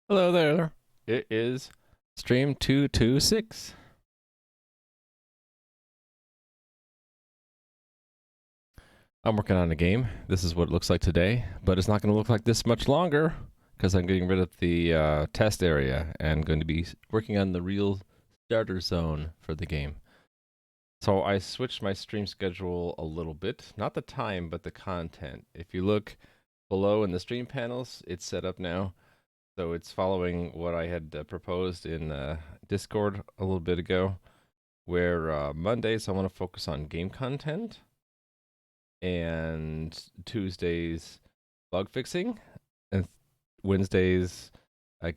Hello there. It is stream 226. I'm working on a game. This is what it looks like today, but it's not going to look like this much longer because I'm getting rid of the test area and going to be working on the real starter zone for the game. So I switched my stream schedule a little bit. Not the time, but the content. If you look below in the stream panels, it's set up now. So it's following what I had proposed in Discord a little bit ago, where Mondays I want to focus on game content, and Tuesdays bug fixing, and Wednesdays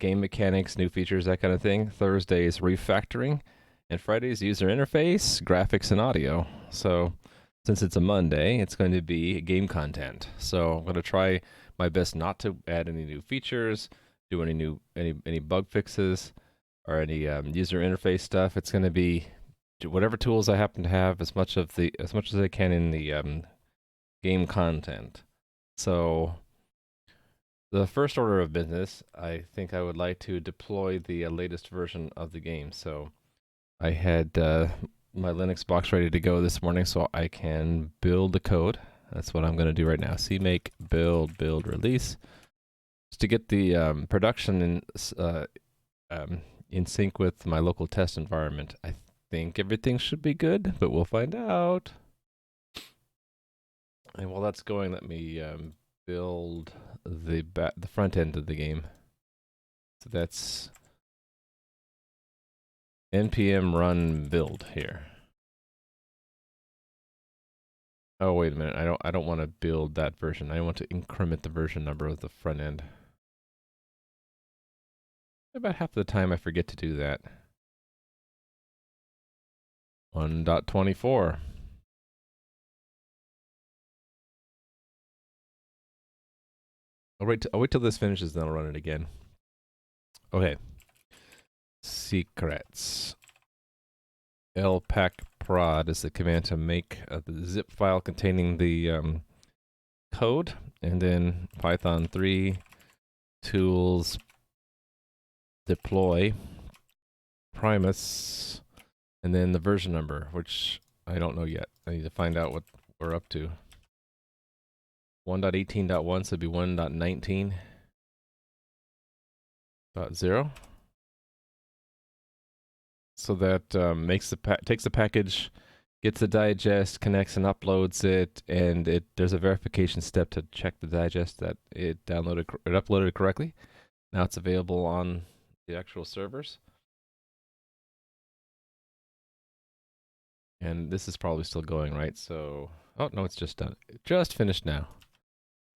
game mechanics, new features, that kind of thing. Thursdays refactoring, and Fridays user interface, graphics, and audio. So since it's a Monday, it's going to be game content. So I'm going to try my best not to add any new features, do any bug fixes, or any user interface stuff. It's going to be whatever tools I happen to have, as much as I can in the game content. So the first order of business, I think I would like to deploy the latest version of the game. So I had my Linux box ready to go this morning, so I can build the code. That's what I'm going to do right now. CMake build release, just to get the production in sync with my local test environment. I think everything should be good, but we'll find out. And while that's going, let me build the front end of the game. So that's npm run build here. Oh, wait a minute. I don't want to build that version. I want to increment the version number of the front end. About half the time I forget to do that. 1.24. I'll wait till this finishes, then I'll run it again. Okay. Secrets. lpack prod is the command to make the zip file containing the code, and then Python 3 tools deploy Primus, and then the version number, which I don't know yet. I need to find out what we're up to. 1.18.1, so it'd be 1.19.0. So that takes the package, gets the digest, connects and uploads it, and there's a verification step to check the digest that it uploaded correctly. Now it's available on the actual servers. And this is probably still going, right? So, oh no, it's just done. It just finished now.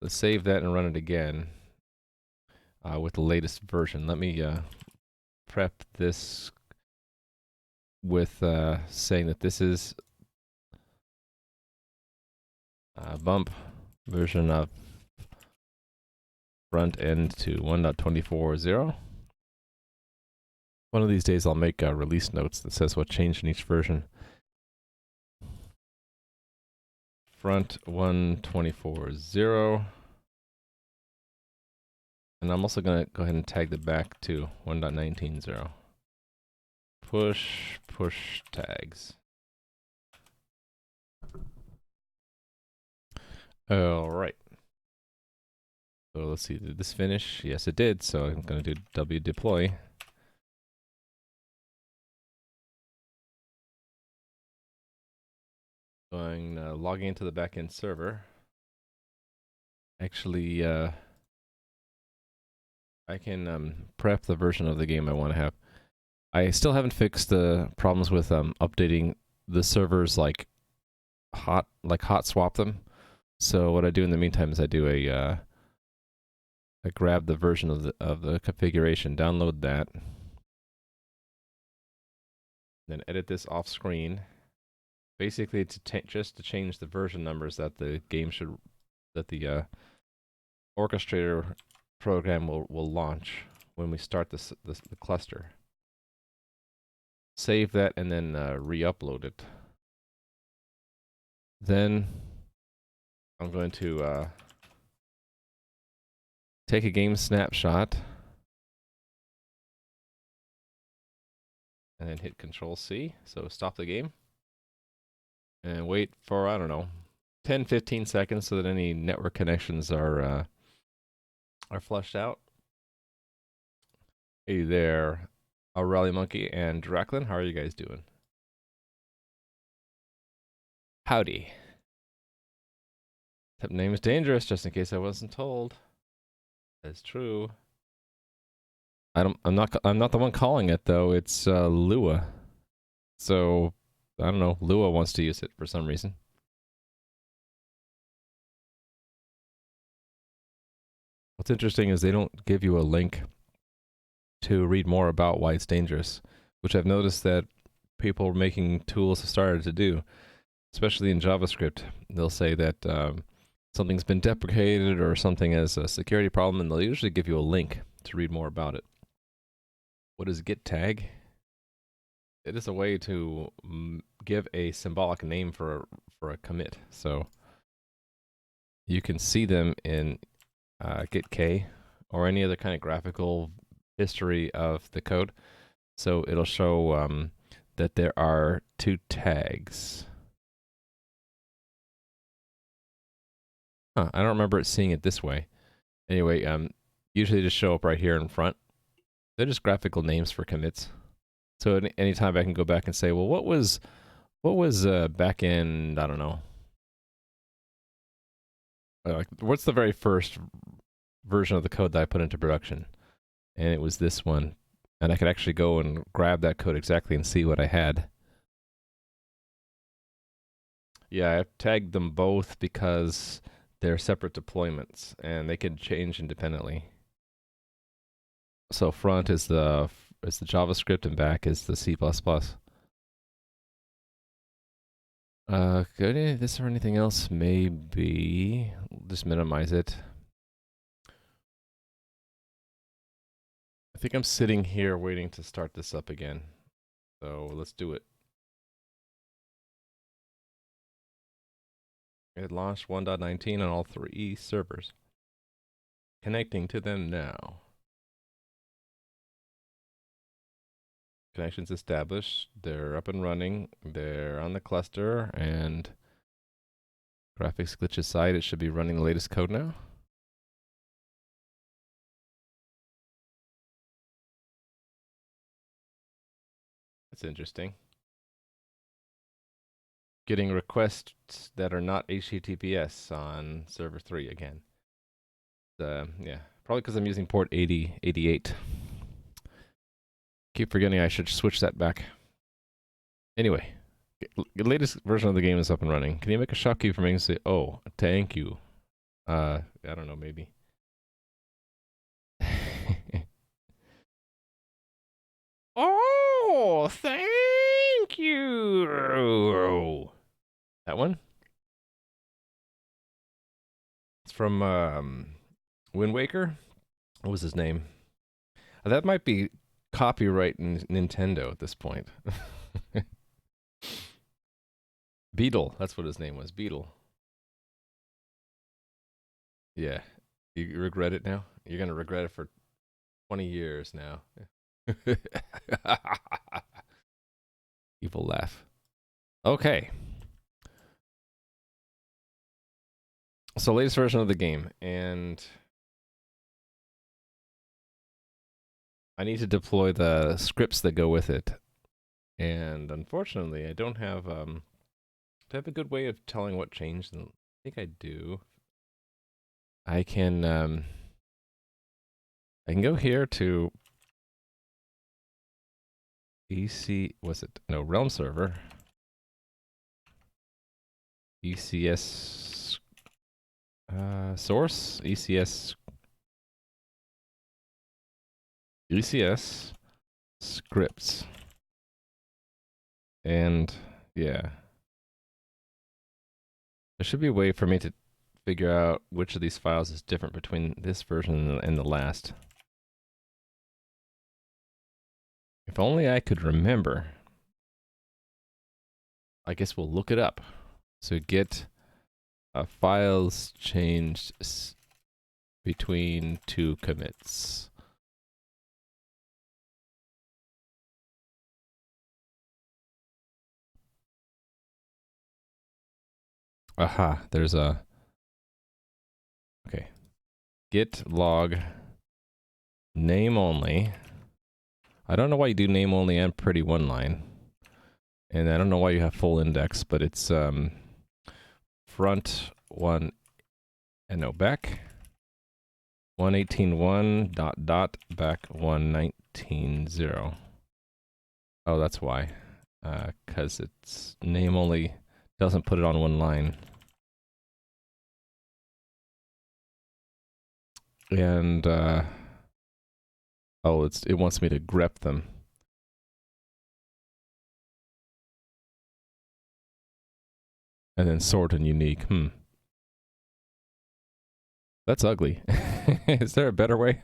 Let's save that and run it again with the latest version. Let me prep this with saying that this is bump version of front end to 1.24.0. One of these days I'll make release notes that says what changed in each version. Front 1.24.0. And I'm also going to go ahead and tag the back to 1.19.0. Push tags. All right. So let's see, did this finish? Yes, it did. So I'm going to do wdeploy. Logging into the backend server. Actually, I can prep the version of the game I want to have. I still haven't fixed the problems with updating the servers, like hot swap them. So what I do in the meantime is I do I grab the version of the configuration, download that, then edit this off screen. Basically, just to change the version numbers that the game that the orchestrator program will launch when we start the cluster. Save that and then re-upload it. Then I'm going to take a game snapshot and then hit Control C. So stop the game and wait for, I don't know, 10, 15 seconds so that any network connections are flushed out. Hey there, Rally Monkey and Draclin. How are you guys doing? Howdy. That name is dangerous, just in case I wasn't told. That's true. I'm not the one calling it though. It's Lua. So I don't know. Lua wants to use it for some reason. What's interesting is they don't give you a link to read more about why it's dangerous, which I've noticed that people making tools have started to do, especially in JavaScript. They'll say that something's been deprecated or something has a security problem, and they'll usually give you a link to read more about it. What is git tag? It is a way to give a symbolic name for a commit. So you can see them in git k or any other kind of graphical history of the code. So it'll show that there are 2 tags. I don't remember it seeing it this way. Anyway, usually just show up right here in front. They're just graphical names for commits. So anytime I can go back and say, well, what was back in, I don't know, like what's the very first version of the code that I put into production? And it was this one. And I could actually go and grab that code exactly and see what I had. Yeah, I've tagged them both because they're separate deployments and they can change independently. So front is the JavaScript and back is the C++. Good. This or anything else? Maybe. Just minimize it. I think I'm sitting here waiting to start this up again. So let's do it. It launched 1.19 on all 3 servers. Connecting to them now. Connections established. They're up and running. They're on the cluster, and graphics glitch aside, it should be running the latest code now. That's interesting. Getting requests that are not HTTPS on server 3 again. Yeah, probably because I'm using port 8088. Keep forgetting I should switch that back. Anyway, the latest version of the game is up and running. Can you make a shopkeeper for me and say, oh, thank you? I don't know, maybe. Oh, thank you. That one? It's from Wind Waker. What was his name? That might be copyright Nintendo at this point. Beetle. That's what his name was. Beetle. Yeah. You regret it now? You're going to regret it for 20 years now. Evil laugh. Okay. So latest version of the game, and I need to deploy the scripts that go with it. And unfortunately, I don't have a good way of telling what changed. I think I do. I can go here to Realm server. ECS source, ECS scripts. And yeah, there should be a way for me to figure out which of these files is different between this version and the last. If only I could remember. I guess we'll look it up. So get files changed between 2 commits. Aha, there's a... Okay. Git log name only. I don't know why you do name only and pretty one line. And I don't know why you have full index, but it's front one, and no, back 118.1 dot dot back 119.0. Oh, that's why. Because it's name only doesn't put it on one line. And oh, it wants me to grep them. And then sort and unique. That's ugly. Is there a better way?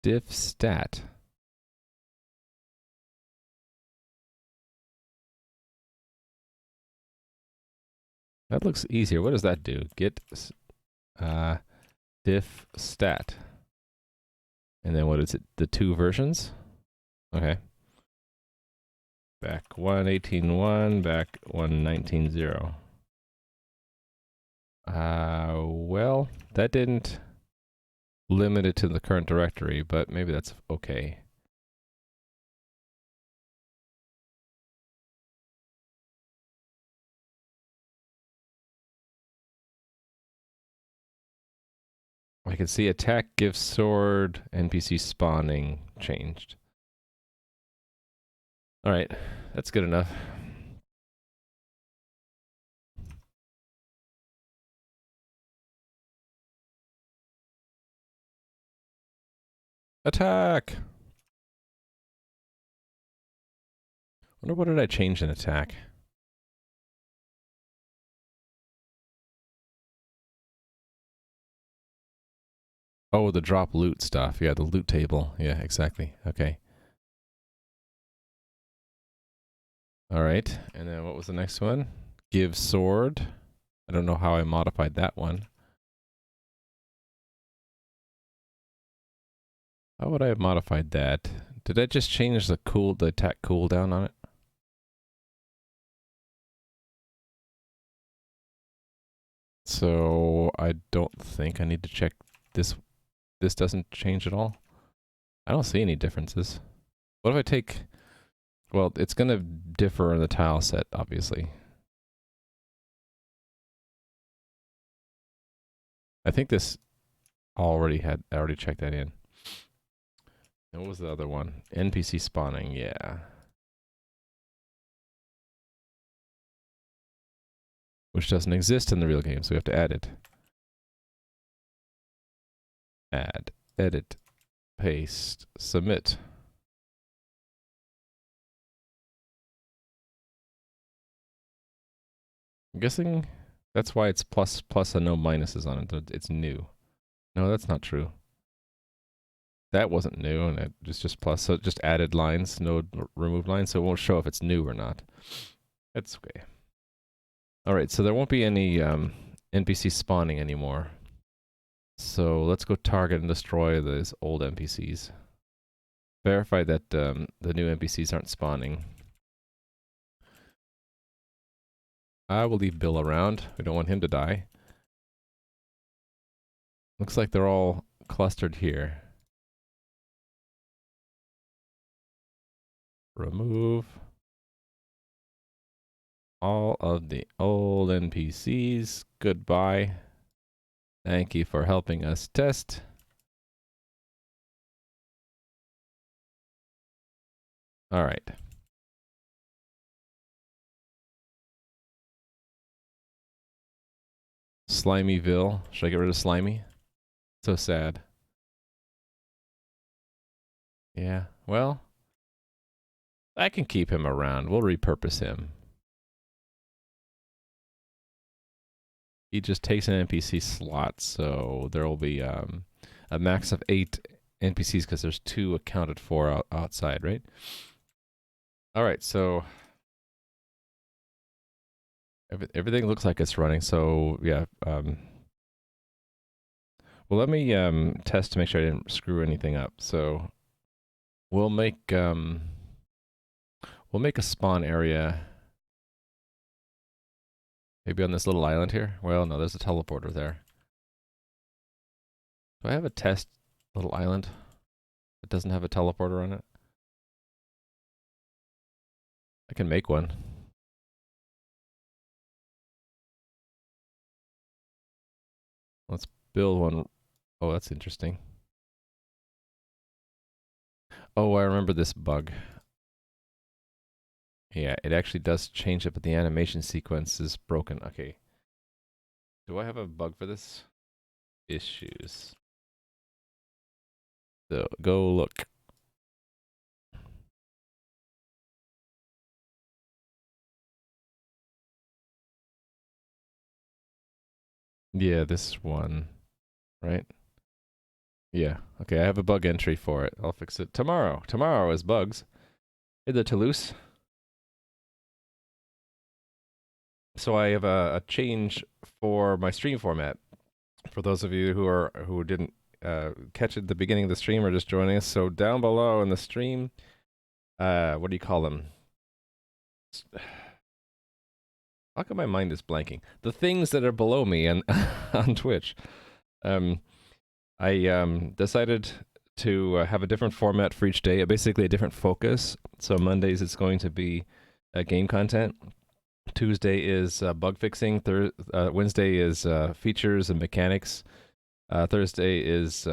Diff stat. That looks easier. What does that do? Git diff stat. And then what is it? The two versions? Okay. Back 118.1, back 119.0. Well, that didn't limit it to the current directory, but maybe that's okay. I can see attack, gift, sword, NPC spawning changed. Alright, that's good enough. Attack! Wonder what did I change in attack? Oh, the drop loot stuff. Yeah, the loot table. Yeah, exactly. Okay. Alright, and then what was the next one? Give sword. I don't know how I modified that one. How would I have modified that? Did I just change the attack cooldown on it? So I don't think I need to check this. This doesn't change at all. I don't see any differences. What if I take... Well, it's going to differ in the tile set, obviously. I think this I already checked that in. And what was the other one? NPC spawning, yeah. Which doesn't exist in the real game, so we have to add it. Add, edit, paste, submit. I'm guessing that's why it's plus and no minuses on it. It's new. No, that's not true. That wasn't new, and it's just plus. So it just added lines, no removed lines, so it won't show if it's new or not. That's okay. All right, so there won't be any NPC spawning anymore. So let's go target and destroy those old NPCs. Verify that the new NPCs aren't spawning. I will leave Bill around. We don't want him to die. Looks like they're all clustered here. Remove all of the old NPCs. Goodbye. Thank you for helping us test. All right. Slimyville. Should I get rid of Slimy? So sad. Yeah, well, I can keep him around. We'll repurpose him. He just takes an NPC slot, so there will be a max of 8 NPCs because there's 2 accounted for outside, right? All right, so everything looks like it's running. So yeah, well, let me test to make sure I didn't screw anything up. So we'll make We'll make a spawn area. Maybe on this little island here? Well, no, there's a teleporter there. Do I have a test little island that doesn't have a teleporter on it? I can make one. Let's build one. Oh, that's interesting. Oh, I remember this bug. Yeah, it actually does change it, but the animation sequence is broken. Okay. Do I have a bug for this? Issues. So, go look. Yeah, this one. Right? Yeah. Okay, I have a bug entry for it. I'll fix it tomorrow. Tomorrow is bugs. Hey there, Toulouse. So I have a change for my stream format. For those of you who didn't catch it at the beginning of the stream or just joining us, so down below in the stream, what do you call them? How come my mind is blanking? The things that are below me on on Twitch. I decided to have a different format for each day, basically a different focus. So Mondays it's going to be game content. Tuesday is bug fixing. Wednesday is features and mechanics. Thursday is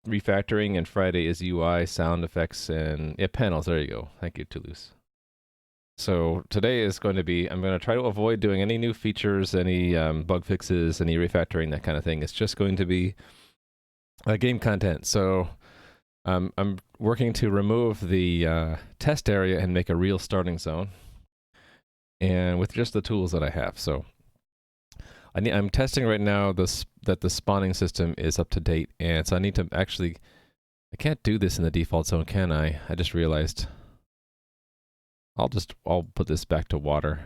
refactoring, and Friday is UI, sound effects, and panels. There you go. Thank you, Toulouse. So today is going to be, I'm going to try to avoid doing any new features, any bug fixes, any refactoring, that kind of thing. It's just going to be game content. So I'm working to remove the test area and make a real starting zone, and with just the tools that I have. So I'm testing right now that the spawning system is up to date, and so I need to actually, I can't do this in the default zone, can I? I just realized. I'll put this back to water.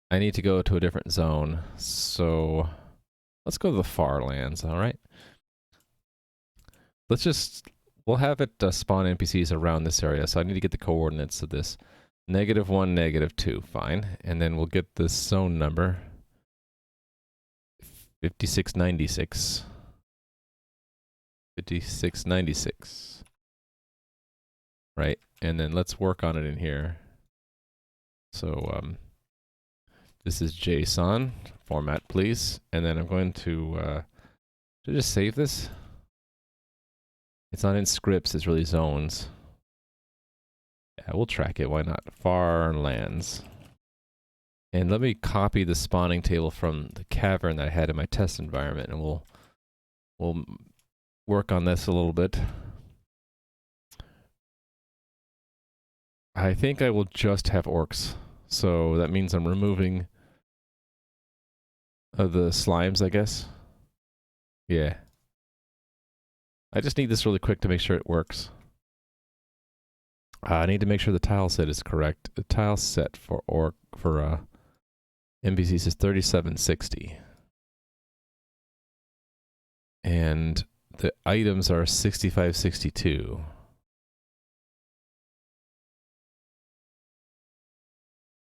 I need to go to a different zone, so let's go to the far lands, all right? We'll have it spawn NPCs around this area, so I need to get the coordinates of this. -1, -2, fine. And then we'll get this zone number. 5696. 5696. Right, and then let's work on it in here. So this is JSON format, please, and then I'm going to just save this. It's not in scripts; it's really zones. Yeah, we'll track it. Why not? Far lands. And let me copy the spawning table from the cavern that I had in my test environment, and we'll work on this a little bit. I think I will just have orcs. So that means I'm removing the slimes, I guess. Yeah. I just need this really quick to make sure it works. I need to make sure the tile set is correct. The tile set for NPCs is 3760. And the items are 6562.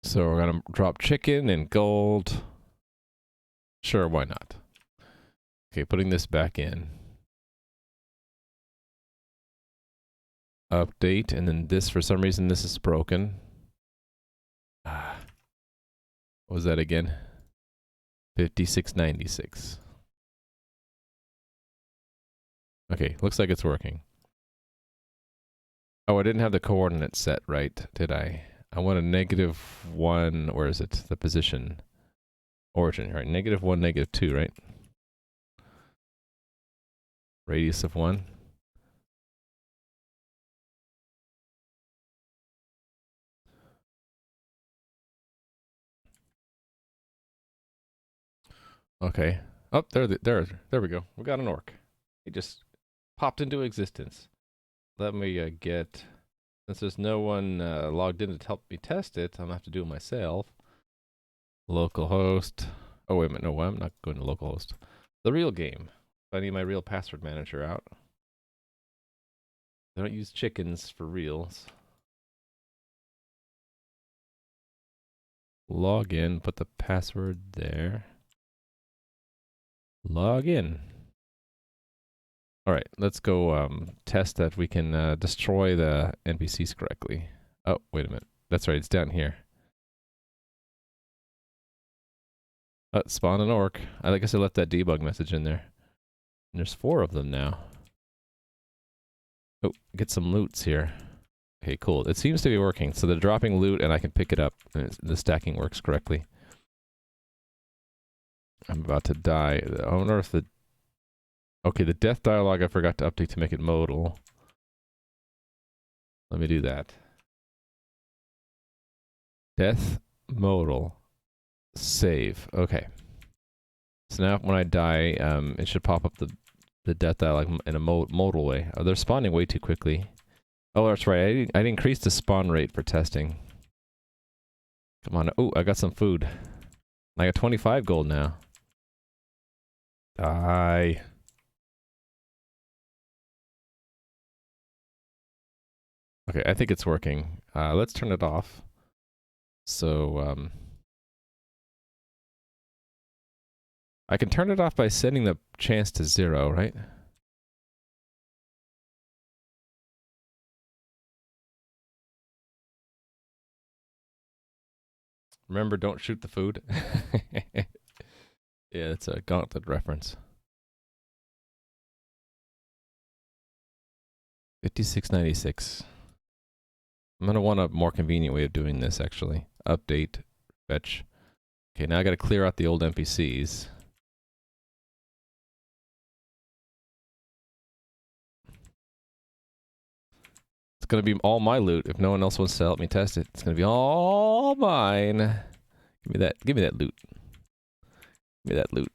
So we're going to drop chicken and gold. Sure, why not? Okay, putting this back in. Update, and then this, for some reason, this is broken. What was that again? 5696. Okay, looks like it's working. Oh, I didn't have the coordinates set right, did I? I want a -1, where is it? The position. Origin, right? -1, -2, right? Radius of 1. Okay. Oh, there we go. We got an orc. He just popped into existence. Let me get, since there's no one logged in to help me test it, I'm gonna have to do it myself. Localhost. Oh, wait a minute. No, I'm not going to localhost. The real game. I need my real password manager out. They don't use chickens for reals. Log in, put the password there. Log in. All right, let's go test that we can destroy the NPCs correctly. Oh, wait a minute. That's right, it's down here. Spawn an orc. I guess I left that debug message in there. And there's 4 of them now. Oh, get some loots here. Okay, cool. It seems to be working. So they're dropping loot and I can pick it up. And the stacking works correctly. I'm about to die. I wonder if the... Okay, the death dialogue I forgot to update to make it modal. Let me do that. Death modal. Save. Okay. So now when I die, it should pop up the death dialogue in a modal way. Oh, they're spawning way too quickly. Oh, that's right. I increased the spawn rate for testing. Come on. Oh, I got some food. I got 25 gold now. Die. Okay, I think it's working. Let's turn it off. So, I can turn it off by setting the chance to 0, right? Remember, don't shoot the food. Yeah, it's a Gauntlet reference. 5696. I'm gonna want a more convenient way of doing this, actually. Update, fetch. Okay, now I gotta clear out the old NPCs. It's gonna be all my loot if no one else wants to help me test it. It's gonna be all mine. Give me that loot. Give me that loot.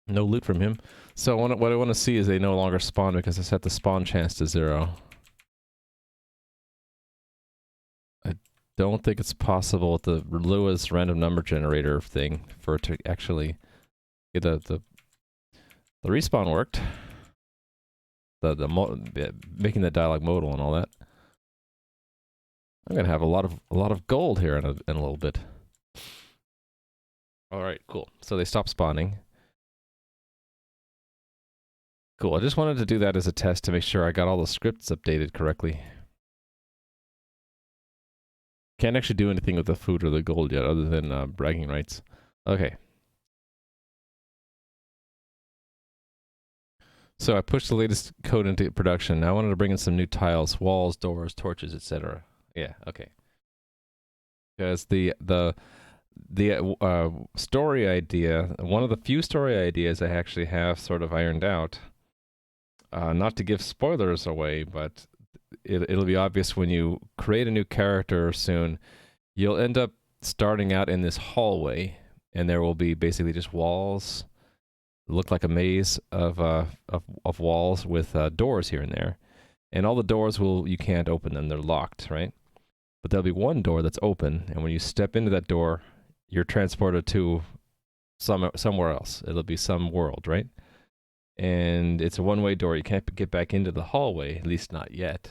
No loot from him. So what I want to see is they no longer spawn because I set the spawn chance to 0. I don't think it's possible with the Lewis random number generator thing for it to actually get the respawn worked. Making the dialogue modal and all that. I'm gonna have a lot of gold here in a little bit. All right, cool. So they stopped spawning. Cool. I just wanted to do that as a test to make sure I got all the scripts updated correctly. Can't actually do anything with the food or the gold yet, other than bragging rights. Okay. So I pushed the latest code into production. Now I wanted to bring in some new tiles, walls, doors, torches, etc. Yeah. Okay. Because the story idea, one of the few story ideas I actually have sort of ironed out. Not to give spoilers away, but it'll be obvious when you create a new character soon. You'll end up starting out in this hallway, and there will be basically just walls. Look like a maze of walls with doors here and there, and all the doors you can't open them; they're locked, right? But there'll be one door that's open, and when you step into that door, you're transported to somewhere else. It'll be some world, right? And it's a one-way door. You can't get back into the hallway, at least not yet.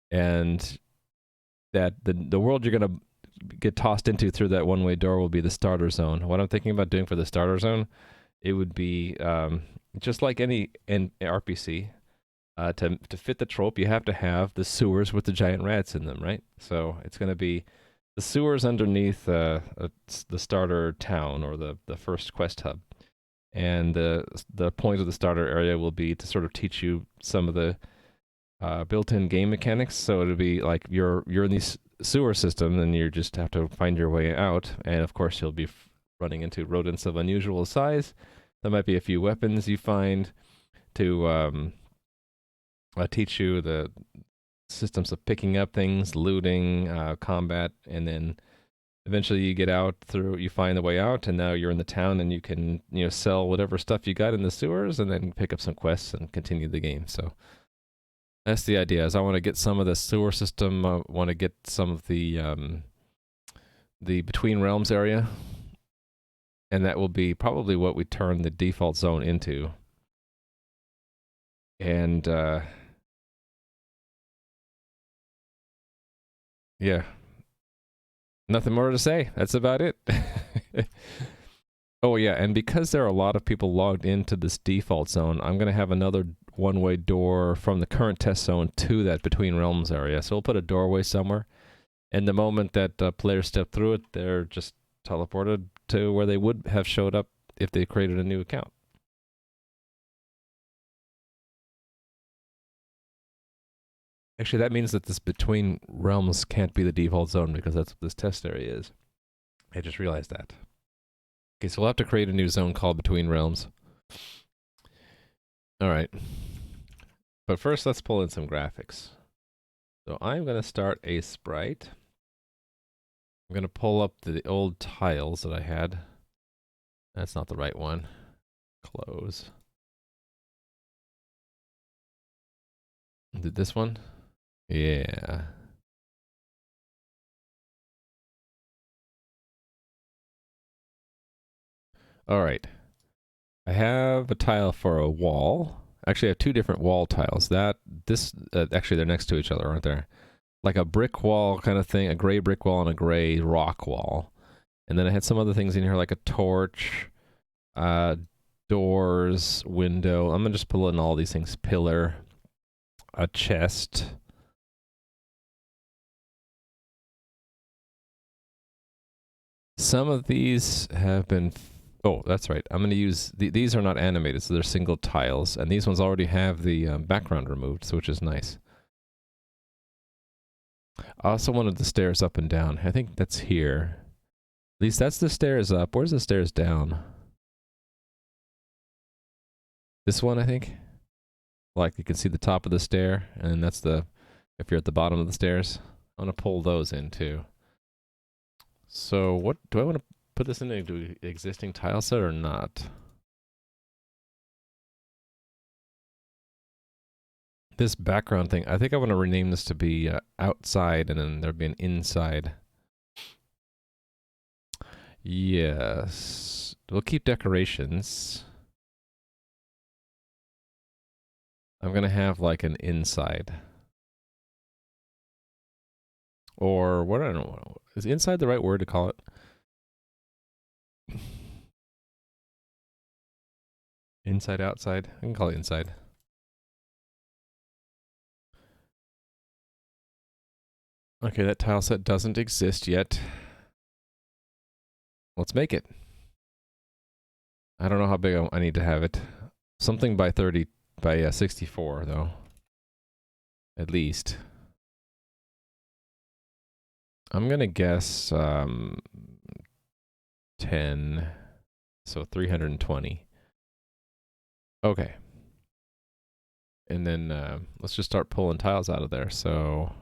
And that the world you're gonna get tossed into through that one-way door will be the starter zone. What I'm thinking about doing for the starter zone, it would be just like any RPC. To fit the trope, you have to have the sewers with the giant rats in them, right? So it's gonna be the sewers underneath the starter town or the first quest hub. And the point of the starter area will be to sort of teach you some of the built-in game mechanics. So it'll be like you're in this sewer system, and you just have to find your way out. And of course, you'll be running into rodents of unusual size. There might be a few weapons you find to teach you the systems of picking up things, looting, combat, and then eventually you get out you find the way out, and now you're in the town, and you can, sell whatever stuff you got in the sewers, and then pick up some quests and continue the game. So that's the idea. Is I want to get some of the sewer system. I want to get some of the Between Realms area, and that will be probably what we turn the default zone into. And Yeah. Nothing more to say. That's about it. Oh, yeah. And because there are a lot of people logged into this default zone, I'm going to have another one-way door from the current test zone to that Between Realms area. So we'll put a doorway somewhere. And the moment that players step through it, they're just teleported to where they would have showed up if they created a new account. Actually, that means that this Between Realms can't be the default zone because that's what this test area is. I just realized that. Okay, so we'll have to create a new zone called Between Realms. All right. But first, let's pull in some graphics. So I'm going to start a sprite. I'm going to pull up the old tiles that I had. That's not the right one. Close. Did this one? Yeah. All right. I have a tile for a wall. Actually, I have two different wall tiles. Actually, they're next to each other, aren't they? Like a brick wall kind of thing, a gray brick wall and a gray rock wall. And then I had some other things in here like a torch, doors, window. I'm gonna just pull in all these things. Pillar, a chest. Some of these have been... Oh, that's right. I'm going to use... These are not animated, so they're single tiles. And these ones already have the background removed, so which is nice. I also wanted the stairs up and down. I think that's here. At least that's the stairs up. Where's the stairs down? This one, I think. Like you can see the top of the stair, and that's the... If you're at the bottom of the stairs. I want to pull those in, too. So what... Do I want to put this into an existing tile set or not? This background thing, I think I want to rename this to be outside, and then there'd be an inside. Yes. We'll keep decorations. I'm going to have like an inside. Or what? I don't know. Is inside the right word to call it? Inside, outside? I can call it inside. Okay, that tile set doesn't exist yet. Let's make it. I don't know how big I need to have it. Something by 64, though. At least. I'm going to guess 10. So 320. Okay. And then let's just start pulling tiles out of there. So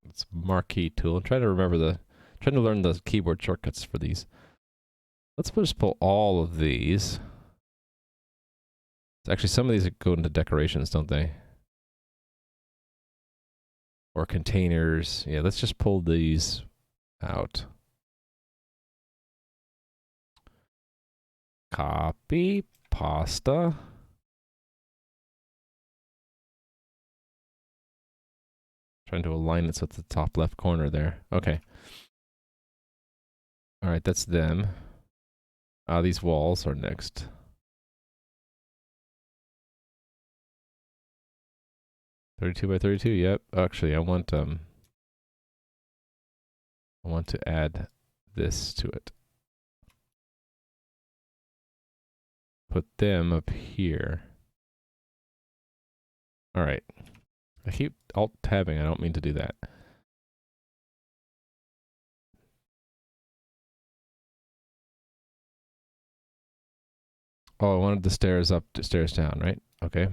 it's marquee tool. I'm trying to remember trying to learn the keyboard shortcuts for these. Let's just pull all of these. Actually, some of these go into decorations, don't they? Or containers. Yeah, let's just pull these out. Copy, pasta. Trying to align it so it's the top left corner there. Okay. All right, that's them. These walls are next. $32 by $32. Yep. Actually, I want to add this to it. Put them up here. All right. I keep alt-tabbing. I don't mean to do that. Oh, I wanted the stairs up to stairs down, right? Okay.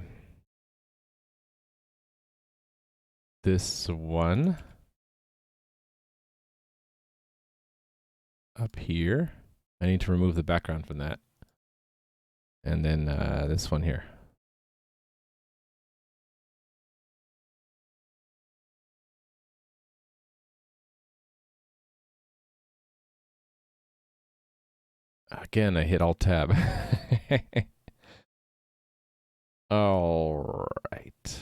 This one up here. I need to remove the background from that. And then this one here. Again, I hit Alt-Tab. All right.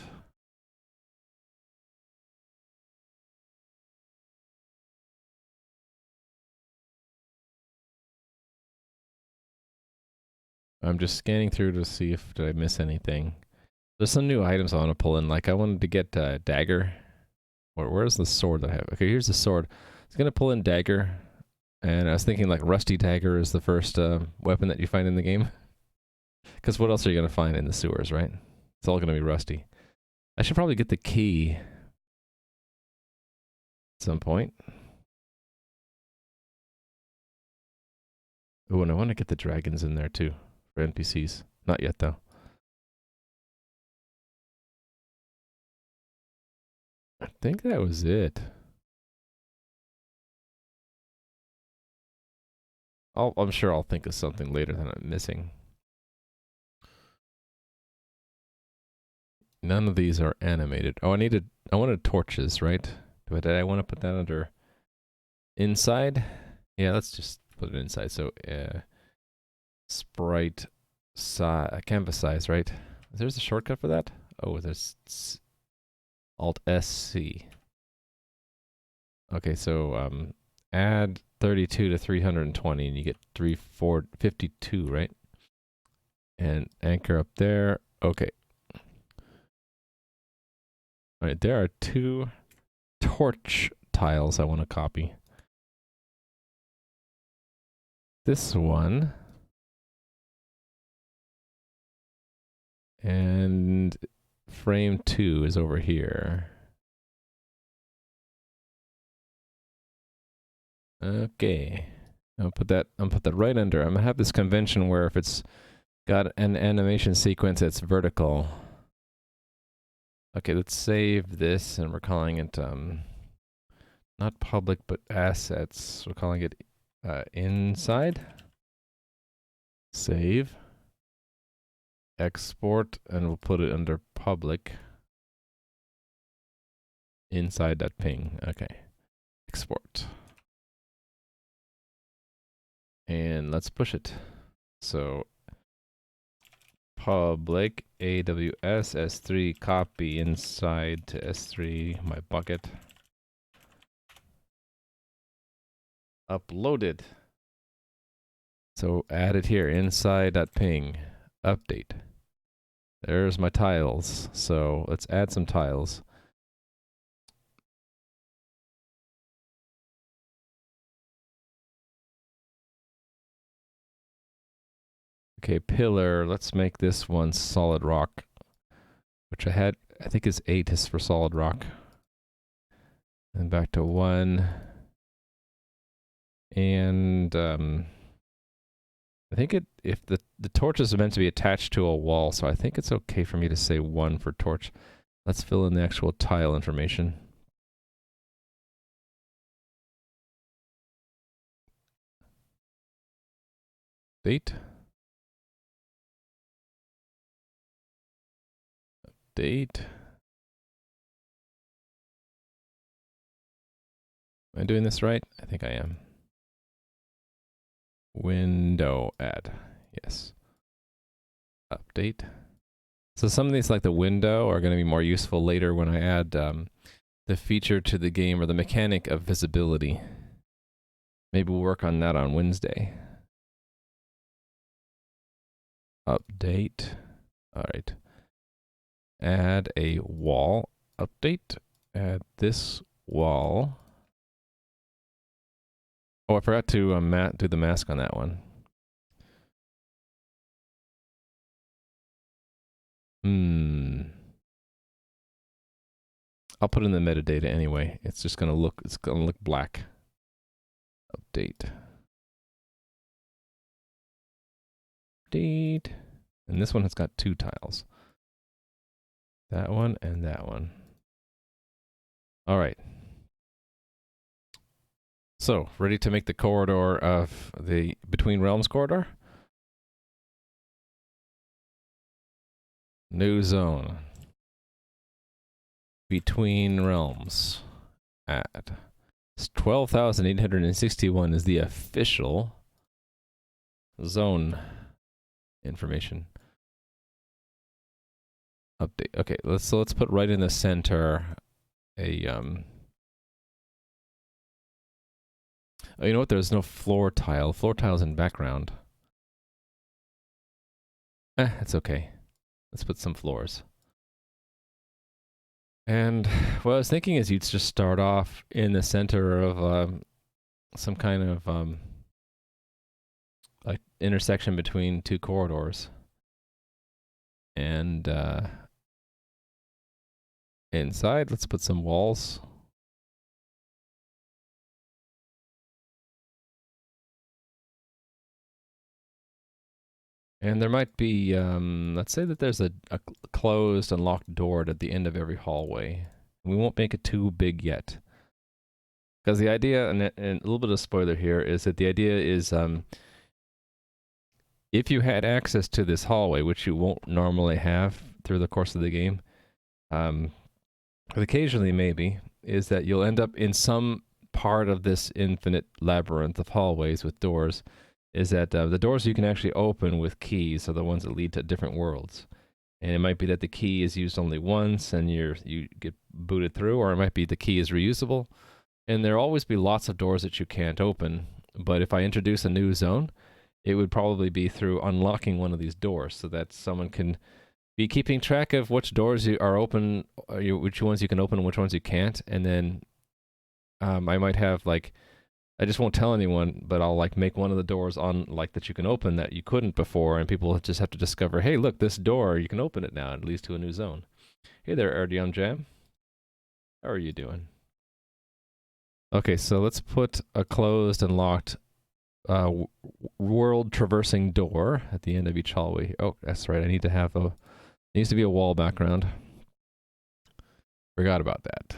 I'm just scanning through to see if did I miss anything. There's some new items I want to pull in. Like I wanted to get dagger. Where's the sword that I have? Okay, here's the sword. I was gonna pull in dagger, and I was thinking like rusty dagger is the first weapon that you find in the game. Because what else are you gonna find in the sewers, right? It's all gonna be rusty. I should probably get the key at some point. Oh, and I want to get the dragons in there too for NPCs. Not yet though. I think that was it. I'm sure I'll think of something later that I'm missing. None of these are animated. Oh, I wanted torches, right? Did I want to put that under inside? Yeah, let's just put it inside. So, sprite size, canvas size, right? There's a shortcut for that. Oh, there's Alt SC. Okay, so add 32 to 320, and you get 352, right? And anchor up there. Okay. All right, there are 2 torch tiles I want to copy. This one. And frame 2 is over here. Okay. I'll put that right under. I'm gonna have this convention where if it's got an animation sequence that's vertical. Okay, let's save this, and we're calling it not public but assets. We're calling it inside. Save. Export, and we'll put it under public. Inside.ping. Okay. Export. And let's push it. So public AWS S3 copy inside to S3 my bucket. Uploaded. So add it here inside.ping. Update. There's my tiles. So let's add some tiles. Okay, pillar. Let's make this one solid rock, which I think is 8 is for solid rock. And back to 1. And I think if the torches are meant to be attached to a wall, so I think it's okay for me to say 1 for torch. Let's fill in the actual tile information. Date. Date. Am I doing this right? I think I am. Window add. Yes. Update. So some of these, like the window, are going to be more useful later when I add the feature to the game or the mechanic of visibility. Maybe we'll work on that on Wednesday. Update. All right. Add a wall. Update. Add this wall. Oh, I forgot to do the mask on that one. I'll put in the metadata anyway. It's gonna look black. Update. Update. And this one has got 2 tiles. That one and that one. All right. So, ready to make the corridor of the Between Realms corridor? New zone. Between Realms. Add. 12,861 is the official zone information. Update. Okay, let's put right in the center a Oh, you know what? There's no floor tile. Floor tile's in background. It's okay. Let's put some floors. And what I was thinking is you'd just start off in the center of some kind of like intersection between two corridors. And inside, let's put some walls. And there might be, let's say that there's a closed and locked door at the end of every hallway. We won't make it too big yet. Because the idea, and a little bit of spoiler here, is that the idea is if you had access to this hallway, which you won't normally have through the course of the game, but occasionally maybe, is that you'll end up in some part of this infinite labyrinth of hallways with doors, is that the doors you can actually open with keys are the ones that lead to different worlds. And it might be that the key is used only once and you get booted through, or it might be the key is reusable. And there'll always be lots of doors that you can't open. But if I introduce a new zone, it would probably be through unlocking one of these doors so that someone can be keeping track of which doors you are open, which ones you can open and which ones you can't. And then I might have like, I just won't tell anyone, but I'll like make one of the doors on like that you can open that you couldn't before, and people just have to discover, hey, look, this door, you can open it now. It leads to a new zone. Hey there, Erdion Jam. How are you doing? Okay, so let's put a closed and locked world traversing door at the end of each hallway. Oh, that's right. I need to have a, needs to be a wall background. Forgot about that.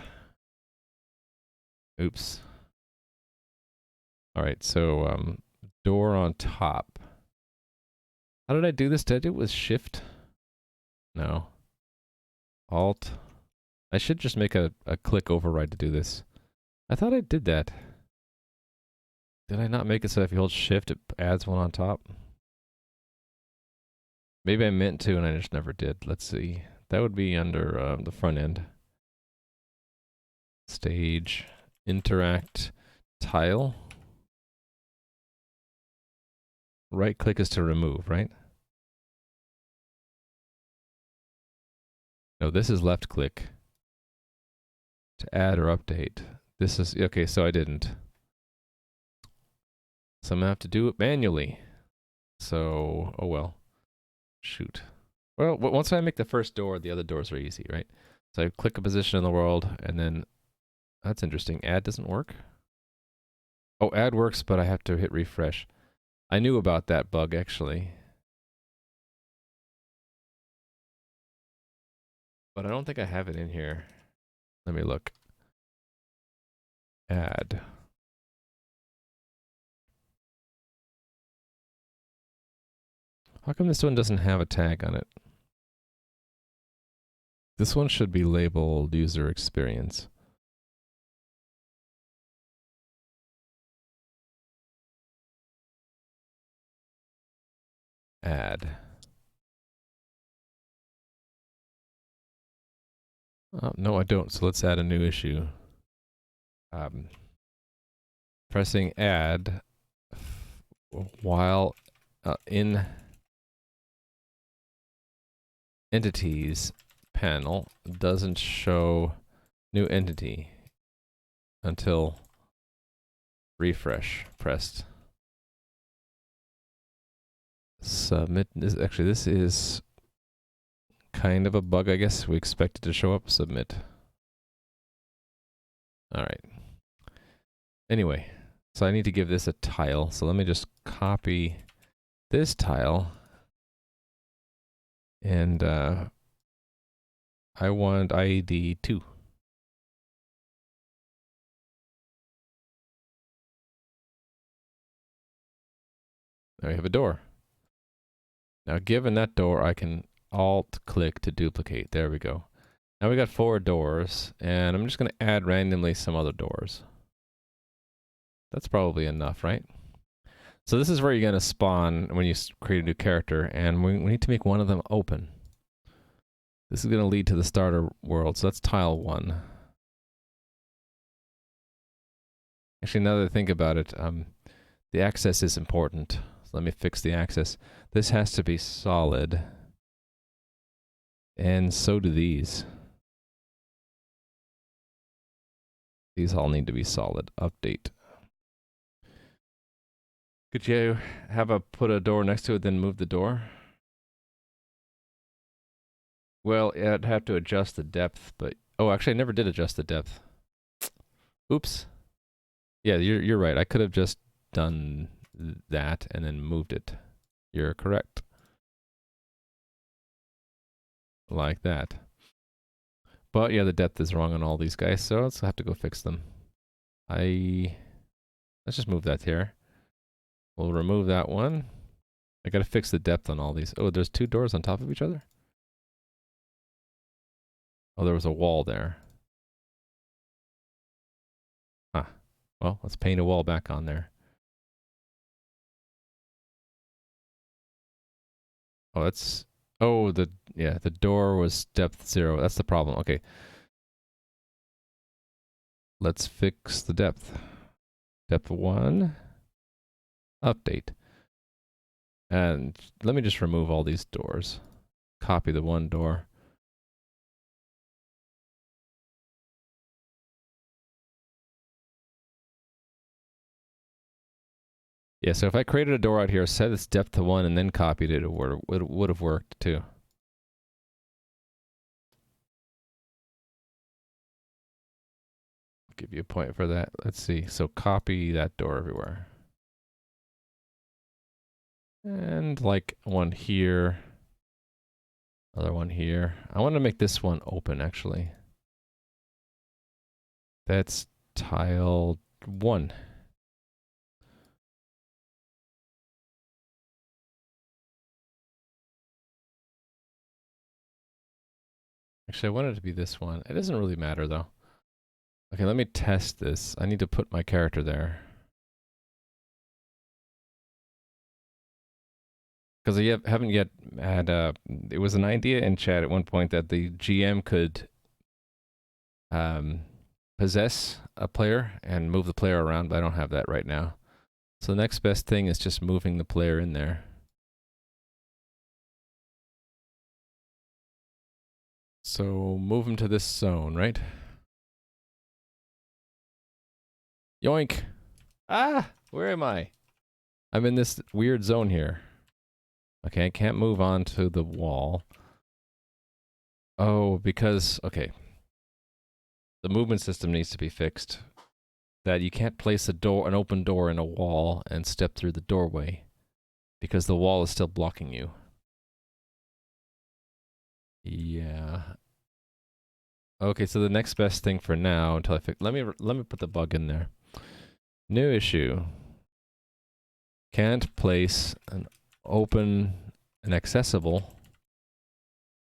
Oops. All right, so door on top. How did I do this? Did I do it with shift? No. Alt. I should just make a click override to do this. I thought I did that. Did I not make it so if you hold shift, it adds one on top? Maybe I meant to and I just never did. Let's see. That would be under the front end. Stage. Interact. Tile. Right click is to remove, right? No, this is left click. To add or update. This is, okay, so I didn't. So I'm gonna have to do it manually. So, oh well. Shoot. Well, once I make the first door, the other doors are easy, right? So I click a position in the world, and then, that's interesting. Add doesn't work? Oh, add works, but I have to hit refresh. I knew about that bug, actually. But I don't think I have it in here. Let me look. Add. How come this one doesn't have a tag on it? This one should be labeled user experience. Add. No, I don't. So let's add a new issue. Pressing add while in entities panel doesn't show new entity until refresh pressed. Submit. Actually, this is kind of a bug, I guess. We expect it to show up. Submit. All right. Anyway, so I need to give this a tile. So let me just copy this tile. And I want ID 2. Now we have a door. Now given that door, I can alt-click to duplicate. There we go. Now we got 4 doors, and I'm just going to add randomly some other doors. That's probably enough, right? So this is where you're going to spawn when you create a new character, and we need to make one of them open. This is going to lead to the starter world, so that's tile 1. Actually, now that I think about it, the access is important. Let me fix the axis. This has to be solid. And so do these. These all need to be solid. Update. Could you put a door next to it, then move the door? Well, I'd have to adjust the depth, but... Oh, actually, I never did adjust the depth. Oops. Yeah, you're right. I could have just done that and then moved it. You're correct. Like that. But yeah, the depth is wrong on all these guys, so let's have to go fix them. Let's just move that here. We'll remove that one. I gotta fix the depth on all these. Oh, there's two doors on top of each other? Oh, there was a wall there. Huh. Well, let's paint a wall back on there. Oh, that's... Oh, the door was depth 0. That's the problem. Okay. Let's fix the depth. Depth 1. Update. And let me just remove all these doors. Copy the one door. Yeah, so if I created a door out here, set its depth to 1, and then copied it, it would have worked too. I'll give you a point for that. Let's see. So copy that door everywhere. And like one here. Another one here. I want to make this one open, actually. That's tile 1. Actually, I want it to be this one. It doesn't really matter, though. Okay, let me test this. I need to put my character there. Because I haven't yet had... it was an idea in chat at one point that the GM could possess a player and move the player around, but I don't have that right now. So the next best thing is just moving the player in there. So move him to this zone, right? Yoink! Ah! Where am I? I'm in this weird zone here. Okay, I can't move on to the wall. Oh, because... Okay. The movement system needs to be fixed. That you can't place an open door in a wall and step through the doorway. Because the wall is still blocking you. Yeah. Okay, so the next best thing for now until I fix... Let me put the bug in there. New issue. Can't place an open and accessible,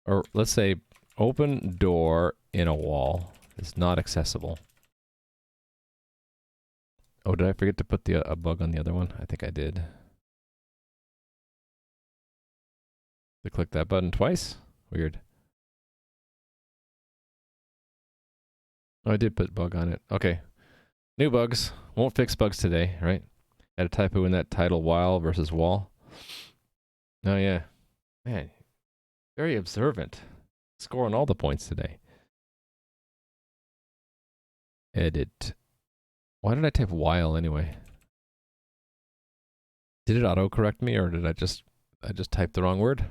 or let's say open door in a wall is not accessible. Oh, did I forget to put a bug on the other one? I think I did. To click that button twice? Weird. Oh, I did put bug on it. Okay. New bugs. Won't fix bugs today, right? Had a typo in that title, while versus wall. Oh, yeah. Man, very observant. Scoring all the points today. Edit. Why did I type while anyway? Did it autocorrect me, or did I just type the wrong word?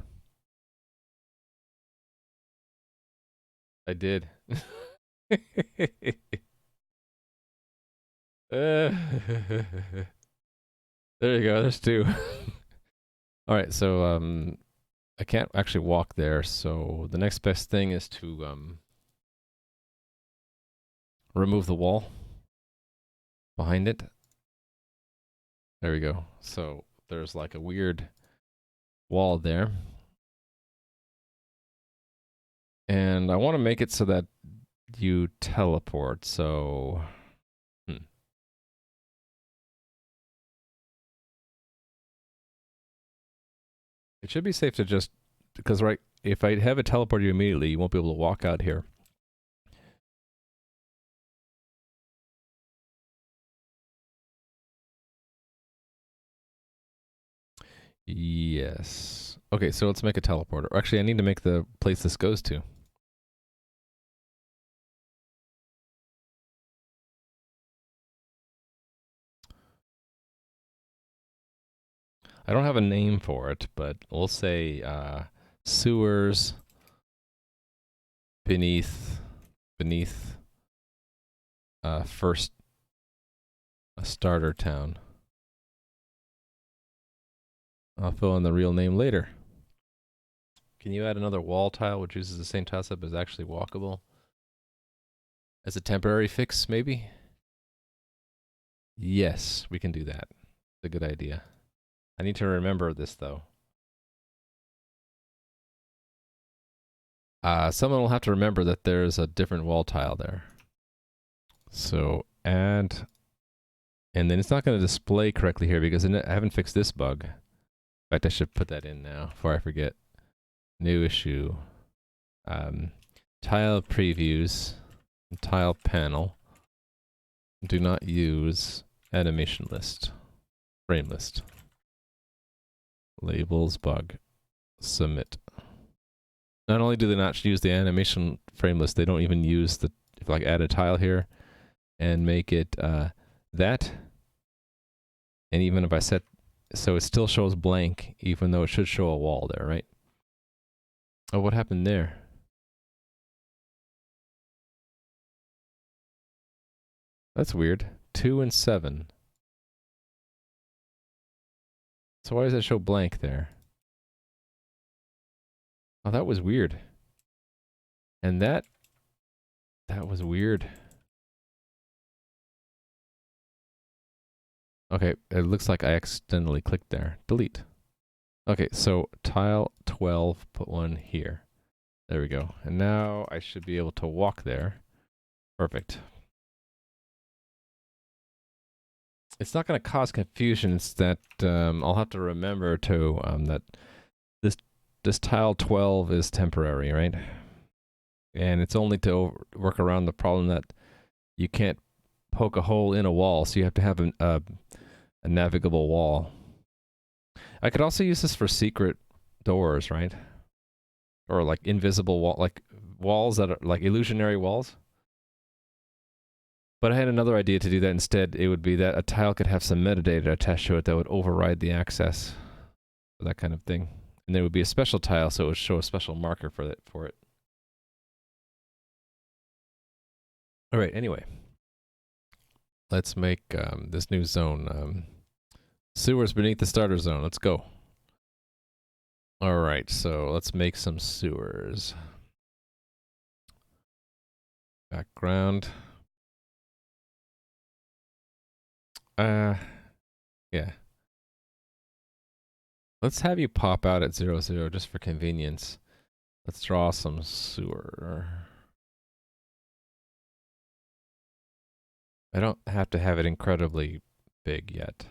I did. There you go. There's 2. All right, so I can't actually walk there, so the next best thing is to remove the wall behind it. There we go. So there's like a weird wall there. And I want to make it so that you teleport, so... It should be safe to just... Because, right, if I have it teleport you immediately, you won't be able to walk out here. Yes. Okay, so let's make a teleporter. Actually, I need to make the place this goes to. I don't have a name for it, but we'll say sewers beneath first a starter town. I'll fill in the real name later. Can you add another wall tile which uses the same tile set but is actually walkable? As a temporary fix, maybe? Yes, we can do that. It's a good idea. I need to remember this, though. Someone will have to remember that there's a different wall tile there. So add, and then it's not going to display correctly here because I haven't fixed this bug. In fact, I should put that in now before I forget. New issue. Tile previews, tile panel. Do not use animation list, frame list. Labels bug. Submit. Not only do they not use the animation frame list, they don't even use the, like, add a tile here and make it that. And even if I set, so it still shows blank, even though it should show a wall there, right? Oh, what happened there? That's weird. 2 and 7. So why does it show blank there? Oh, that was weird. And that was weird. Okay, it looks like I accidentally clicked there. Delete. Okay, so tile 12, put one here. There we go. And now I should be able to walk there. Perfect. It's not going to cause confusion. It's that I'll have to remember to that this tile 12 is temporary, right? And it's only to work around the problem that you can't poke a hole in a wall, so you have to have a navigable wall. I could also use this for secret doors, right? Or like invisible wall, like walls that are like illusionary walls. But I had another idea to do that instead. It would be that a tile could have some metadata attached to it that would override the access, that kind of thing. And there would be a special tile, so it would show a special marker for it. All right. Anyway, let's make this new zone. Sewers beneath the starter zone. Let's go. All right. So let's make some sewers. Background. Yeah. Let's have you pop out at 0, 0 just for convenience. Let's draw some sewer. I don't have to have it incredibly big yet.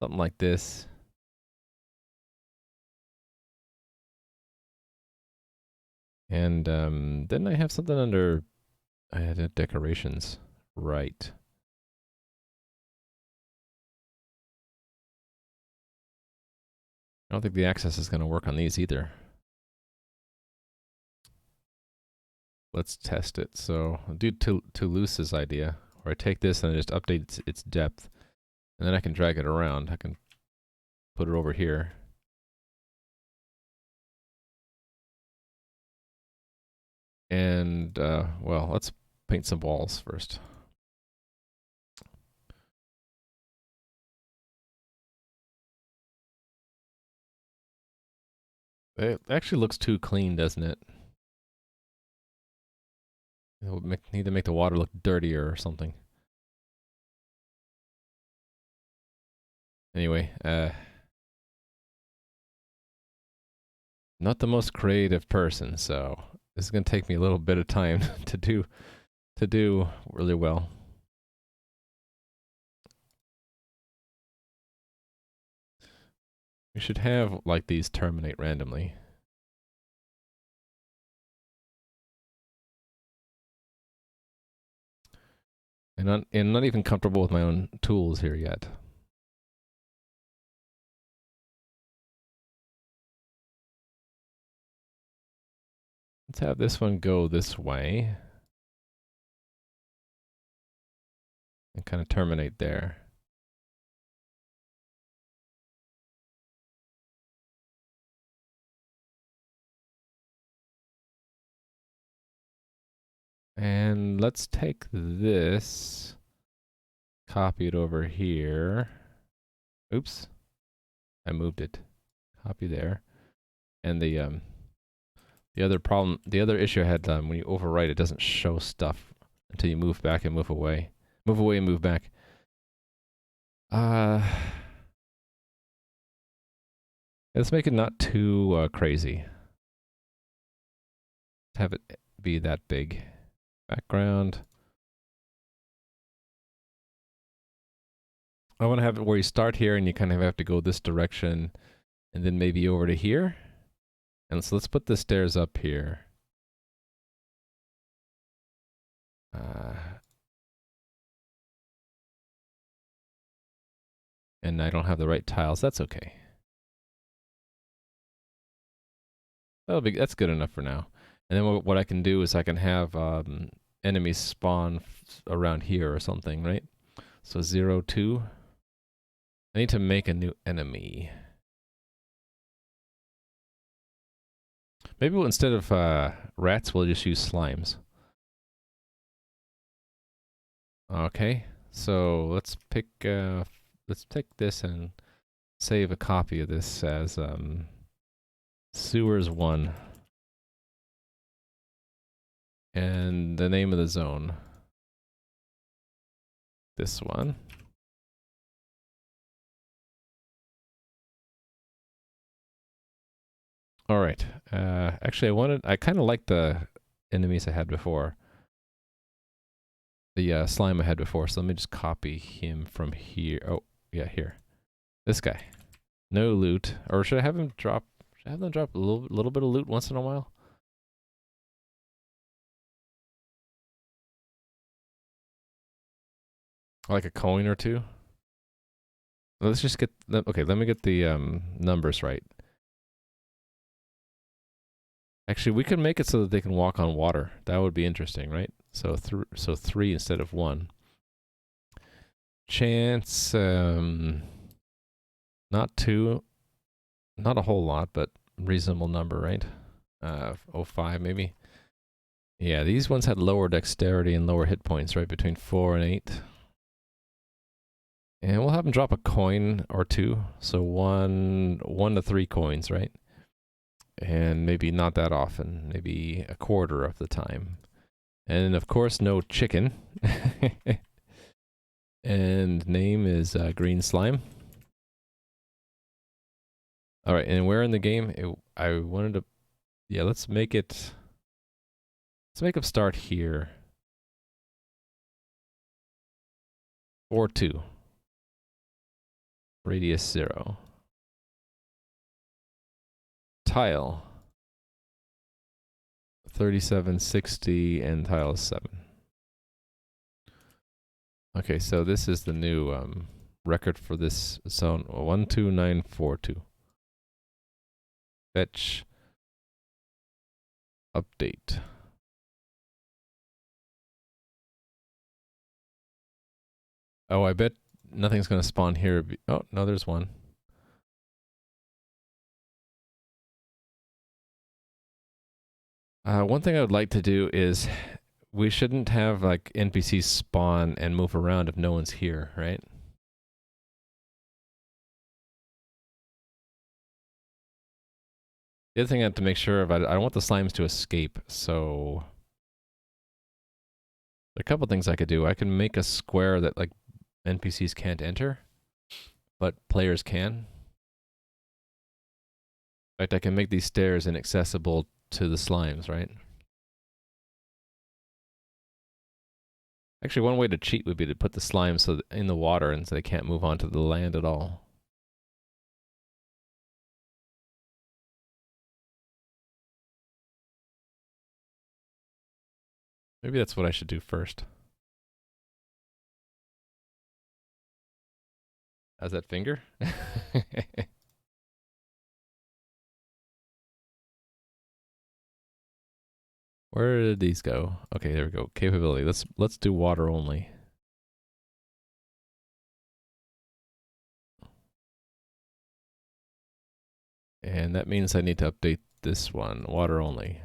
Something like this. And then I have something under, I had decorations. Right. I don't think the access is going to work on these either. Let's test it. So I'll do Toulouse's idea, where I take this and I just update its depth. And then I can drag it around. I can put it over here. And, well, let's paint some walls first. It actually looks too clean, doesn't it? Need to make the water look dirtier or something. Anyway, not the most creative person, so this is gonna take me a little bit of time to do really well. We should have like these terminate randomly. And I'm not even comfortable with my own tools here yet. Let's have this one go this way and kind of terminate there. And let's take this, copy it over here. Oops, I moved it. Copy there. And the other issue I had, when you overwrite, it doesn't show stuff until you move back and move away. Move away and move back. Let's make it not too crazy. Have it be that big. Background. I want to have it where you start here and you kind of have to go this direction and then maybe over to here. And so let's put the stairs up here. And I don't have the right tiles. That's okay. That's good enough for now. And then what I can do is I can have enemies spawn around here or something, right? So 0, 2. I need to make a new enemy. Maybe instead of rats, we'll just use slimes. Okay, so let's take this and save a copy of this as sewers 1. And the name of the zone. This one. All right. Actually, I kind of like the enemies I had before. The slime I had before. So let me just copy him from here. Oh, yeah, here. This guy. No loot. Or should I have him drop? Should I have them drop a little bit of loot once in a while? Like a coin or two? Let's just get okay, let me get the numbers right. Actually, we could make it so that they can walk on water. That would be interesting, right? So 3 instead of 1. Chance not a whole lot, but reasonable number, right? 05 maybe. Yeah, these ones had lower dexterity and lower hit points, right? Between 4 and 8. And we'll have them drop a coin or two. So 1 to 3 coins, right? And maybe not that often, maybe a quarter of the time. And of course, no chicken. And name is Green Slime. All right, and where in the game? I wanted to, yeah, let's make him start here. Or 2. Radius 0. Tile 37, 60, and tile 7. Okay, so this is the new record for this zone. 12942. Fetch. Update. Oh, I bet nothing's going to spawn here. Oh, no, there's one. One thing I would like to do is we shouldn't have like NPCs spawn and move around if no one's here, right? The other thing I have to make sure of, I don't want the slimes to escape, so a couple things I could do. I can make a square that like NPCs can't enter, but players can. In fact, I can make these stairs inaccessible to the slimes, right? Actually, one way to cheat would be to put the slimes in the water and so they can't move onto the land at all. Maybe that's what I should do first. How's that finger? Where did these go? Okay, there we go. Capability. Let's do water only. And that means I need to update this one. Water only.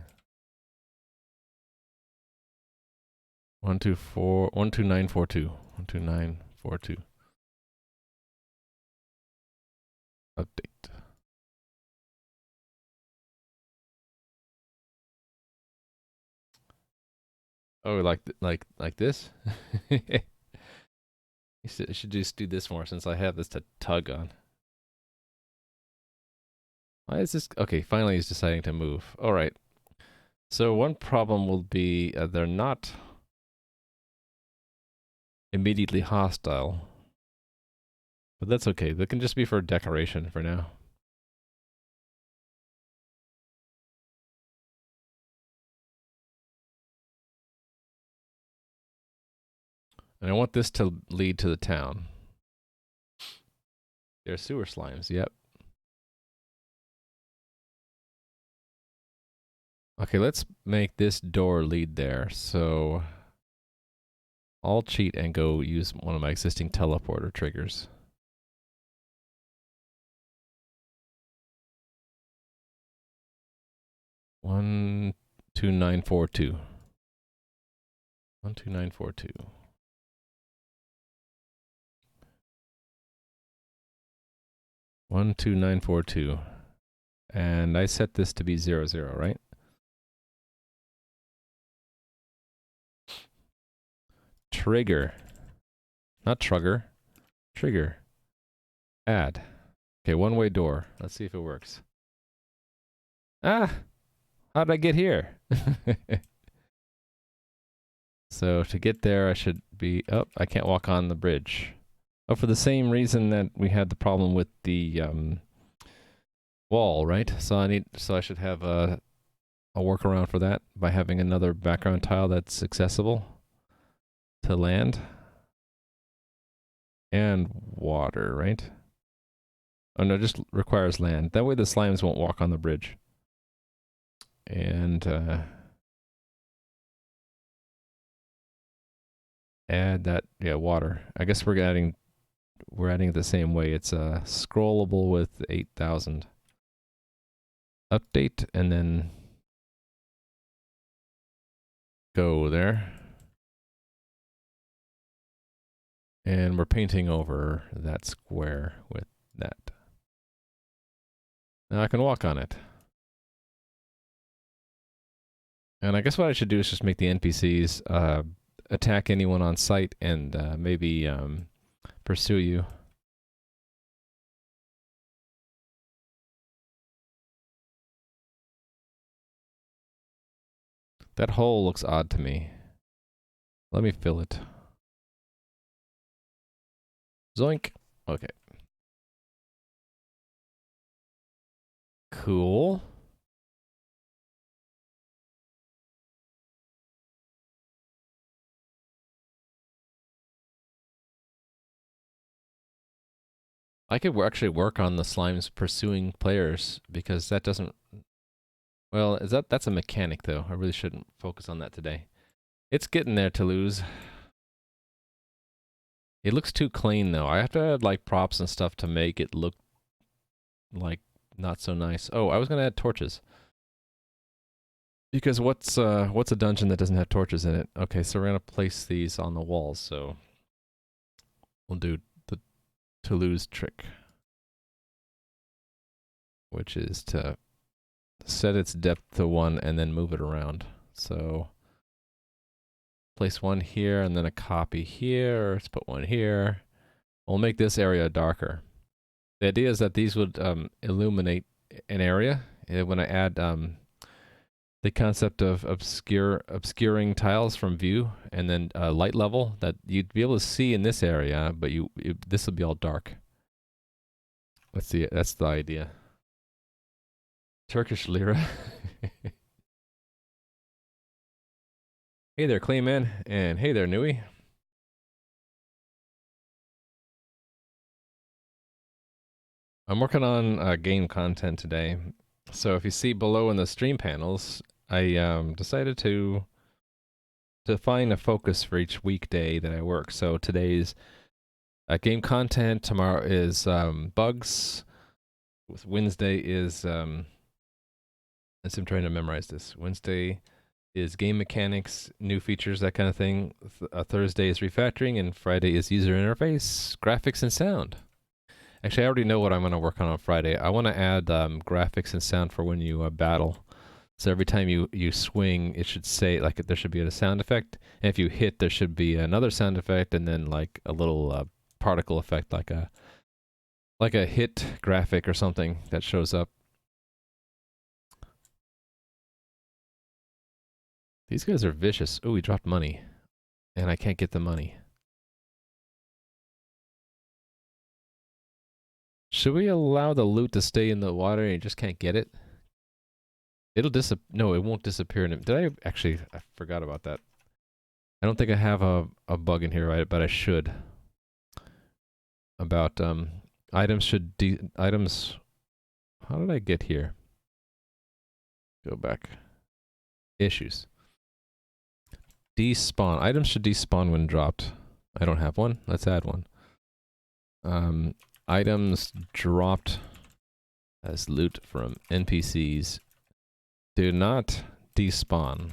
12942. 12942. Update. Oh, like this? I should just do this more since I have this to tug on. Why is this? Okay, finally he's deciding to move. All right. So one problem will be they're not immediately hostile. But that's okay. They can just be for decoration for now. And I want this to lead to the town. They're sewer slimes, yep. Okay, let's make this door lead there. So I'll cheat and go use one of my existing teleporter triggers. One, 2, 9, 4, 2. 1, 2, 9, 4, 2. One, 2, 9, 4, 2. And I set this to be 0, 0, right? Trigger. Not trugger. Trigger. Add. Okay, one-way door. Let's see if it works. Ah! How did I get here? So to get there, I should be... Oh, I can't walk on the bridge. Oh, for the same reason that we had the problem with the wall, right? So I should have a workaround for that by having another background tile that's accessible to land and water, right? Oh no, just requires land. That way the slimes won't walk on the bridge. And add that, yeah, water. I guess we're adding it the same way. It's scrollable with 8,000. Update and then go there. And we're painting over that square with that. Now I can walk on it. And I guess what I should do is just make the NPCs attack anyone on sight and maybe pursue you. That hole looks odd to me. Let me fill it. Zoink. Okay. Cool. I could actually work on the slimes pursuing players because that doesn't... Well, that's a mechanic though. I really shouldn't focus on that today. It's getting there, Toulouse. It looks too clean though. I have to add like props and stuff to make it look like not so nice. Oh, I was gonna add torches. Because what's a dungeon that doesn't have torches in it? Okay, so we're gonna place these on the walls, so we'll do the Toulouse trick. Which is to set its depth to 1 and then move it around. So place one here and then a copy here. Let's put one here. We'll make this area darker. The idea is that these would illuminate an area. When I add the concept of obscuring tiles from view and then light level that you'd be able to see in this area, but this will be all dark. Let's see. That's the idea. Turkish lira. Hey there, Clayman, and hey there, Nui. I'm working on game content today. So if you see below in the stream panels, I decided to find a focus for each weekday that I work. So today's game content. Tomorrow is bugs. Wednesday is as I'm trying to memorize this. Wednesday is game mechanics, new features, that kind of thing. Thursday is refactoring, and Friday is user interface, graphics, and sound. Actually, I already know what I'm going to work on Friday. I want to add graphics and sound for when you battle. So every time you swing, it should say, like, there should be a sound effect. And if you hit, there should be another sound effect, and then like a little particle effect, like a hit graphic or something that shows up. These guys are vicious. Oh, we dropped money. And I can't get the money. Should we allow the loot to stay in the water and you just can't get it? It'll no, it won't disappear. Did I actually, I forgot about that. I don't think I have a bug in here, right? But I should. About, items items, how did I get here? Go back. Issues. Despawn. Items should despawn when dropped. I don't have one. Let's add one. Items dropped as loot from NPCs do not despawn.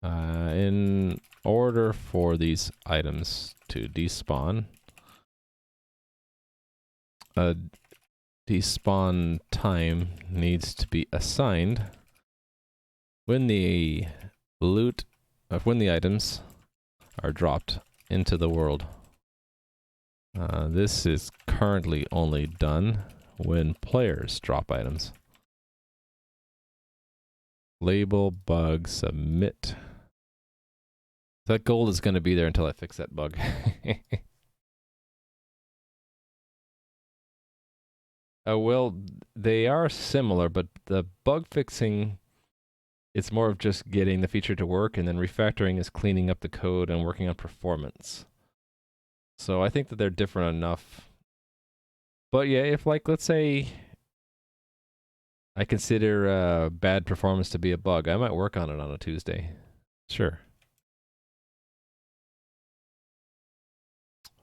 In order for these items to despawn, a despawn time needs to be assigned when the loot when the items are dropped into the world. This is currently only done when players drop items. Label bug submit. That gold is going to be there until I fix that bug. Well, they are similar, but the bug fixing, it's more of just getting the feature to work, and then refactoring is cleaning up the code and working on performance. So I think that they're different enough. But yeah, if, like, let's say I consider bad performance to be a bug, I might work on it on a Tuesday. Sure.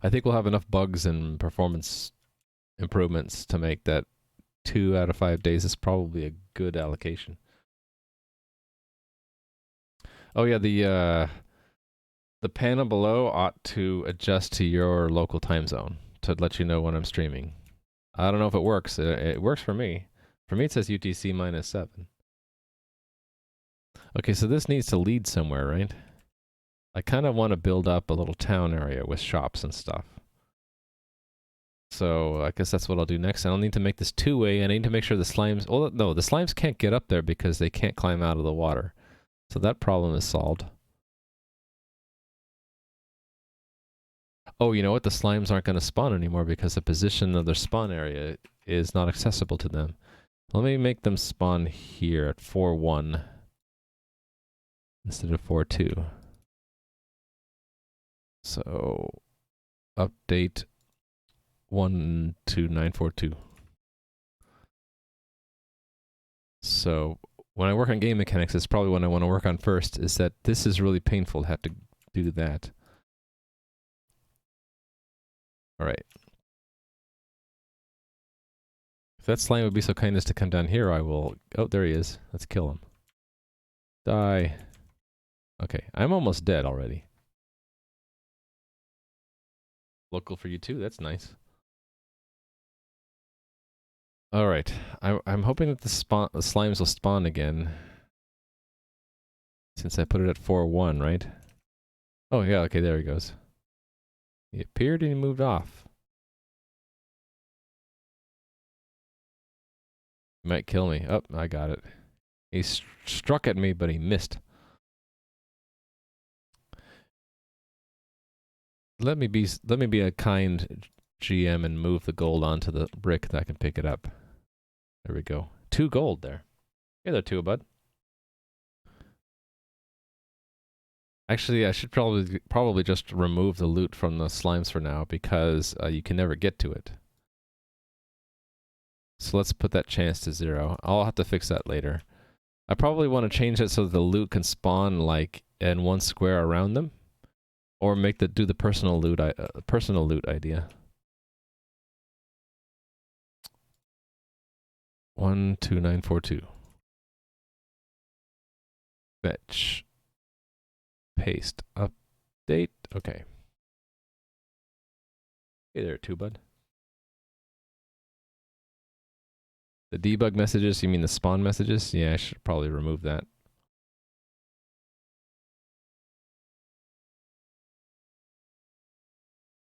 I think we'll have enough bugs and performance improvements to make that 2 out of 5 days is probably a good allocation. Oh yeah, the panel below ought to adjust to your local time zone to let you know when I'm streaming. I don't know if it works. It works for me. For me, it says UTC -7. Okay, so this needs to lead somewhere, right? I kind of want to build up a little town area with shops and stuff. So I guess that's what I'll do next. I don't need to make this two-way. I need to make sure the slimes... Oh, no, the slimes can't get up there because they can't climb out of the water. So that problem is solved. Oh, you know what? The slimes aren't going to spawn anymore because the position of their spawn area is not accessible to them. Let me make them spawn here at 4-1 instead of 4-2. So update 12942. So when I work on game mechanics, it's probably what I want to work on first, is that this is really painful to have to do that. Alright. If that slime would be so kind as to come down here, I will... Oh, there he is. Let's kill him. Die. Okay, I'm almost dead already. Local for you too, that's nice. Alright, I'm hoping that the slimes will spawn again. Since I put it at 4-1, right? Oh yeah, okay, there he goes. He appeared and he moved off. He might kill me. Oh, I got it. He struck at me, but he missed. Let me be a kind GM and move the gold onto the brick that I can pick it up. There we go. 2 gold there. Hey there, 2, bud. Actually, I should probably just remove the loot from the slimes for now because you can never get to it. So let's put that chance to 0. I'll have to fix that later. I probably want to change it so that the loot can spawn like in one square around them, or make do the personal loot idea. 12942. Fetch. Paste. Update. Okay. Hey there, too, bud. The debug messages, you mean the spawn messages? Yeah, I should probably remove that.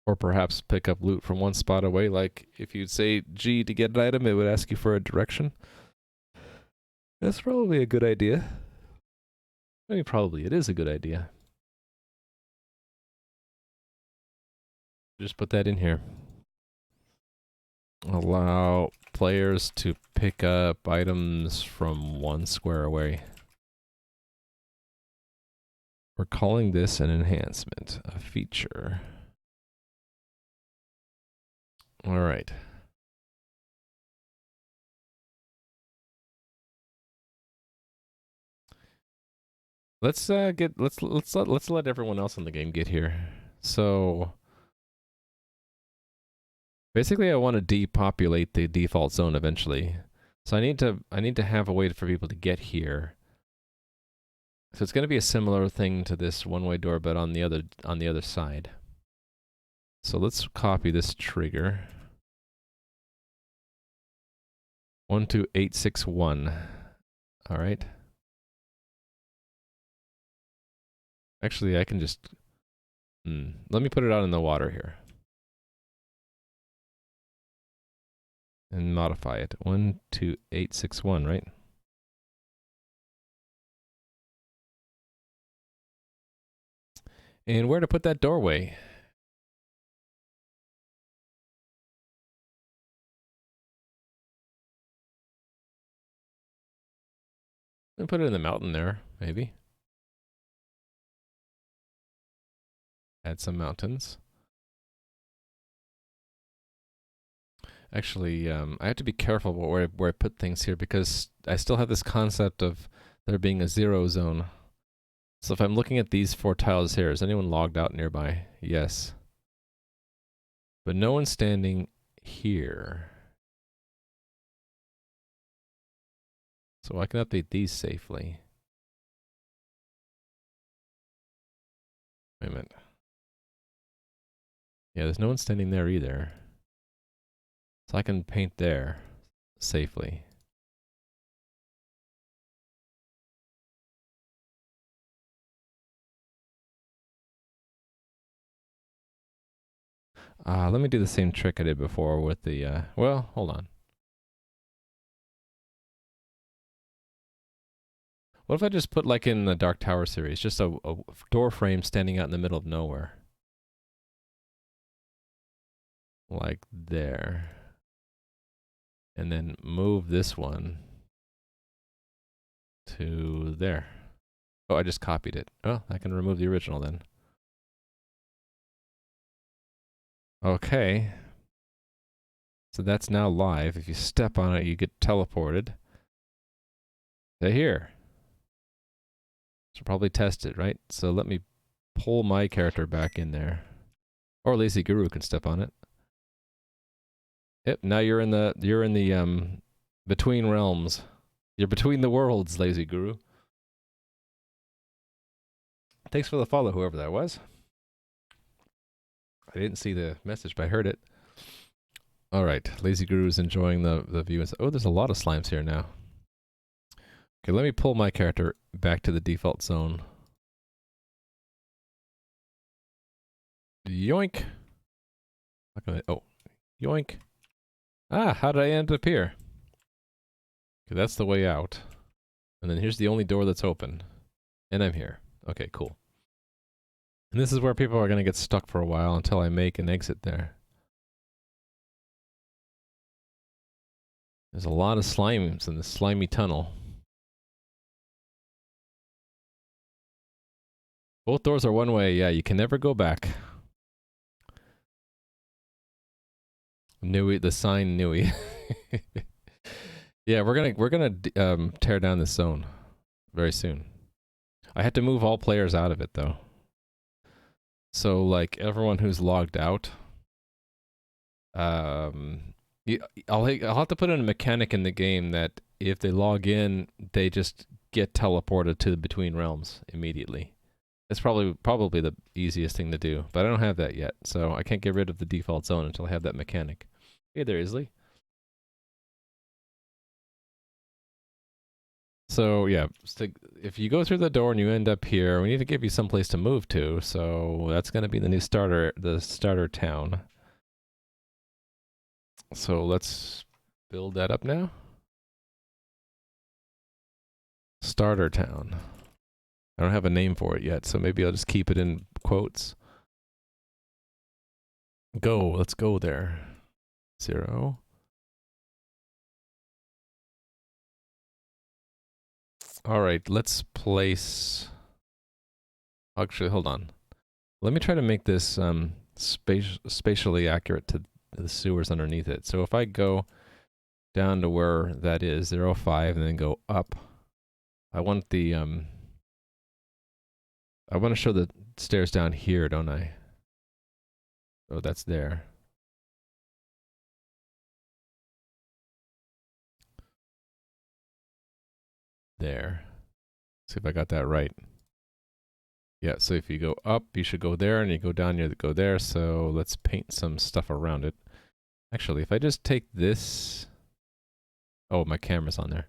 Or perhaps pick up loot from one spot away, like if you'd say G to get an item, it would ask you for a direction. That's probably a good idea. I mean, probably it is a good idea. Just put that in here. Allow players to pick up items from one square away. We're calling this an enhancement, a feature. All right. Let's let everyone else in the game get here. So basically I want to depopulate the default zone eventually. So I need to have a way for people to get here. So it's going to be a similar thing to this one-way door, but on the other side. So let's copy this trigger. 12861. All right. Actually, I can just let me put it out in the water here. And modify it. 12861, right? And where to put that doorway? I'm put it in the mountain there, maybe. Add some mountains. Actually, I have to be careful where I put things here because I still have this concept of there being a zero zone. So if I'm looking at these 4 tiles here, is anyone logged out nearby? Yes. But no one's standing here. So I can update these safely. Wait a minute. Yeah, there's no one standing there either. So I can paint there safely. Let me do the same trick I did before with the, well, hold on. What if I just put, like in the Dark Tower series, just a door frame standing out in the middle of nowhere? Like there. And then move this one to there. Oh, I just copied it. Oh, I can remove the original then. Okay. So that's now live. If you step on it, you get teleported to here. Should probably test it, right? So let me pull my character back in there. Or Lazy Guru can step on it. Yep, now you're in the between realms. You're between the worlds, Lazy Guru. Thanks for the follow, whoever that was. I didn't see the message, but I heard it. All right, Lazy Guru's enjoying the view. Oh, there's a lot of slimes here now. Okay, let me pull my character back to the default zone. Yoink. Oh, yoink. Ah, how did I end up here? Okay, that's the way out. And then here's the only door that's open. And I'm here. Okay, cool. And this is where people are going to get stuck for a while until I make an exit there. There's a lot of slimes in the slimy tunnel. Both doors are one way. Yeah, you can never go back. Nui, the sign Nui. Yeah, we're gonna tear down this zone. very soon. I had to move all players out of it though. So like everyone who's logged out, um, I'll have to put in a mechanic in the game that if they log in, they just get teleported to between realms immediately. It's probably the easiest thing to do, but I don't have that yet, so I can't get rid of the default zone until I have that mechanic. Hey there, Isley. So yeah, if you go through the door and you end up here, we need to give you some place to move to. So that's going to be the new starter town. So let's build that up now. Starter town. I don't have a name for it yet, so maybe I'll just keep it in quotes. Go, let's go there. 0. All right, let's place. Actually, hold on. Let me try to make this spatially accurate to the sewers underneath it. So if I go down to where that is, 0.5, and then go up, I want the I want to show the stairs down here, don't I? Oh, that's there. There. See if I got that right. Yeah, so if you go up, you should go there, and you go down, you go there. So let's paint some stuff around it. Actually, if I just take this... Oh, my camera's on there.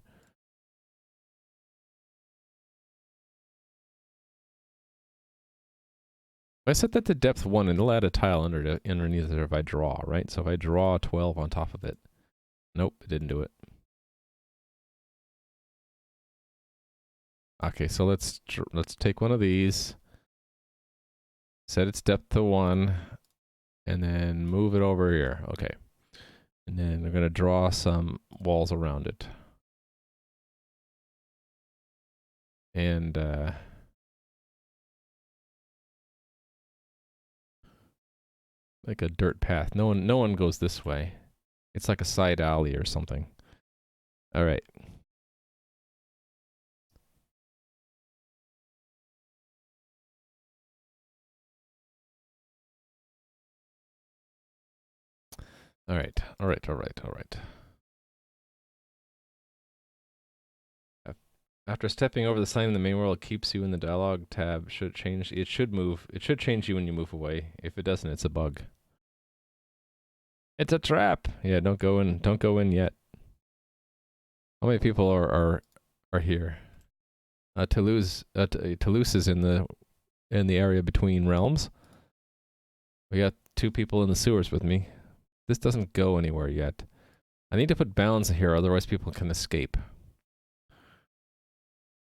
If I set that to depth 1, and it'll add a tile underneath it if I draw, right? So if I draw 12 on top of it. Nope, it didn't do it. Okay, so let's take one of these, set its depth to 1, and then move it over here. Okay. And then we're going to draw some walls around it. And like a dirt path. No one goes this way. It's like a side alley or something. All right. All right. All right. All right. All right. After stepping over the sign in the main world, it keeps you in the dialogue tab. Should change. It should move. It should change you when you move away. If it doesn't, it's a bug. It's a trap. Yeah, don't go in. Don't go in yet. How many people are here? Toulouse is in the area between realms. We got 2 people in the sewers with me. This doesn't go anywhere yet. I need to put bounds here, otherwise people can escape.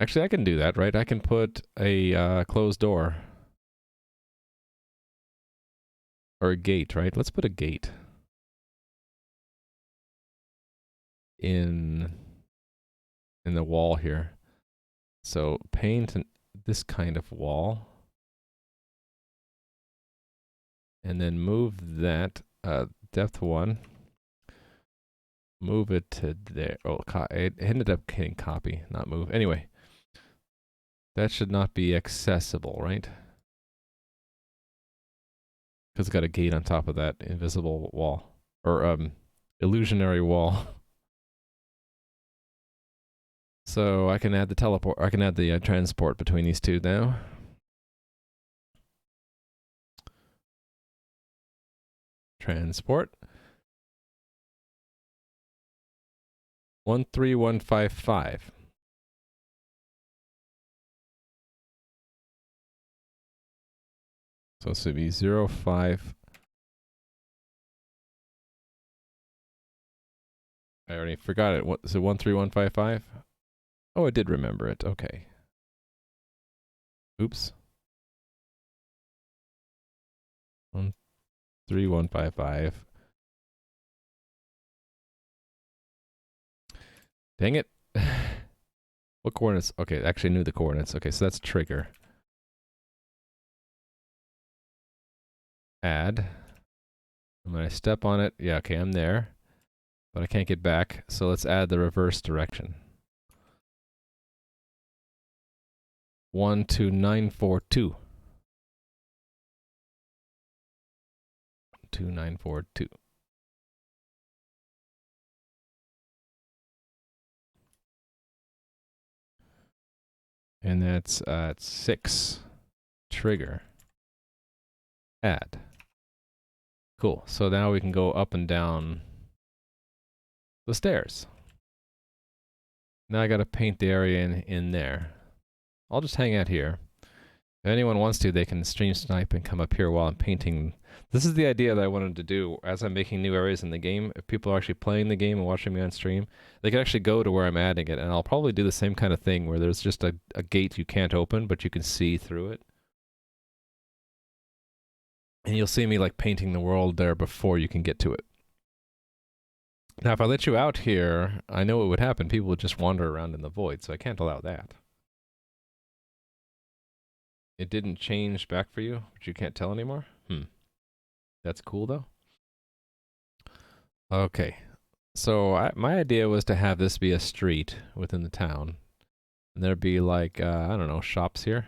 Actually, I can do that, right? I can put a closed door. Or a gate, right? Let's put a gate. In the wall here. So paint this kind of wall. And then move that depth 1. Move it to there. Oh, it ended up hitting copy, not move. Anyway, that should not be accessible, right? Because it's got a gate on top of that invisible wall. Or illusionary wall. So I can add the teleport. I can add the transport between these two now. Transport. 13155. So this would be 05. I already forgot it. What is it? 13155? Oh, I did remember it. Okay. Oops. 13155. Dang it. What coordinates? Okay, I actually knew the coordinates. Okay, so that's trigger. Add. And when I step on it, yeah, okay, I'm there. But I can't get back, so let's add the reverse direction. 12942. 2942. And that's 6. Trigger. Add. Cool. So now we can go up and down the stairs. Now I gotta paint the area in there. I'll just hang out here. If anyone wants to, they can stream snipe and come up here while I'm painting. This is the idea that I wanted to do as I'm making new areas in the game. If people are actually playing the game and watching me on stream, they can actually go to where I'm adding it, and I'll probably do the same kind of thing where there's just a gate you can't open, but you can see through it. And you'll see me like painting the world there before you can get to it. Now, if I let you out here, I know what would happen. People would just wander around in the void, so I can't allow that. It didn't change back for you, but you can't tell anymore? That's cool, though. Okay. So my idea was to have this be a street within the town. And there'd be like, I don't know, shops here.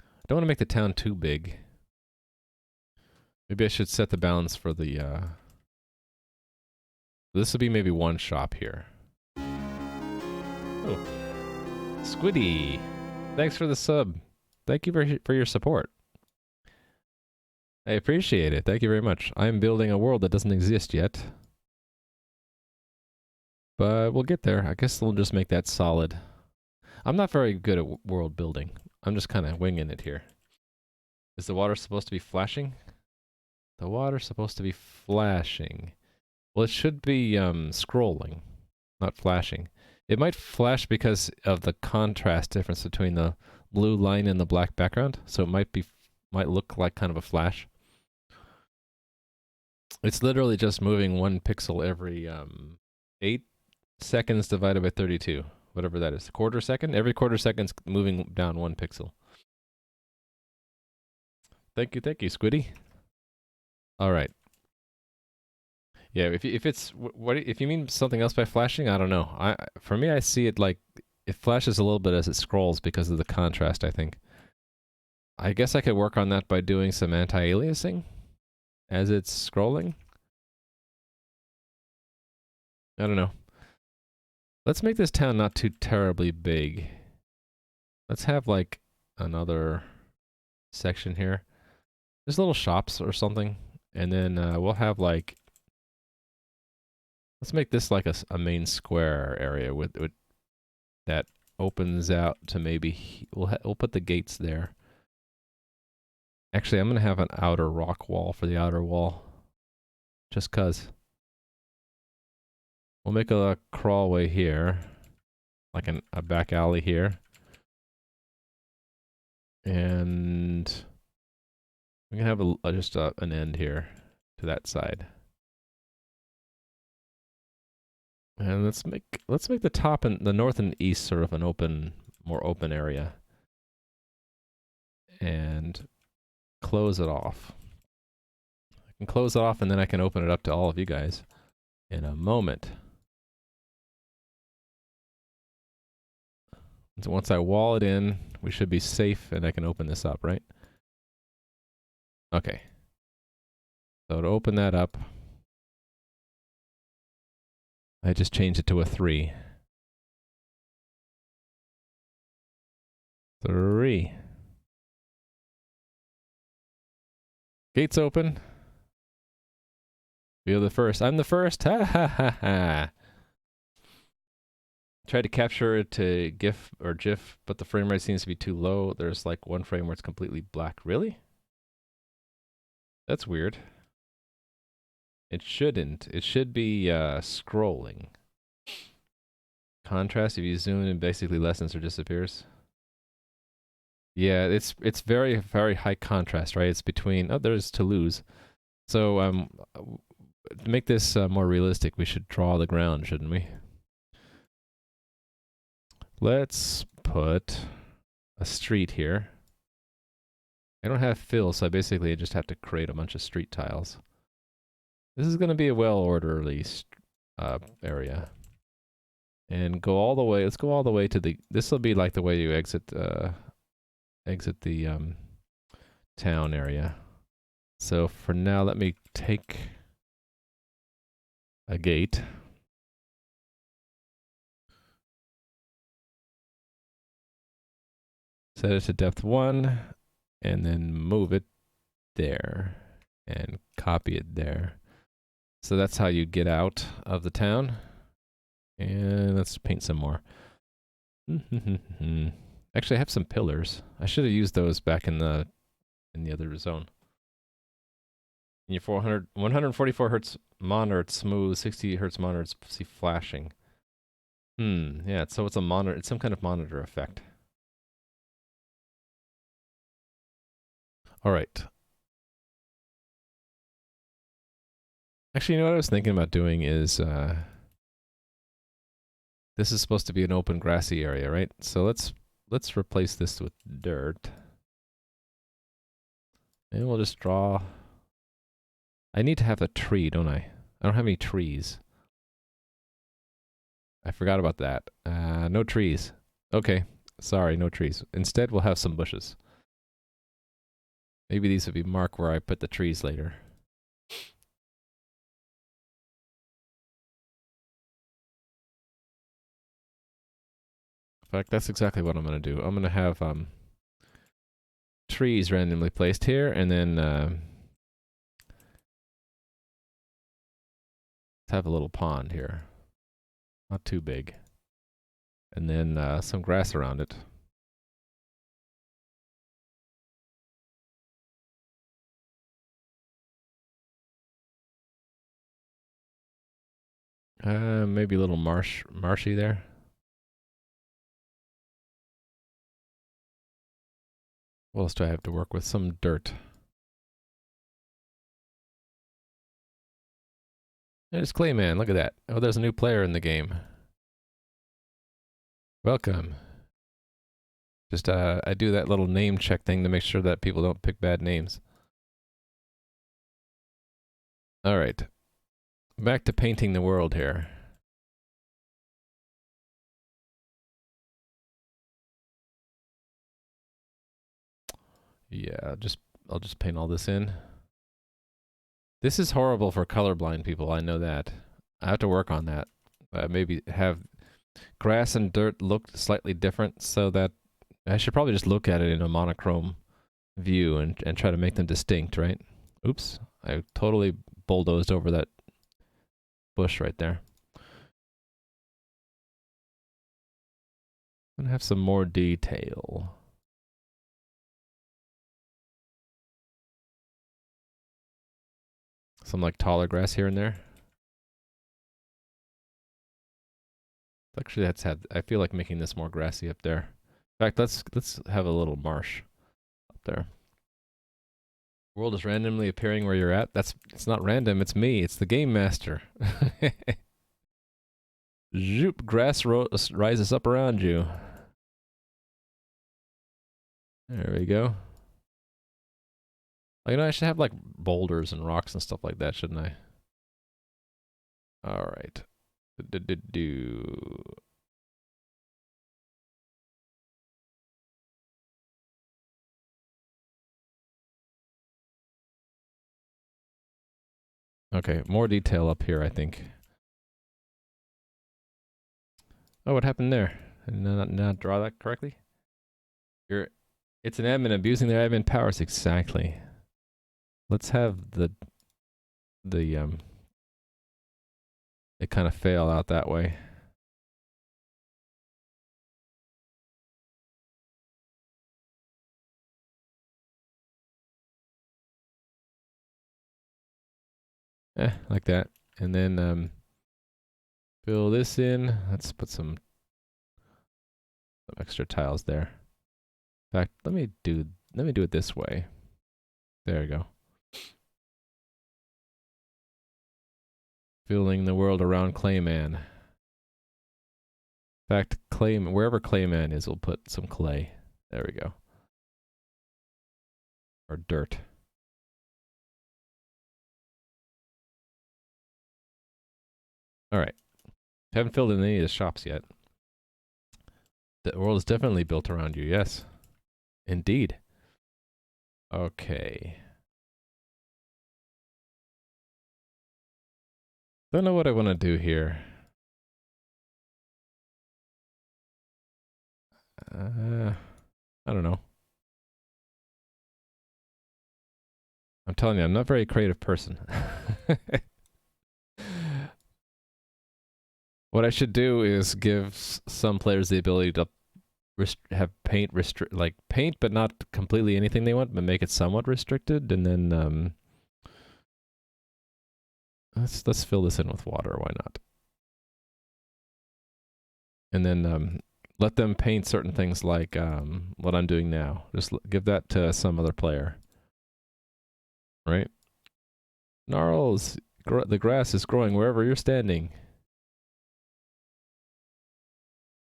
I don't want to make the town too big. Maybe I should set the bounds for the, this would be maybe one shop here. Oh. Squiddy! Thanks for the sub. Thank you for your support. I appreciate it. Thank you very much. I'm building a world that doesn't exist yet. But we'll get there. I guess we'll just make that solid. I'm not very good at world building. I'm just kind of winging it here. Is the water supposed to be flashing? The water's supposed to be flashing. Well, it should be scrolling, not flashing. It might flash because of the contrast difference between the blue line and the black background, so it might look like kind of a flash. It's literally just moving 1 pixel every 8 seconds divided by 32, whatever that is. Quarter second? Every quarter second's moving down 1 pixel. Thank you, Squiddy. All right. Yeah, if it's if you mean something else by flashing, I don't know. For me, I see it like it flashes a little bit as it scrolls because of the contrast, I think. I guess I could work on that by doing some anti-aliasing as it's scrolling. I don't know. Let's make this town not too terribly big. Let's have like another section here. There's little shops or something, and then we'll have like, let's make this like a main square area with that opens out to maybe we'll put the gates there. Actually, I'm gonna have an outer rock wall for the outer wall, just cause. We'll make a crawlway here, like a back alley here, and we can have just an end here to that side. And let's make the top and the north and east sort of an more open area, and close it off. I can close it off, and then I can open it up to all of you guys in a moment. So once I wall it in, we should be safe, and I can open this up, right? Okay. So to open that up, I just changed it to a 3. 3. Gates open. You're the first. I'm the first. Ha ha ha ha. Tried to capture it to GIF or GIF, but the frame rate seems to be too low. There's like one frame where it's completely black. Really? That's weird. It shouldn't. It should be scrolling. Contrast, if you zoom in, basically lessens or disappears. Yeah, it's very, very high contrast, right? It's between, oh, there's Toulouse. So to make this more realistic, we should draw the ground, shouldn't we? Let's put a street here. I don't have fill, so I basically just have to create a bunch of street tiles. This is going to be a well-orderly area. and go all the way. Let's go all the way to the. This will be like the way you exit the town area. So for now, let me take a gate. Set it to depth 1, and then move it there, and copy it there. So that's how you get out of the town. And let's paint some more. Actually, I have some pillars. I should have used those back in the other zone. In your 144 hertz monitor, it's smooth. 60 hertz monitor, it's see flashing. Yeah. So it's a monitor. It's some kind of monitor effect. All right. Actually, you know what I was thinking about doing is this is supposed to be an open grassy area, right? So let's replace this with dirt. And we'll just draw. I need to have a tree, don't I? I don't have any trees. I forgot about that. No trees. Okay, sorry, no trees. Instead, we'll have some bushes. Maybe these would be marked where I put the trees later. In fact, that's exactly what I'm going to do. I'm going to have trees randomly placed here, and then let's have a little pond here. Not too big. And then some grass around it. Maybe a little marshy there. What else do I have to work with? Some dirt. There's Clayman, look at that. Oh, there's a new player in the game. Welcome. Just, I do that little name check thing to make sure that people don't pick bad names. Alright. Back to painting the world here. Yeah, I'll just paint all this in. This is horrible for colorblind people, I know that. I have to work on that. Maybe have grass and dirt look slightly different so that I should probably just look at it in a monochrome view and try to make them distinct, right? Oops, I totally bulldozed over that bush right there. I'm gonna have some more detail. Some like taller grass here and there. Actually, I feel like making this more grassy up there. In fact, let's have a little marsh up there. World is randomly appearing where you're at. It's not random. It's me. It's the game master. Zoop! Grass rises up around you. There we go. You know, I should have like boulders and rocks and stuff like that, shouldn't I? All right. Okay, more detail up here, I think. Oh, what happened there? Did I not draw that correctly? It's an admin abusing their admin powers. Exactly. Let's have it kind of fail out that way. Like that. And then fill this in. Let's put some extra tiles there. In fact, let me do it this way. There we go. Filling the world around Clayman. In fact, wherever Clayman is, we'll put some clay. There we go. Or dirt. All right. Haven't filled in any of the shops yet. The world is definitely built around you, yes. Indeed. Okay. Don't know what I want to do here. I don't know. I'm telling you, I'm not a very creative person. What I should do is give some players the ability to have paint like paint, but not completely anything they want, but make it somewhat restricted, and then let's fill this in with water. Why not? And then let them paint certain things like what I'm doing now. Just give that to some other player, right? Gnarls, the grass is growing wherever you're standing.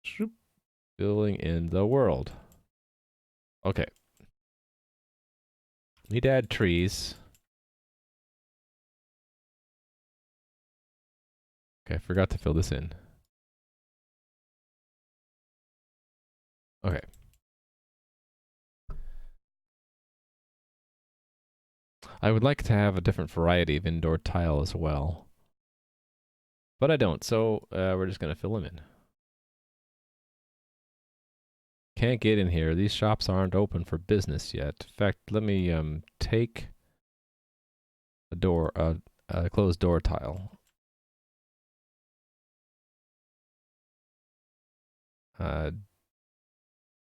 Shoop. Filling in the world. Okay. Need to add trees. Okay, I forgot to fill this in. Okay. I would like to have a different variety of indoor tile as well. But I don't, so we're just going to fill them in. Can't get in here. These shops aren't open for business yet. In fact, let me take a door, a closed door tile.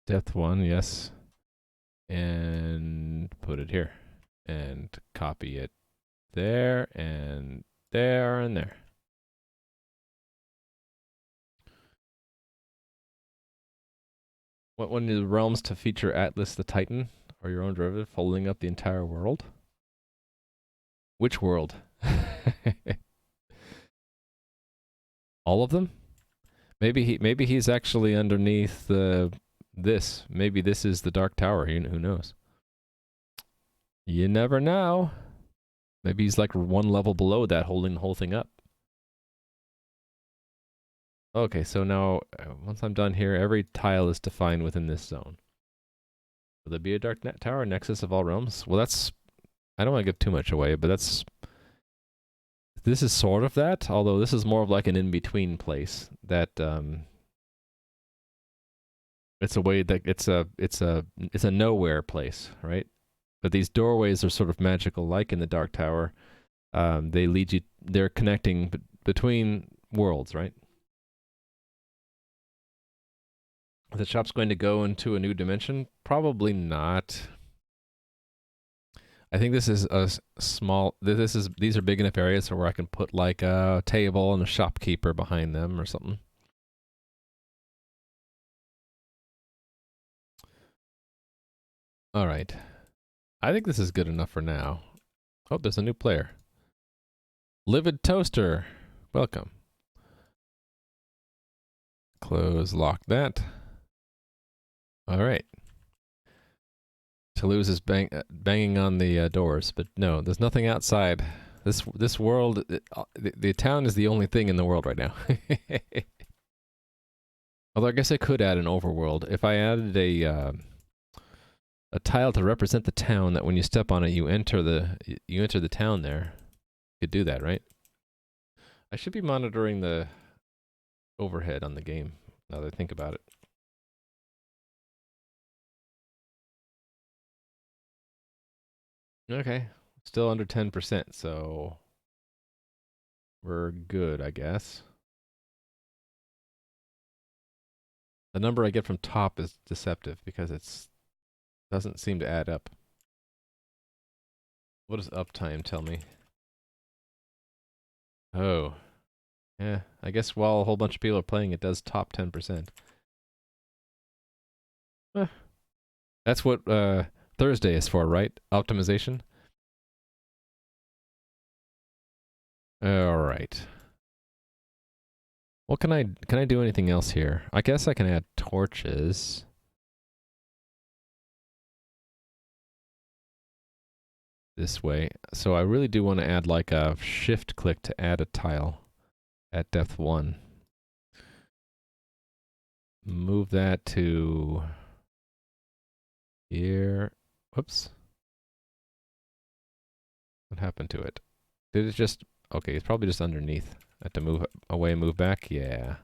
Depth 1, yes. And put it here. And copy it there, and there, and there. What one of the realms to feature Atlas the Titan, or your own derivative, holding up the entire world? Which world? All of them? Maybe he's actually underneath this. Maybe this is the Dark Tower. Who knows? You never know. Maybe he's like one level below that, holding the whole thing up. Okay, so now once I'm done here, every tile is defined within this zone. Will there be a Dark Tower, nexus of all realms? Well, that's... I don't want to give too much away, but that's... This is sort of that, although this is more of like an in-between place that it's a way that it's a nowhere place, right? But these doorways are sort of magical, like in the Dark Tower. They lead you. They're connecting between worlds, right? The shop's going to go into a new dimension? Probably not. I think this is a small. These are big enough areas where I can put like a table and a shopkeeper behind them or something. All right. I think this is good enough for now. Oh, there's a new player. Livid Toaster. Welcome. Close, lock that. All right. Toulouse is banging on the doors, but no, there's nothing outside. This world, the town is the only thing in the world right now. Although I guess I could add an overworld. If I added a tile to represent the town, that when you step on it, you enter the town there. You could do that, right? I should be monitoring the overhead on the game, now that I think about it. Okay, still under 10%, so we're good, I guess. The number I get from top is deceptive because it doesn't seem to add up. What does uptime tell me? Oh. Yeah, I guess while a whole bunch of people are playing, it does top 10%. That's what Thursday is for, right? Optimization? Alright. What can I do anything else here? I guess I can add torches. This way. So I really do want to add like a shift click to add a tile at depth 1. move that to here. Whoops. What happened to it? Did it just... Okay, it's probably just underneath. I have to move away, move back? Yeah.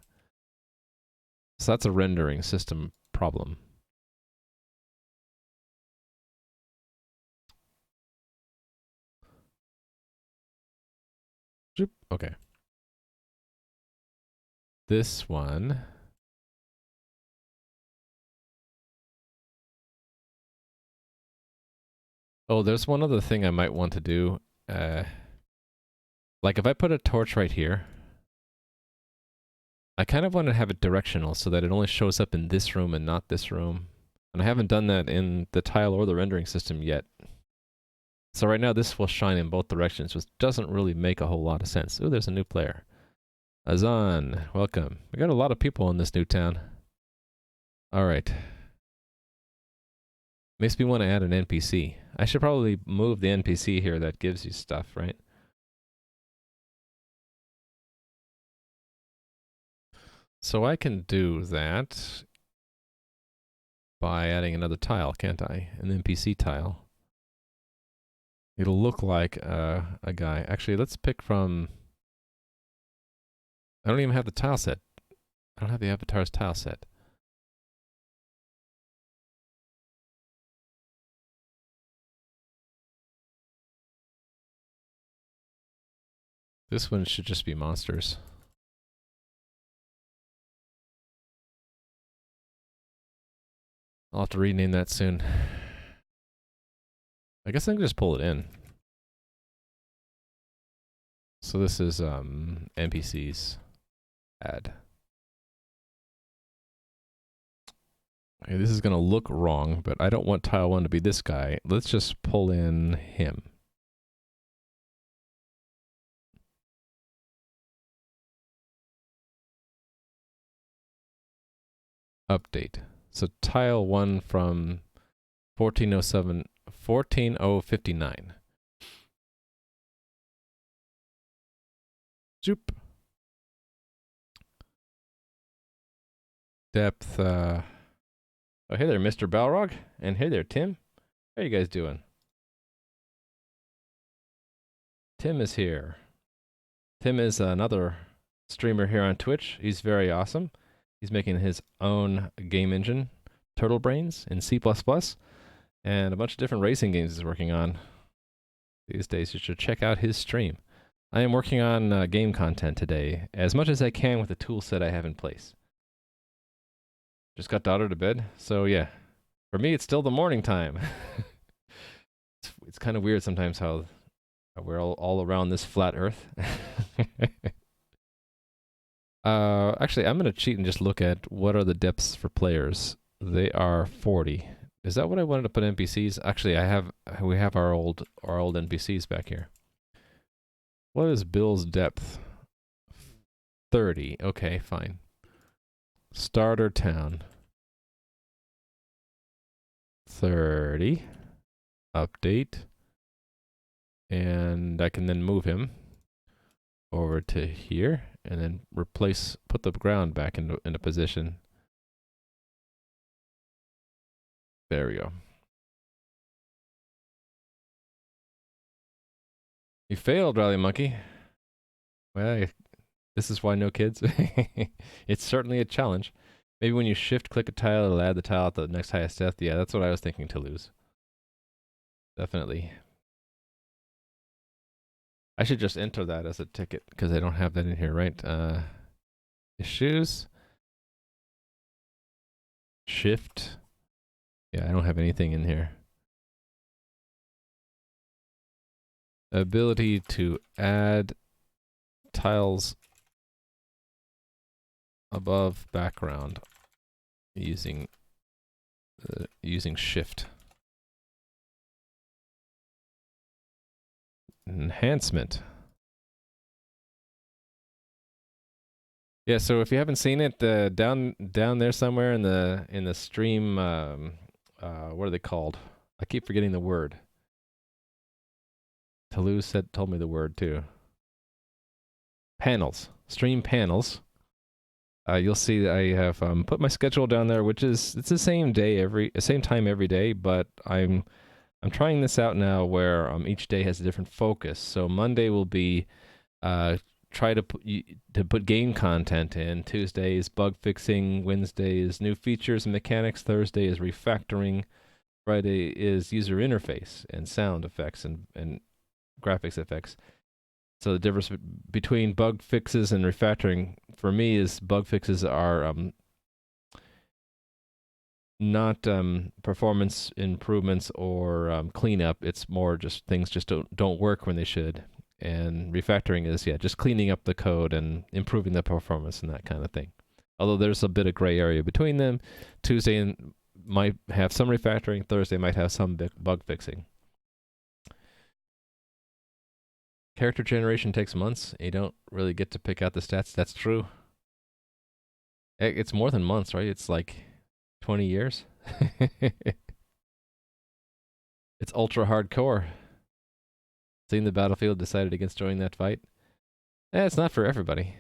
So that's a rendering system problem. Zoop. Okay. This one... Oh, there's one other thing I might want to do. Like if I put a torch right here, I kind of want to have it directional so that it only shows up in this room and not this room. And I haven't done that in the tile or the rendering system yet. So right now this will shine in both directions, which doesn't really make a whole lot of sense. Ooh, there's a new player. Azan, welcome. We got a lot of people in this new town. Alright. Makes me want to add an NPC. I should probably move the NPC here that gives you stuff, right? So I can do that by adding another tile, can't I? An NPC tile. It'll look like a guy. Actually, let's pick from... I don't even have the tile set. I don't have the avatar's tile set. This one should just be monsters. I'll have to rename that soon. I guess I can just pull it in. So this is NPCs. Add. Okay, this is gonna look wrong, but I don't want tile 1 to be this guy. Let's just pull in him. Update. So tile 1 from 14059. Zoop. Depth, oh, hey there, Mr. Balrog. And hey there, Tim. How you guys doing? Tim is here. Tim is another streamer here on Twitch. He's very awesome. He's making his own game engine, Turtle Brains, in C++, and a bunch of different racing games he's working on these days. You should check out his stream. I am working on game content today, as much as I can with the tool set I have in place. Just got daughter to bed, so yeah. For me, it's still the morning time. It's kind of weird sometimes how we're all around this flat Earth. Actually, I'm gonna cheat and just look at what are the depths for players. They are 40. Is that what I wanted to put NPCs? Actually, we have our old NPCs back here. What is Bill's depth? 30. Okay, fine. Starter town. 30. Update. And I can then move him over to here and then put the ground back into position. There we go. You failed, Rally Monkey. Well, this is why no kids. It's certainly a challenge. Maybe when you shift-click a tile, it'll add the tile at the next highest depth. Yeah, that's what I was thinking to lose. Definitely. I should just enter that as a ticket, because I don't have that in here, right? Issues. Shift. Yeah, I don't have anything in here. Ability to add tiles above background using shift. Enhancement. Yeah, so if you haven't seen it, down there somewhere in the stream, what are they called? I keep forgetting the word. Toulouse told me the word too. Panels, stream panels. You'll see that I have put my schedule down there, which is it's the same time every day, but I'm trying this out now where each day has a different focus. So Monday will be uh, try to put game content in. Tuesday is bug fixing. Wednesday is new features and mechanics. Thursday is refactoring. Friday is user interface and sound effects and graphics effects. So the difference between bug fixes and refactoring for me is bug fixes are not performance improvements or cleanup. It's more just things just don't work when they should. And refactoring is just cleaning up the code and improving the performance and that kind of thing. Although there's a bit of gray area between them. Tuesday might have some refactoring. Thursday might have some bug fixing. Character generation takes months. You don't really get to pick out the stats. That's true. It's more than months, right? It's like 20 years. It's ultra hardcore. Seen the battlefield, decided against joining that fight. It's not for everybody.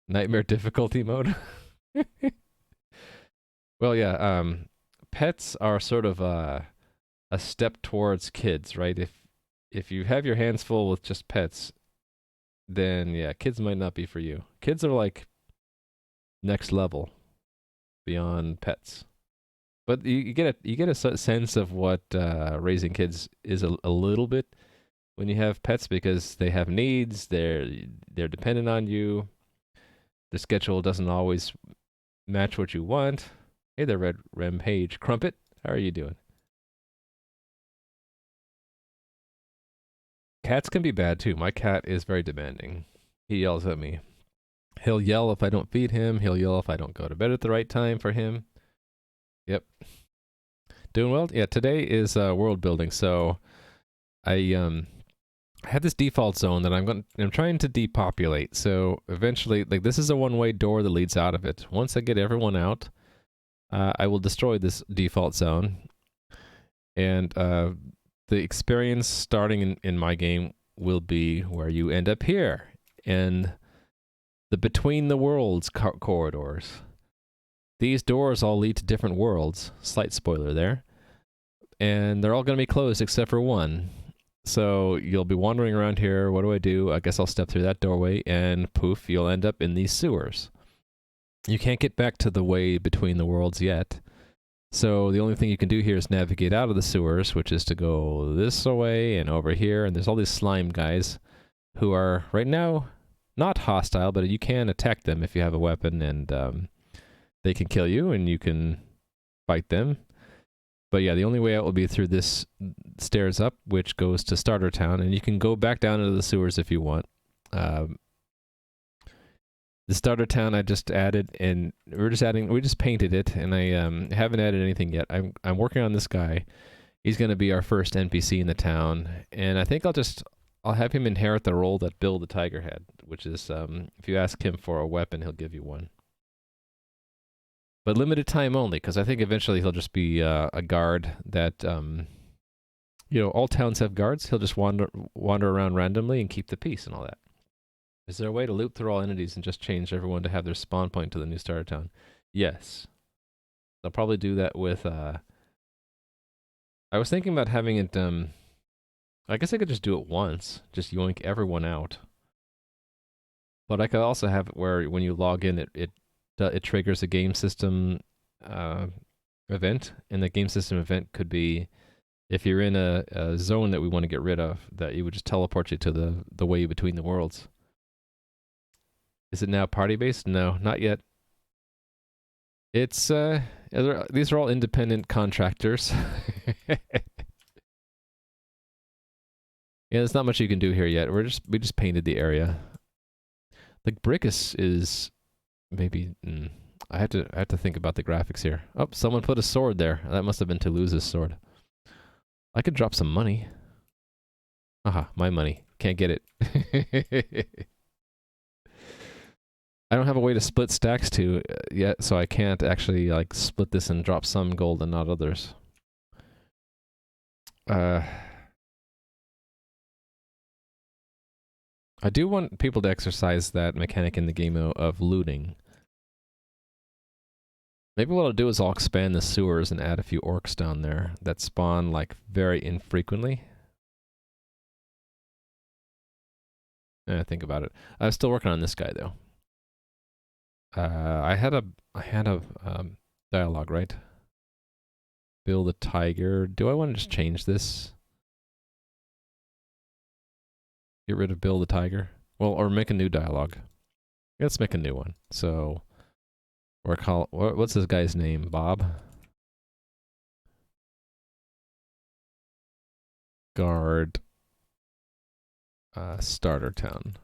Nightmare difficulty mode. Well, yeah. Pets are sort of a step towards kids, right? If you have your hands full with just pets, then yeah, kids might not be for you. Kids are like next level beyond pets. But you get a sense of what raising kids is a little bit when you have pets because they have needs. They're dependent on you. The schedule doesn't always match what you want. Hey there, Red Rampage Crumpet. How are you doing? Cats can be bad too. My cat is very demanding. He yells at me. He'll yell if I don't feed him. He'll yell if I don't go to bed at the right time for him. Yep. Doing well? Yeah, today is world building. So I have this default zone that I'm trying to depopulate. So eventually, like this is a one-way door that leads out of it. Once I get everyone out, I will destroy this default zone. And the experience starting in my game will be where you end up here in the Between the Worlds corridors. These doors all lead to different worlds. Slight spoiler there. And they're all going to be closed except for one. So you'll be wandering around here. What do? I guess I'll step through that doorway and poof, you'll end up in these sewers. You can't get back to the way between the worlds yet. So the only thing you can do here is navigate out of the sewers, which is to go this way and over here. And there's all these slime guys who are right now not hostile, but you can attack them if you have a weapon and they can kill you and you can fight them. But yeah, the only way out will be through this stairs up, which goes to Starter Town, and you can go back down into the sewers if you want. The Starter Town I just added, and we just painted it, and I haven't added anything yet. I'm working on this guy. He's going to be our first NPC in the town, and I think I'll have him inherit the role that Bill the Tiger had, which is if you ask him for a weapon, he'll give you one. But limited time only, because I think eventually he'll just be a guard that, all towns have guards. He'll just wander around randomly and keep the peace and all that. Is there a way to loop through all entities and just change everyone to have their spawn point to the new starter town? Yes. I'll probably do that with, I was thinking about having it, I guess I could just do it once, just yoink everyone out. But I could also have it where when you log in, it triggers a game system event, and the game system event could be if you're in a zone that we want to get rid of, that you would just teleport you to the way between the worlds. Is it now party-based? No, not yet. It's these are all independent contractors. Yeah, there's not much you can do here yet. We just painted the area. The brick is maybe I have to think about the graphics here. Oh, someone put a sword there. That must have been Toulouse's sword. I could drop some money. Aha, my money. Can't get it. I don't have a way to split stacks yet, so I can't actually like split this and drop some gold and not others. I do want people to exercise that mechanic in the game of looting. Maybe what I'll do is I'll expand the sewers and add a few orcs down there that spawn like very infrequently. Think about it. I'm still working on this guy though. I had a dialogue, right? Build a tiger. Do I want to just change this? Get rid of build a tiger. Well, or make a new dialogue. Let's make a new one. So we're what's this guy's name? Bob? Guard starter town.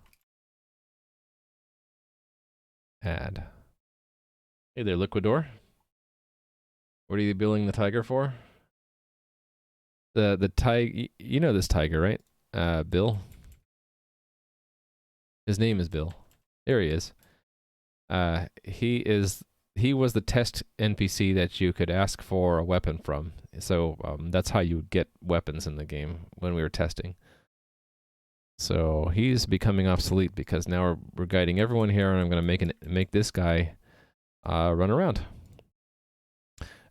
Add. Hey there, Liquidor. What are you building the tiger for? The tiger. You know this tiger, right? Bill. His name is Bill. There he is. He was the test NPC that you could ask for a weapon from. So that's how you get weapons in the game when we were testing. So he's becoming obsolete because now we're guiding everyone here, and I'm going to make this guy run around.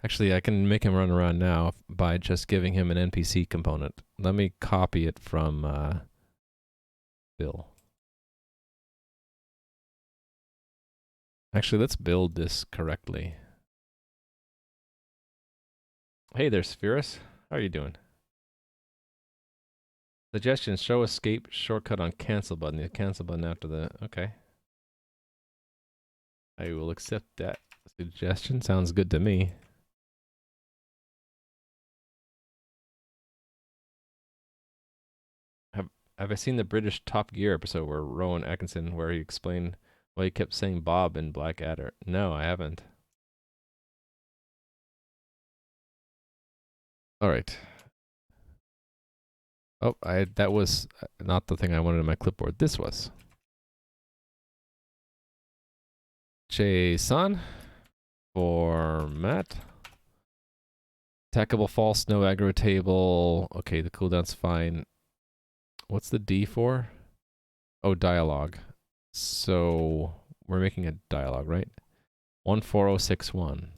Actually, I can make him run around now by just giving him an NPC component. Let me copy it from Bill. Actually, let's build this correctly. Hey there, Spherus. How are you doing? Suggestions: show escape shortcut on cancel button. The cancel button after the... Okay. I will accept that suggestion. Sounds good to me. Have I seen the British Top Gear episode where Rowan Atkinson, where he explained why he kept saying Bob in Blackadder? No, I haven't. All right. Oh, that was not the thing I wanted in my clipboard. This was. JSON format. Attackable false, no aggro table. Okay, the cooldown's fine. What's the D for? Oh, dialogue. So we're making a dialogue, right? 14061.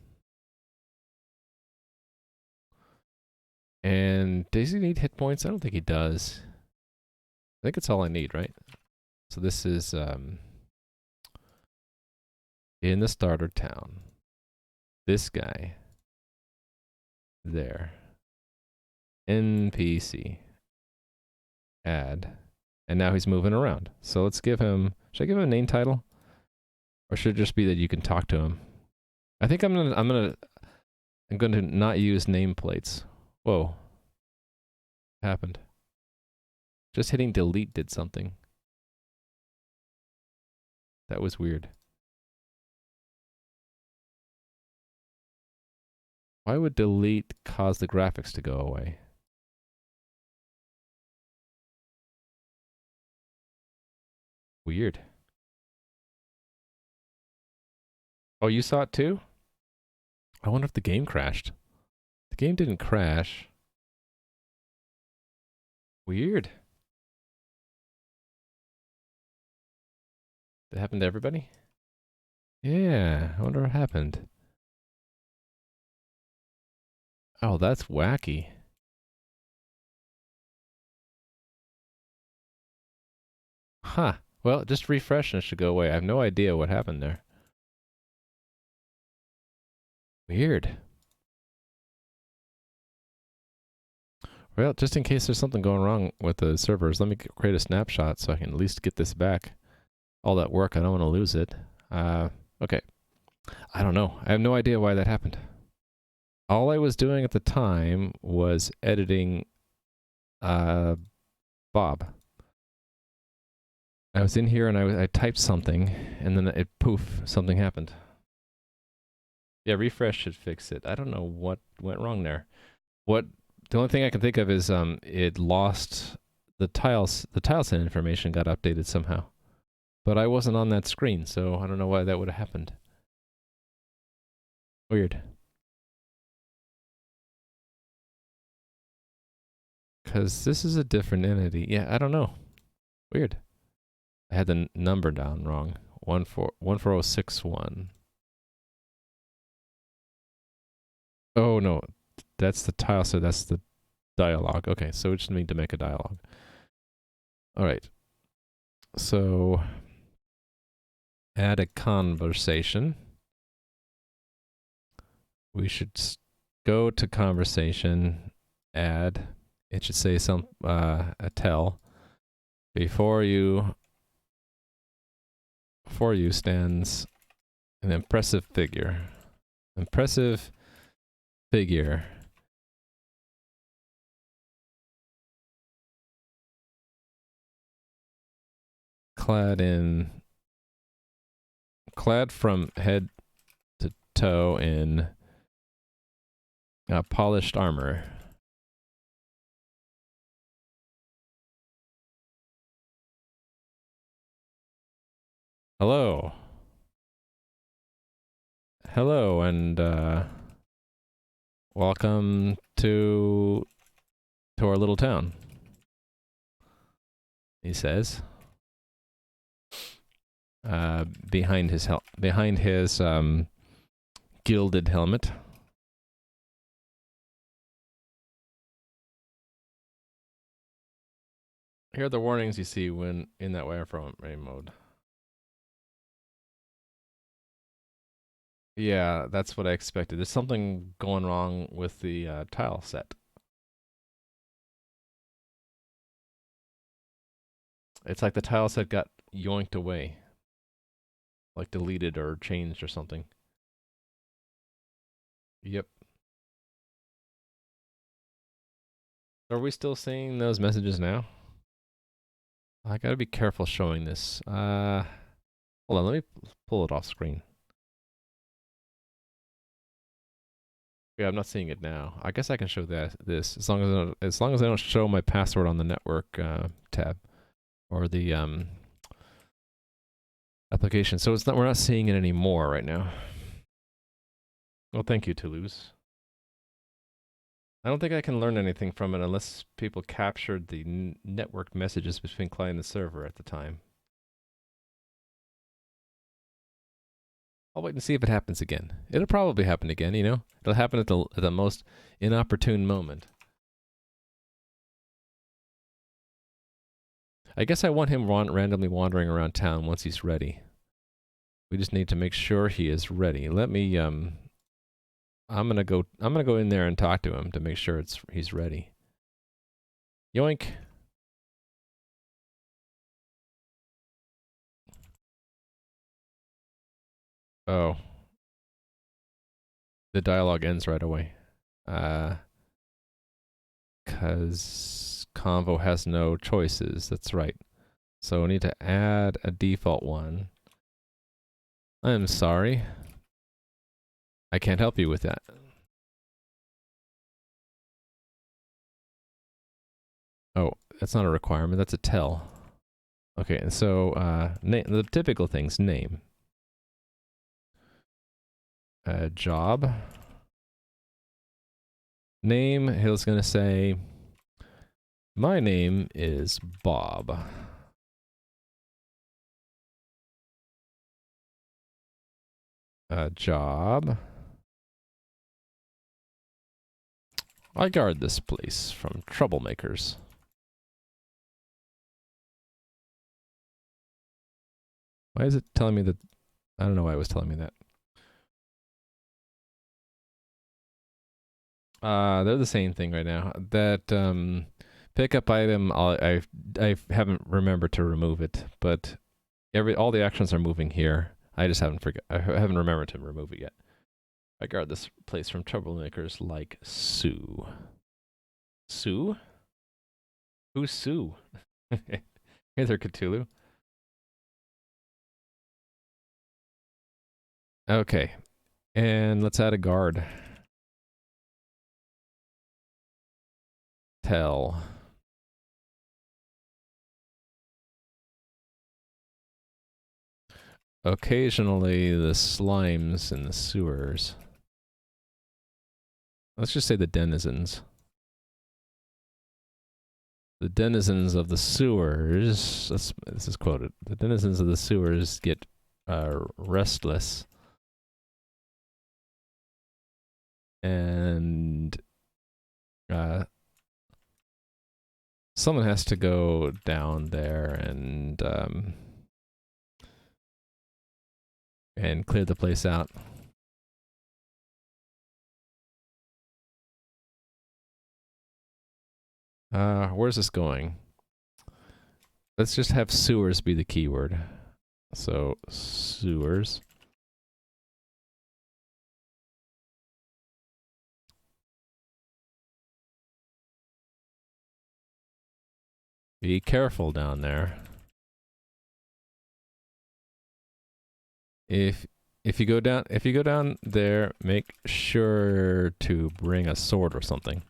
And does he need hit points? I don't think he does. I think it's all I need, right? So this is in the starter town. This guy. There. NPC. Add. And now he's moving around. So let's give him... Should I give him a name title? Or should it just be that you can talk to him? I think I'm going to not use nameplates. Whoa. What happened? Just hitting delete did something. That was weird. Why would delete cause the graphics to go away? Weird. Oh, you saw it too? I wonder if the game crashed. The game didn't crash. Weird. That happened to everybody? Yeah, I wonder what happened. Oh, that's wacky. Huh. Well, just refresh and it should go away. I have no idea what happened there. Weird. Well, just in case there's something going wrong with the servers, let me create a snapshot so I can at least get this back. All that work, I don't want to lose it. Okay. I don't know. I have no idea why that happened. All I was doing at the time was editing Bob. I was in here and I typed something, and then it poof, something happened. Yeah, refresh should fix it. I don't know what went wrong there. The only thing I can think of is it lost the tiles. The tileset information got updated somehow, but I wasn't on that screen, so I don't know why that would have happened. Weird. Because this is a different entity. Yeah, I don't know. Weird. I had the number down wrong. 14061. Oh no, that's the tile, so that's the dialogue. Okay, so we just need to make a dialogue. All right. So add a conversation. We should go to conversation, add, it should say some a tell. Before you stands an impressive figure. Impressive figure. Clad from head to toe in polished armor. Hello. Hello, and welcome to our little town, he says. Behind his gilded helmet. Here are the warnings you see when in that wireframe mode. Yeah, that's what I expected. There's something going wrong with the tile set. It's like the tile set got yoinked away. Like deleted or changed or something. Yep. Are we still seeing those messages now? I gotta be careful showing this. Hold on, let me pull it off screen. Yeah, I'm not seeing it now. I guess I can show this as long as I don't show my password on the network tab or the application. So we're not seeing it anymore right now. Well, thank you, Toulouse. I don't think I can learn anything from it unless people captured the network messages between client and server at the time. I'll wait and see if it happens again. It'll probably happen again, you know? It'll happen at the most inopportune moment. I guess I want him randomly wandering around town once he's ready. We just need to make sure he is ready. Let me I'm gonna go in there and talk to him to make sure he's ready. Yoink. Oh. The dialogue ends right away. Cause Convo has no choices. That's right. So we need to add a default one. I'm sorry. I can't help you with that. Oh, that's not a requirement. That's a tell. Okay, and so the typical things: name, job. Name. He's gonna say, "My name is Bob." Job. I guard this place from troublemakers. Why is it telling me that? I don't know why it was telling me that. They're the same thing right now. That pickup item, I haven't remembered to remove it, but all the actions are moving here. I just haven't remembered to remove it yet. I guard this place from troublemakers like Sue. Sue? Who's Sue? Hey there, Cthulhu. Okay, and let's add a guard. Tell. Occasionally, the slimes in the sewers. Let's just say the denizens. The denizens of the sewers. This is quoted. The denizens of the sewers get restless And someone has to go down there and clear the place out. Where's this going? Let's just have sewers be the keyword. So, sewers. Be careful down there. If you go down there, make sure to bring a sword or something.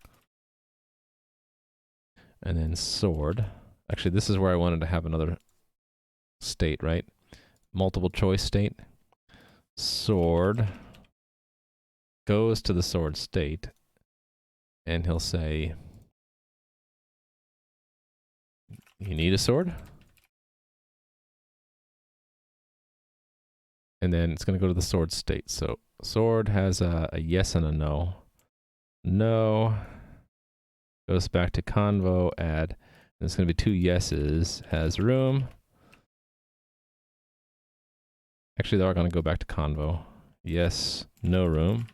And then sword. Actually, this is where I wanted to have another state, right? Multiple choice state. Sword goes to the sword state, and he'll say, you need a sword? And then it's going to go to the sword state. So sword has a yes and a no. No. Goes back to convo, add. And it's going to be 2 yeses. Has room. Actually, they are going to go back to convo. Yes, no room.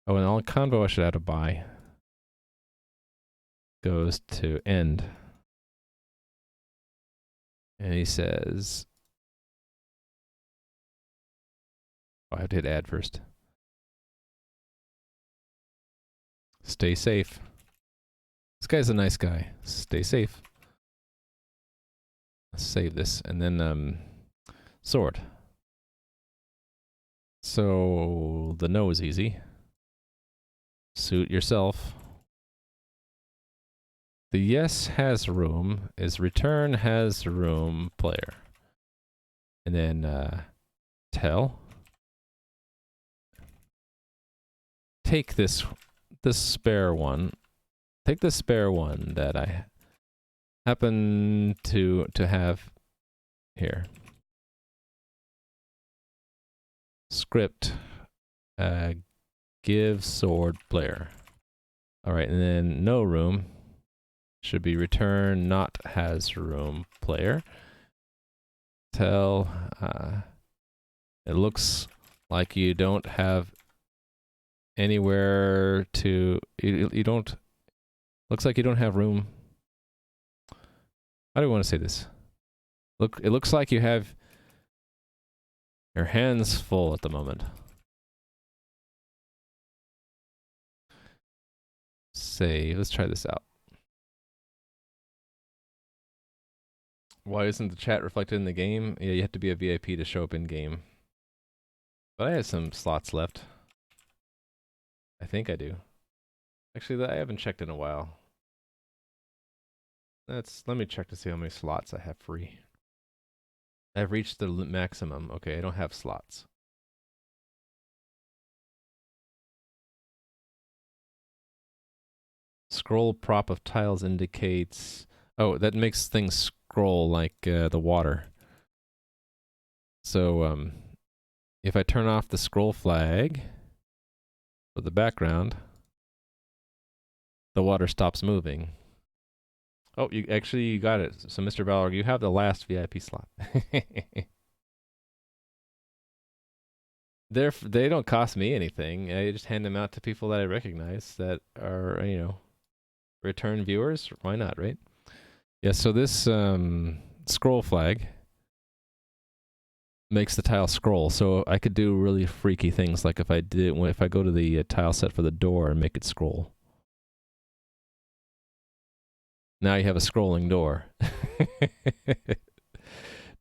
Oh, and on convo, I should add a by. Goes to end. And he says, oh, I have to hit add first. Stay safe. This guy's a nice guy. Stay safe. Let's save this. And then, sword. So, the no is easy. Suit yourself. The yes has room is return has room player. And then, tell. Take this spare one. Take the spare one that I happen to have here. Script. Give sword player. Alright, and then no room should be return not has room player. Tell, it looks like you don't have anywhere to, you don't, looks like you don't have room. How do I want to say this? Look, it looks like you have your hands full at the moment. Save. Let's try this out. Why isn't the chat reflected in the game? Yeah, you have to be a VIP to show up in game. But I have some slots left. I think I do. Actually, I haven't checked in a while. Let me check to see how many slots I have free. I've reached the maximum. Okay, I don't have slots. Scroll prop of tiles indicates... Oh, that makes things scroll like the water. So, if I turn off the scroll flag for the background, the water stops moving. Oh, you got it. So, Mr. Balrog, you have the last VIP slot. They don't cost me anything. I just hand them out to people that I recognize that are, return viewers. Why not, right? Yeah, so this scroll flag makes the tile scroll. So I could do really freaky things, like if I go to the tile set for the door and make it scroll. Now you have a scrolling door.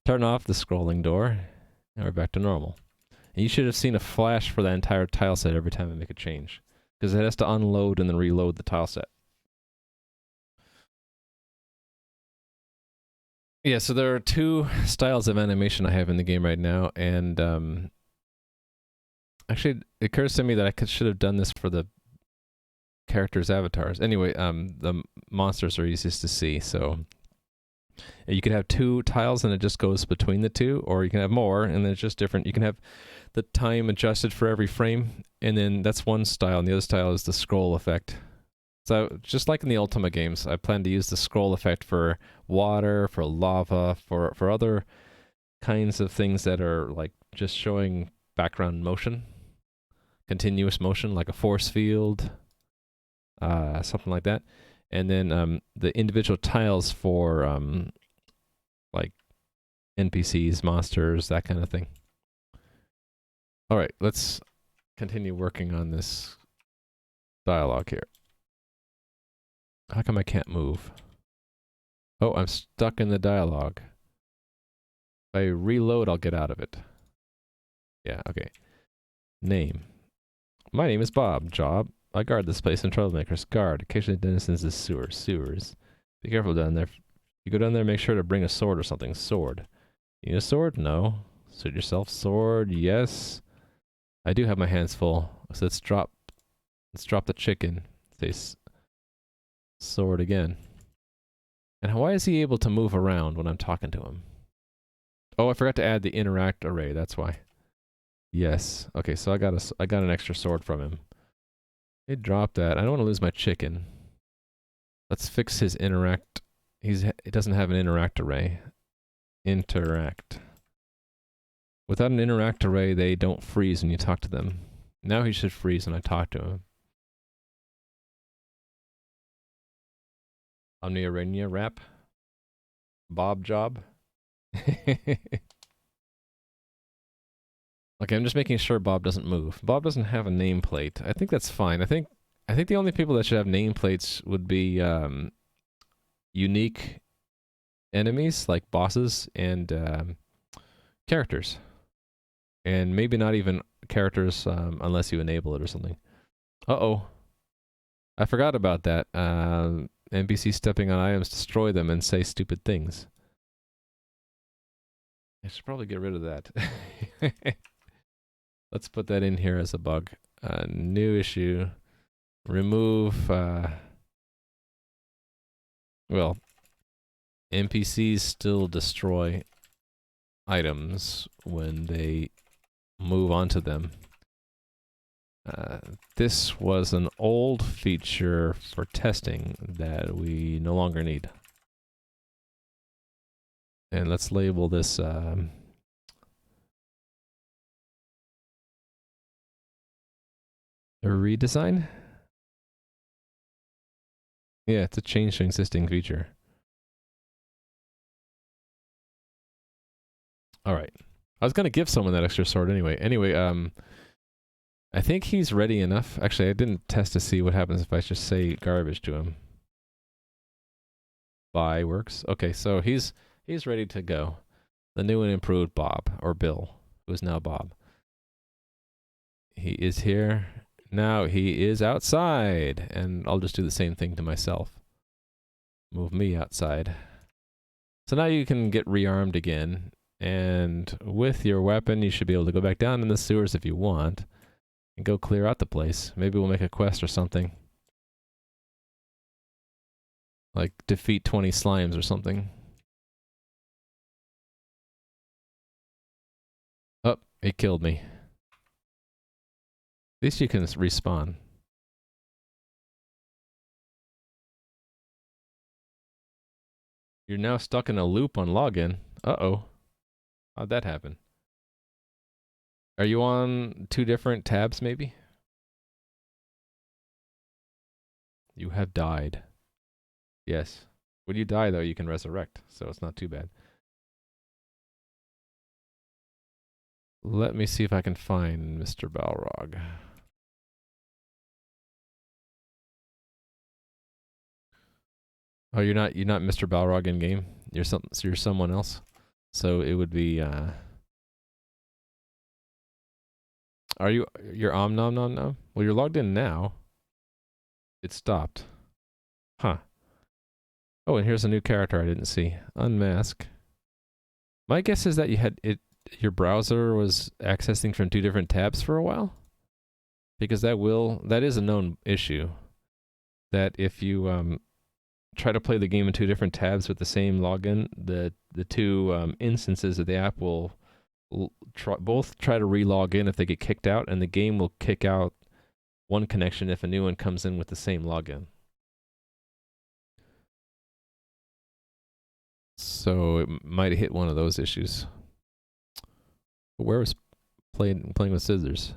Turn off the scrolling door, and we're back to normal. And you should have seen a flash for that entire tile set every time I make a change, because it has to unload and then reload the tile set. Yeah, so there are 2 styles of animation I have in the game right now, and actually, it occurs to me that I should have done this for the characters' avatars. Anyway, the monsters are easiest to see, so And you can have 2 tiles and it just goes between the 2, or you can have more and then it's just different. You can have the time adjusted for every frame, and then that's one style, and the other style is the scroll effect. So just like in the Ultima games, I plan to use the scroll effect for water, for lava, for other kinds of things that are like just showing background motion, continuous motion, like a force field, something like that. And then the individual tiles for like NPCs, monsters, that kind of thing. All right, let's continue working on this dialogue here. How come I can't move? Oh, I'm stuck in the dialogue. If I reload, I'll get out of it. Yeah, okay. Name. My name is Bob. Job. I guard this place and troublemakers. Guard. Occasionally denizens is sewers. Sewers. Be careful down there. If you go down there, make sure to bring a sword or something. Sword. You need a sword? No. Suit yourself. Sword. Yes. I do have my hands full. So let's drop the chicken. Say sword again. And why is he able to move around when I'm talking to him? Oh, I forgot to add the interact array. That's why. Yes. Okay, so I got an extra sword from him. He dropped that. I don't want to lose my chicken. Let's fix his interact. It doesn't have an interact array. Interact. Without an interact array, they don't freeze when you talk to them. Now he should freeze when I talk to him. Omnia Regna wrap. Bob job. Okay, I'm just making sure Bob doesn't move. Bob doesn't have a nameplate. I think that's fine. I think the only people that should have nameplates would be unique enemies, like bosses and characters. And maybe not even characters unless you enable it or something. Uh-oh. I forgot about that. NPC stepping on items, destroy them, and say stupid things. I should probably get rid of that. Let's put that in here as a bug. New issue. Remove, well, NPCs still destroy items when they move onto them. This was an old feature for testing that we no longer need. And let's label this a redesign. Yeah, it's a change to existing feature. All right. I was gonna give someone that extra sword anyway. Anyway, I think he's ready enough. Actually, I didn't test to see what happens if I just say garbage to him. Buy works. Okay, so he's ready to go. The new and improved Bob, or Bill, who is now Bob. He is here. Now he is outside. And I'll just do the same thing to myself. Move me outside. So now you can get rearmed again. And with your weapon, you should be able to go back down in the sewers if you want. And go clear out the place. Maybe we'll make a quest or something. Like defeat 20 slimes or something. Oh, it killed me. At least you can respawn. You're now stuck in a loop on login. Uh-oh. How'd that happen? Are you on 2 different tabs, maybe? You have died. Yes. When you die, though, you can resurrect, so it's not too bad. Let me see if I can find Mr. Balrog. Oh, you're not Mr. Balrog in game. You're someone else. So it would be you're nom nom nom? Well, you're logged in now. It stopped. Huh. Oh, and here's a new character I didn't see. Unmask. My guess is that your browser was accessing from 2 different tabs for a while. Because that is a known issue. That if you try to play the game in two different tabs with the same login, the two instances of the app will both try to re-log in if they get kicked out, and the game will kick out one connection if a new one comes in with the same login. So it might hit one of those issues. Where was playing with scissors?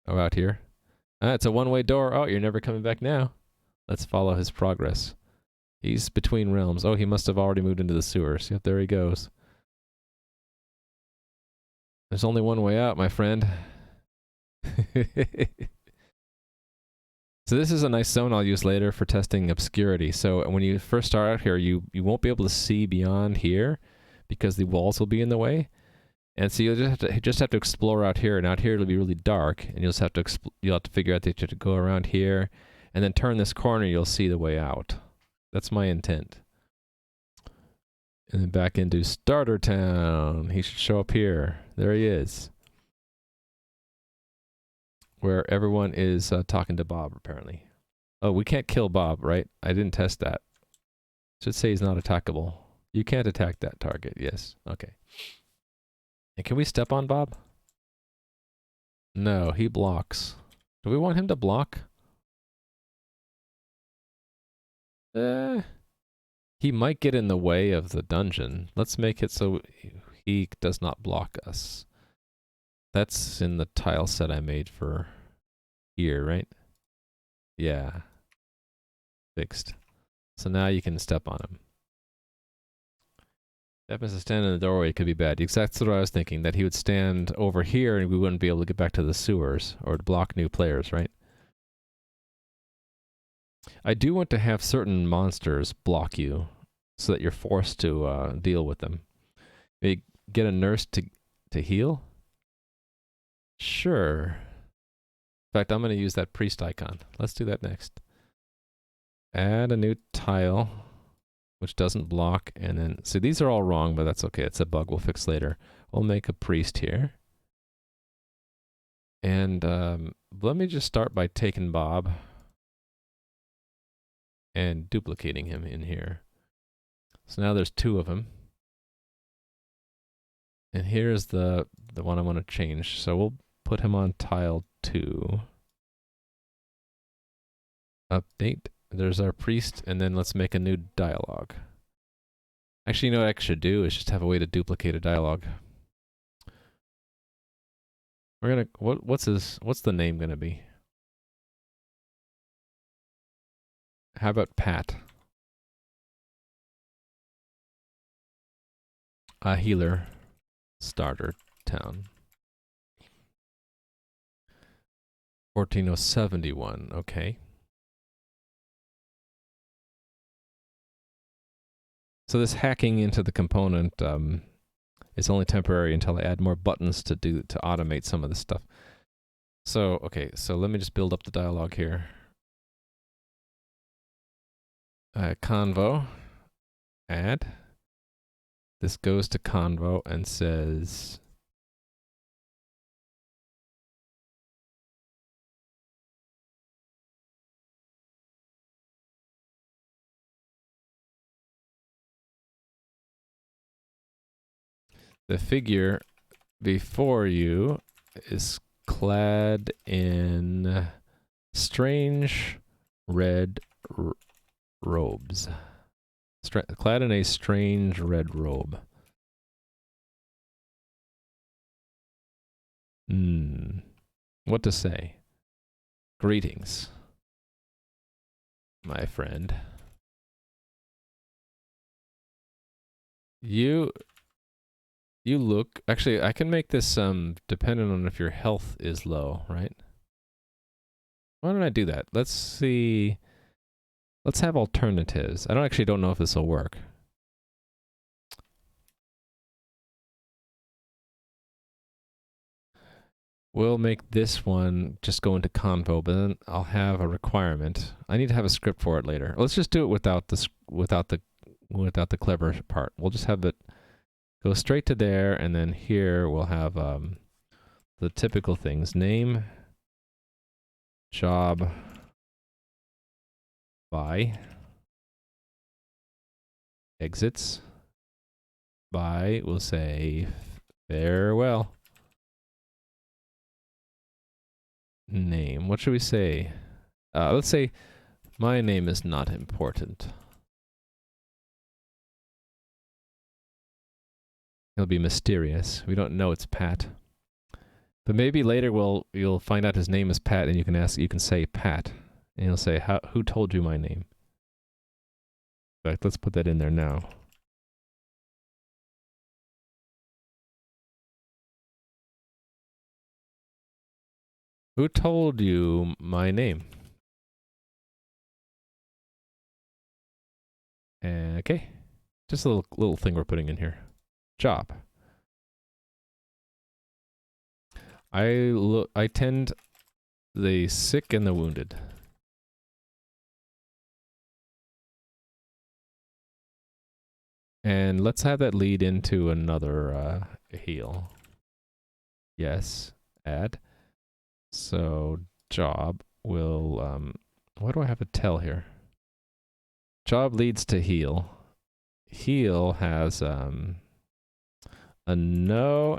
Oh, out here. Ah, it's a one-way door. Oh, you're never coming back now. Let's follow his progress. He's between realms. Oh, he must have already moved into the sewers. Yep, there he goes. There's only one way out, my friend. So this is a nice zone I'll use later for testing obscurity. So when you first start out here, you won't be able to see beyond here because the walls will be in the way. And so you'll just have to explore out here, and out here it'll be really dark, and you'll have to figure out that you have to go around here, and then turn this corner. You'll see the way out. That's my intent. And then back into Starter Town. He should show up here. There he is. Where everyone is talking to Bob, apparently. Oh, we can't kill Bob, right? I didn't test that. Should say he's not attackable. You can't attack that target. Yes. Okay. And can we step on Bob? No, he blocks. Do we want him to block? He might get in the way of the dungeon. Let's make it so he does not block us. That's in the tile set I made for here, right? Yeah. Fixed. So now you can step on him. If he happens to stand in the doorway, it could be bad. That's what I was thinking, that he would stand over here and we wouldn't be able to get back to the sewers or to block new players, right? I do want to have certain monsters block you so that you're forced to deal with them. Maybe get a nurse to heal? Sure. In fact, I'm going to use that priest icon. Let's do that next. Add a new tile, which doesn't block, and then... See, these are all wrong, but that's okay. It's a bug we'll fix later. We'll make a priest here. And let me just start by taking Bob and duplicating him in here. So now there's two of them. And here's the one I want to change. So we'll put him on tile 2. Update. There's our priest, and then let's make a new dialogue. Actually, you know what I should do is just have a way to duplicate a dialogue. We're gonna what's the name gonna be? How about Pat? A healer. Starter Town. 14071, okay. So this hacking into the component is only temporary until I add more buttons to automate some of this stuff. So, okay, so let me just build up the dialogue here. Convo, add. This goes to Convo and says... The figure before you is clad in strange red robes. Clad in a strange red robe. What to say? Greetings, my friend. You look... Actually, I can make this dependent on if your health is low, right? Why don't I do that? Let's see... Let's have alternatives. I don't know if this will work. We'll make this one just go into Convo, but then I'll have a requirement. I need to have a script for it later. Let's just do it without the clever part. We'll just have it go straight to there, and then here we'll have the typical things: name, job, by, exits. Bye. We'll say farewell. Name. What should we say? Let's say my name is not important. It'll be mysterious. We don't know it's Pat. But maybe later you'll find out his name is Pat, and you can say Pat, and he'll say, who told you my name? In fact, let's put that in there now. Who told you my name? Okay, just a little thing we're putting in here. Job. I tend the sick and the wounded. And let's have that lead into another heal. Yes, add. So job will what do I have to tell here? Job leads to heal. Heal has a no,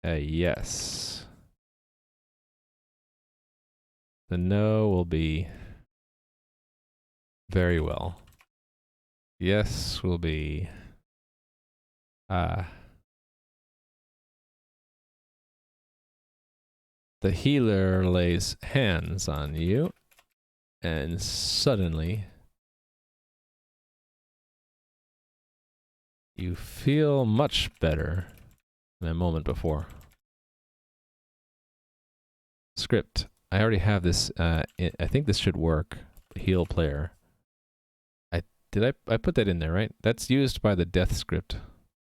a yes. The no will be very well. Yes will be the healer lays hands on you, and suddenly you feel much better than a moment before. Script. I already have this. I think this should work. Heal player. I put that in there, right? That's used by the death script,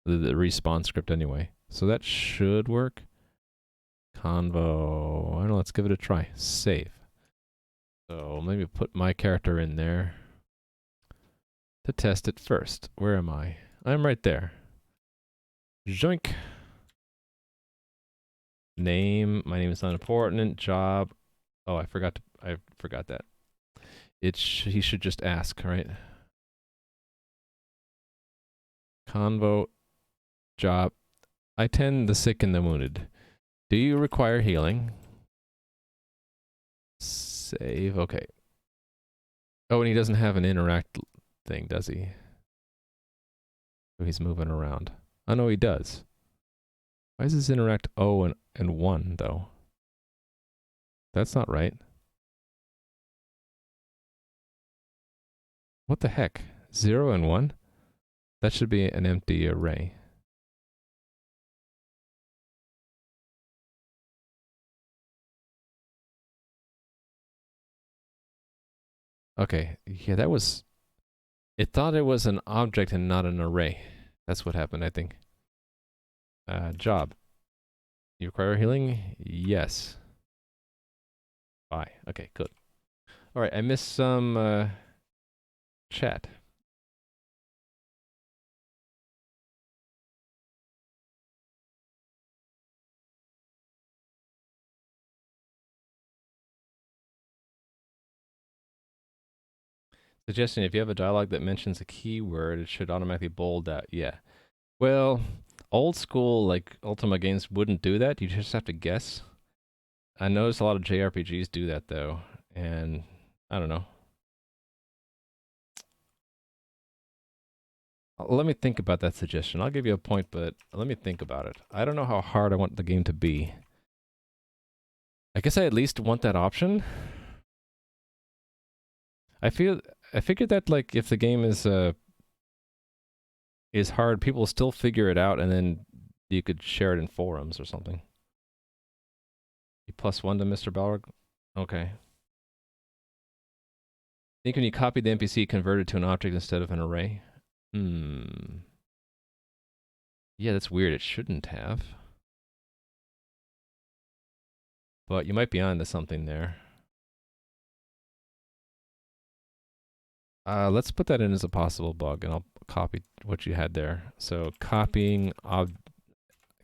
the respawn script anyway. So that should work. Convo. I don't know. Let's give it a try. Save. So maybe put my character in there to test it first. Where am I? I'm right there. Joink. Name. My name is not important. Job. Oh, I forgot that. He should just ask, right? Convo. Job. I tend the sick and the wounded. Do you require healing? Save. Okay. Oh, and he doesn't have an interact thing, does he? Oh, he's moving around. Oh, no, he does. Why is this interact O and 1, though? That's not right. What the heck? 0 and 1? That should be an empty array. Okay, yeah, that was... It thought it was an object and not an array. That's what happened, I think. Job. You require healing? Yes. Bye. Okay, good. Alright, I missed some chat. Suggestion, if you have a dialogue that mentions a keyword, it should automatically bold that. Yeah. Well, old school, like, Ultima games wouldn't do that. You just have to guess. I noticed a lot of JRPGs do that, though. And, I don't know. Let me think about that suggestion. I'll give you a point, but let me think about it. I don't know how hard I want the game to be. I guess I at least want that option. I figured that, like, if the game is hard, people will still figure it out, and then you could share it in forums or something. You +1 to Mr. Balrog? Okay. I think when you copy the NPC, convert it to an object instead of an array. Yeah, that's weird. It shouldn't have. But you might be onto something there. Let's put that in as a possible bug, and I'll copy what you had there. So copying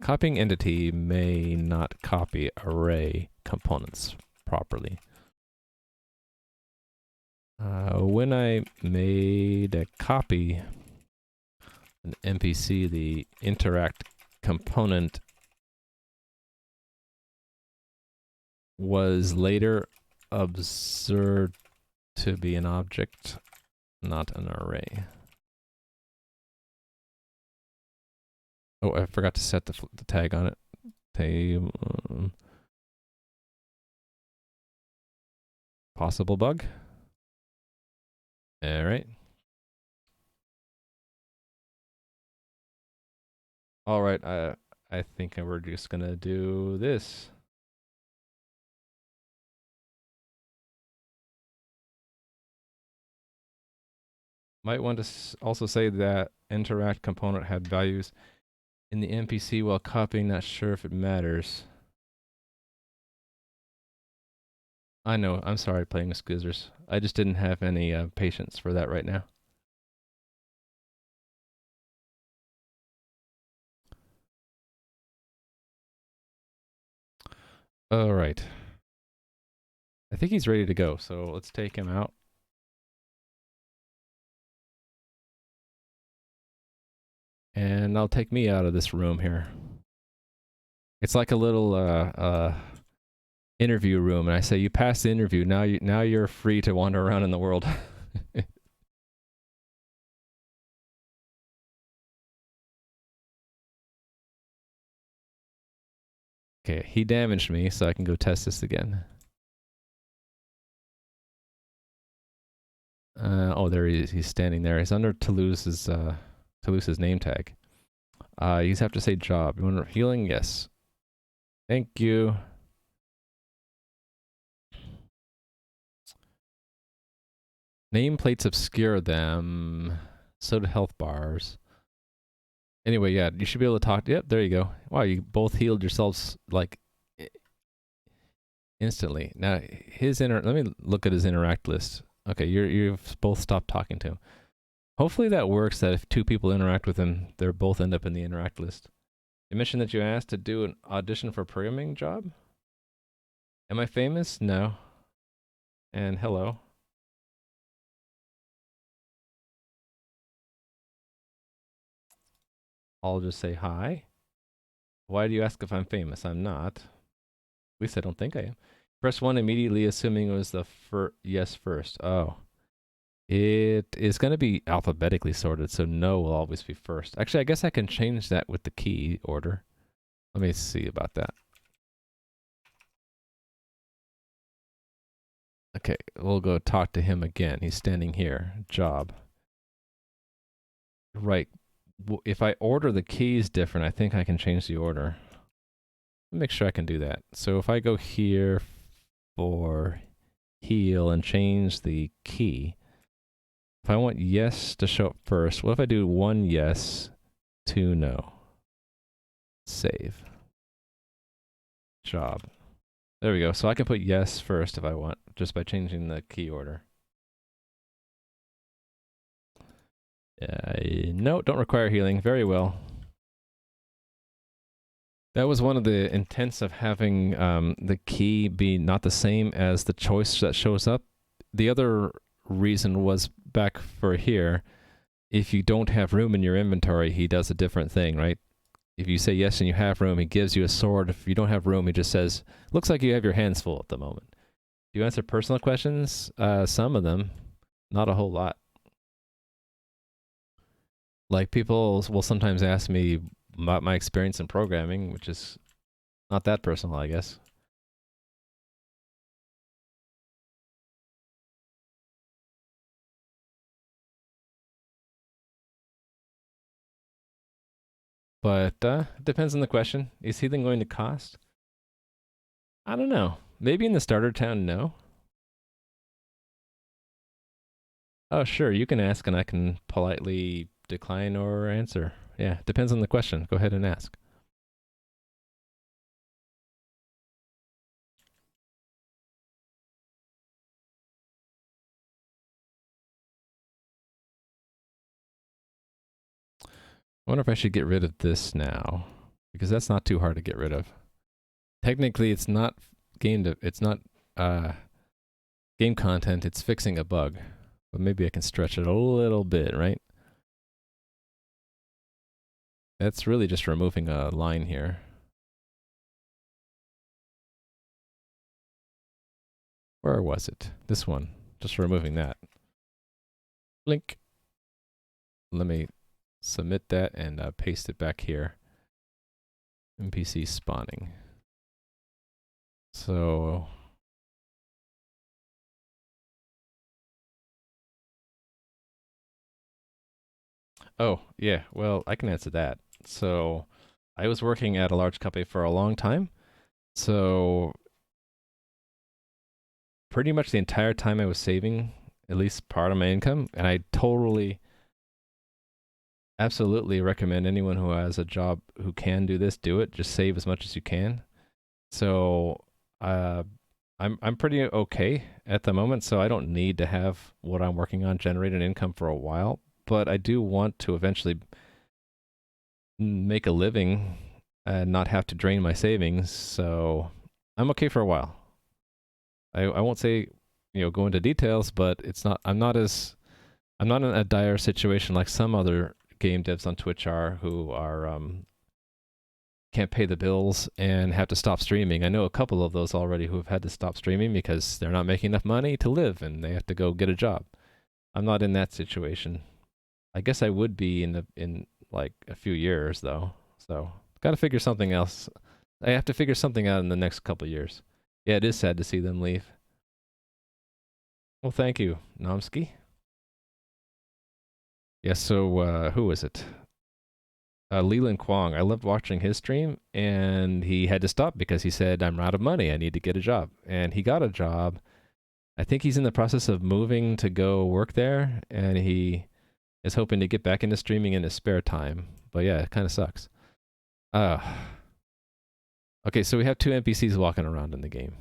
entity may not copy array components properly. When I made a copy, an NPC, the interact component was later observed to be an object, not an array. Oh, I forgot to set the tag on it. Table. Possible bug. All right. All right. I think we're just gonna do this. Might want to also say that interact component had values in the NPC while copying. Not sure if it matters. I know. I'm sorry playing with Skizzers. I just didn't have any patience for that right now. All right. I think he's ready to go, so let's take him out. And I'll take me out of this room here. It's like a little interview room, and I say, you passed the interview. Now you're free to wander around in the world. Okay, he damaged me, so I can go test this again. Oh, there he is. He's standing there. He's under Toulouse's name tag. You just have to say job. You want healing? Yes. Thank you. Nameplates obscure them. So do health bars. Anyway, yeah, you should be able to talk. Yep, there you go. Wow, you both healed yourselves like instantly. Now let me look at his interact list. Okay, you've both stopped talking to him. Hopefully that works, that if two people interact with him, they both end up in the interact list. You mentioned that you asked to do an audition for a programming job? Am I famous? No. And hello. I'll just say hi. Why do you ask if I'm famous? I'm not. At least I don't think I am. Press 1 immediately, assuming it was the yes first. Oh. It is going to be alphabetically sorted, so no will always be first. Actually, I guess I can change that with the key order. Let me see about that. Okay, we'll go talk to him again. He's standing here. Job. Right. If I order the keys different, I think I can change the order. Make sure I can do that. So if I go here for heal and change the key, if I want yes to show up first, what if I do 1 yes, 2 no? Save. Job. There we go. So I can put yes first if I want, just by changing the key order. No, don't require healing. Very well. That was one of the intents of having the key be not the same as the choice that shows up. The other reason was back for here, if you don't have room in your inventory, he does a different thing, right? If you say yes and you have room, he gives you a sword. If you don't have room, he just says, looks like you have your hands full at the moment. Do you answer personal questions? Some of them, not a whole lot. Like people will sometimes ask me about my experience in programming, which is not that personal, I guess. But it depends on the question. Is healing going to cost? I don't know. Maybe in the starter town, no. Oh, sure. You can ask and I can politely decline or answer. Yeah, depends on the question. Go ahead and ask. I wonder if I should get rid of this now, because that's not too hard to get rid of. Technically, it's not it's not game content, it's fixing a bug. But maybe I can stretch it a little bit, right? That's really just removing a line here. Where was it? This one. Just removing that. Blink. Let me submit that and paste it back here. NPC spawning. So oh, yeah. Well, I can answer that. So I was working at a large company for a long time. So pretty much the entire time I was saving at least part of my income, and I totally absolutely recommend anyone who has a job who can do this, do it. Just save as much as you can. So uh I'm pretty okay at the moment, so I don't need to have what I'm working on generate an income for a while, but I do want to eventually make a living and not have to drain my savings, so I'm okay for a while. I won't say, go into details, but I'm not in a dire situation like some other game devs on Twitch are who are can't pay the bills and have to stop streaming. I know a couple of those already who have had to stop streaming because they're not making enough money to live and they have to go get a job. I'm not in that situation. I guess I would be in like a few years though. So got to figure something else. I have to figure something out in the next couple of years. Yeah, it is sad to see them leave. Well, thank you, Nomsky. Yeah, so who was it? Leland Kwong. I loved watching his stream, and he had to stop because he said, I'm out of money. I need to get a job. And he got a job. I think he's in the process of moving to go work there, and he is hoping to get back into streaming in his spare time. But yeah, it kind of sucks. Okay, so we have two NPCs walking around in the game.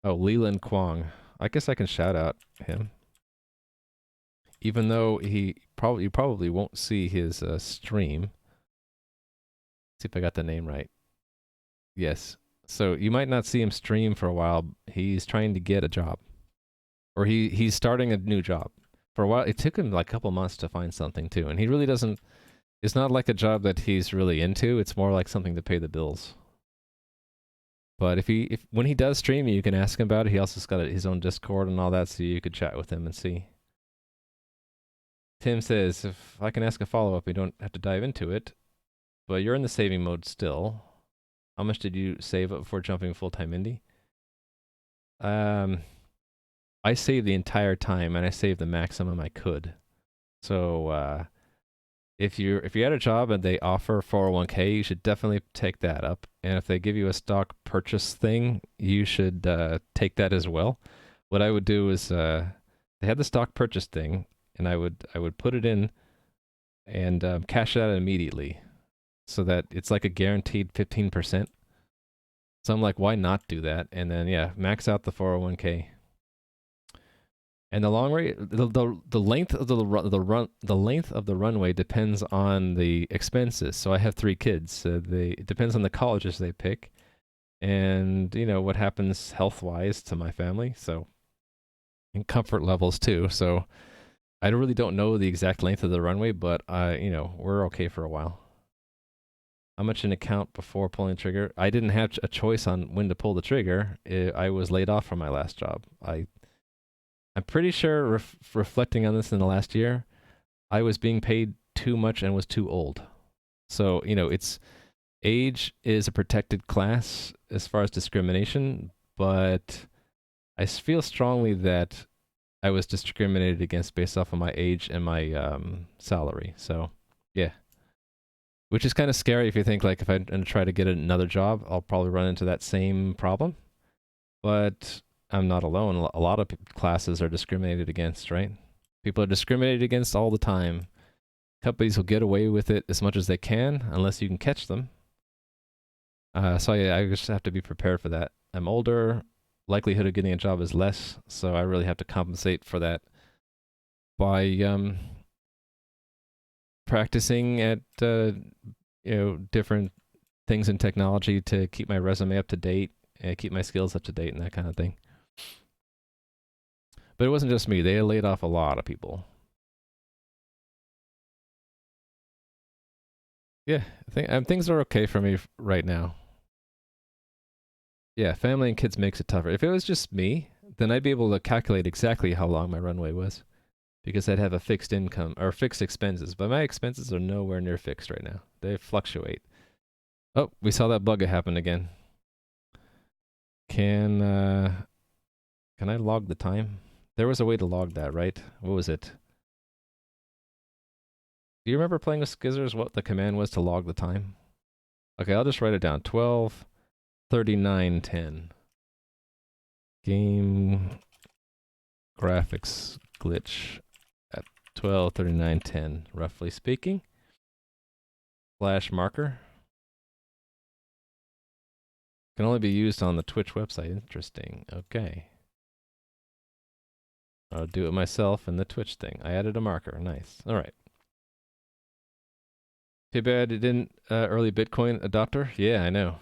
Oh, Leland Kwong. I guess I can shout out him. Even though you probably won't see his stream. See if I got the name right. Yes. So you might not see him stream for a while. He's trying to get a job. Or he's starting a new job. For a while, it took him like a couple months to find something too. And he really doesn't, it's not like a job that he's really into. It's more like something to pay the bills. But if when he does stream, you can ask him about it. He also's got his own Discord and all that, so you could chat with him and see. Tim says, if I can ask a follow-up, we don't have to dive into it. But you're in the saving mode still. How much did you save up before jumping full-time indie? I saved the entire time, and I saved the maximum I could. So if you had a job and they offer 401k, you should definitely take that up. And if they give you a stock purchase thing, you should take that as well. What I would do is they had the stock purchase thing, and I would put it in and cash it out immediately, so that it's like a guaranteed 15%. So I'm like, why not do that? And then yeah, max out the 401k. And the long rate, the length of the length of the runway depends on the expenses. So I have 3 kids. So it depends on the colleges they pick, and what happens health wise to my family. So and comfort levels too. So I really don't know the exact length of the runway, but we're okay for a while. How much an account before pulling the trigger? I didn't have a choice on when to pull the trigger. I was laid off from my last job. I'm pretty sure, reflecting on this in the last year, I was being paid too much and was too old. So, it's age is a protected class as far as discrimination, but I feel strongly that I was discriminated against based off of my age and my salary. So, yeah. Which is kind of scary if you think, like, if I'm going to try to get another job, I'll probably run into that same problem. But I'm not alone. A lot of classes are discriminated against, right? People are discriminated against all the time. Companies will get away with it as much as they can, unless you can catch them. So yeah, I just have to be prepared for that. I'm older. Likelihood of getting a job is less, so I really have to compensate for that by practicing at different things in technology to keep my resume up to date and keep my skills up to date and that kind of thing. But it wasn't just me. They laid off a lot of people. Yeah, things are okay for me right now. Yeah, family and kids makes it tougher. If it was just me, then I'd be able to calculate exactly how long my runway was because I'd have a fixed income or fixed expenses. But my expenses are nowhere near fixed right now. They fluctuate. Oh, we saw that bug happen again. Can can I log the time? There was a way to log that, right? What was it? Do you remember playing with Skizzers what the command was to log the time? Okay, I'll just write it down. 12:39:10. Game graphics glitch at 12:39:10, roughly speaking. Flash marker. Can only be used on the Twitch website. Interesting. Okay. I'll do it myself in the Twitch thing. I added a marker. Nice. All right. Too bad it didn't early Bitcoin adopter. Yeah, I know.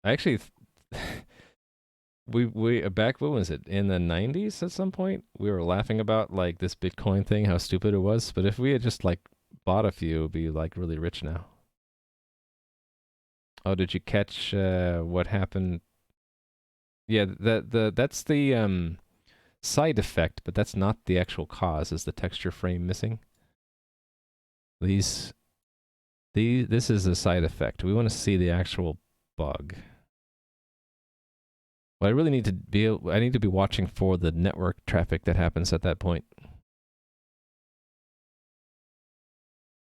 I actually we back when was it in the 90s at some point we were laughing about like this Bitcoin thing, how stupid it was. But if we had just like bought a few, it'd be like really rich now. Oh, did you catch what happened? Yeah, that's the side effect, but that's not the actual cause. Is the texture frame missing? These this is a side effect. We want to see the actual bug. Well, I really need to be I need to be watching for the network traffic that happens at that point.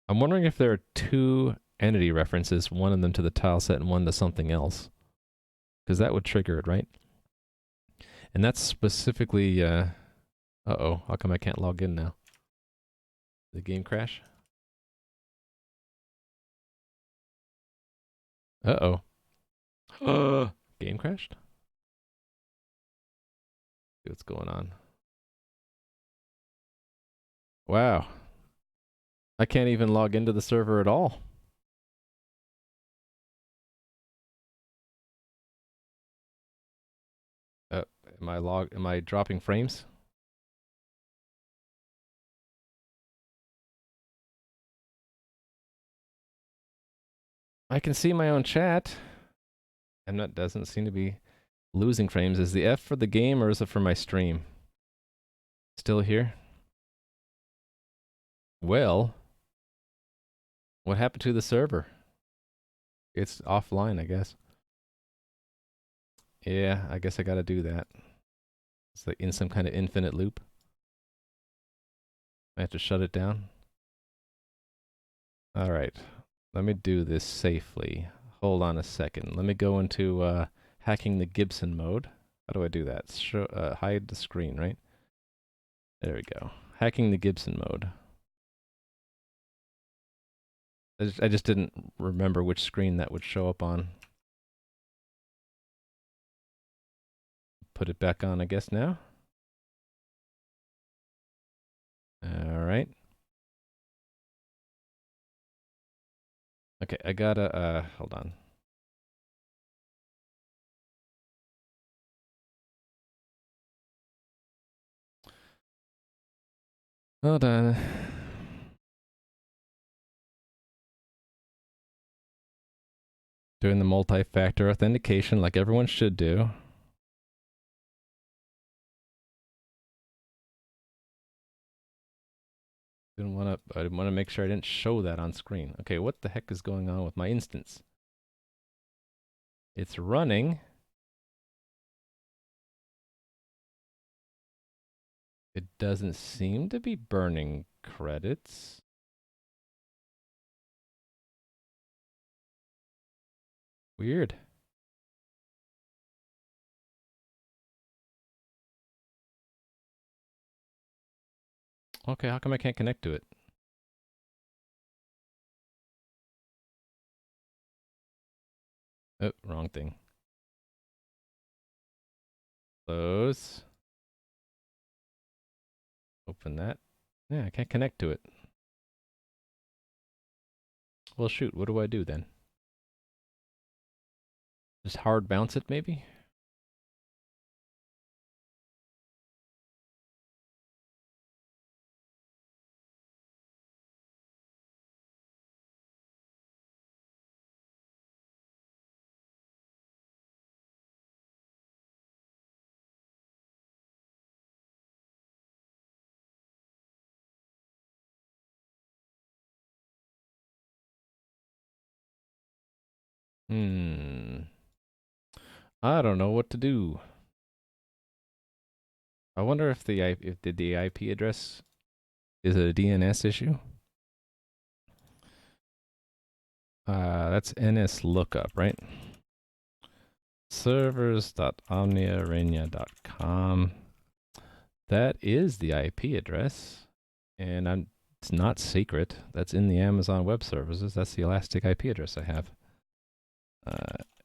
I'm wondering if there are two entity references, one of them to the tile set and one to something else. Because that would trigger it, right? And that's specifically uh-oh, how come I can't log in now? The game crash? Uh-oh. Game crashed? See what's going on. Wow. I can't even log into the server at all. Am I dropping frames? I can see my own chat. I'm not doesn't seem to be losing frames. Is the F for the game or is it for my stream? Still here? Well, what happened to the server? It's offline, I guess. Yeah, I guess I gotta do that. It's like in some kind of infinite loop. I have to shut it down. All right, let me do this safely. Hold on a second. Let me go into hacking the Gibson mode. How do I do that? Hide the screen, right? There we go. Hacking the Gibson mode. I just didn't remember which screen that would show up on. Put it back on, I guess, now. All right. Okay, I gotta, hold on. Hold on. Doing the multi-factor authentication like everyone should do. I didn't want to make sure I didn't show that on screen. Okay, what the heck is going on with my instance? It's running. It doesn't seem to be burning credits. Weird. Okay, how come I can't connect to it? Oh, wrong thing. Close. Open that. Yeah, I can't connect to it. Well, shoot, what do I do then? Just hard bounce it, maybe? Hmm. I don't know what to do. I wonder if the IP address is it a DNS issue. That's NS lookup, right? Servers.omniarena.com. That is the IP address, and it's not secret. That's in the Amazon Web Services. That's the Elastic IP address I have.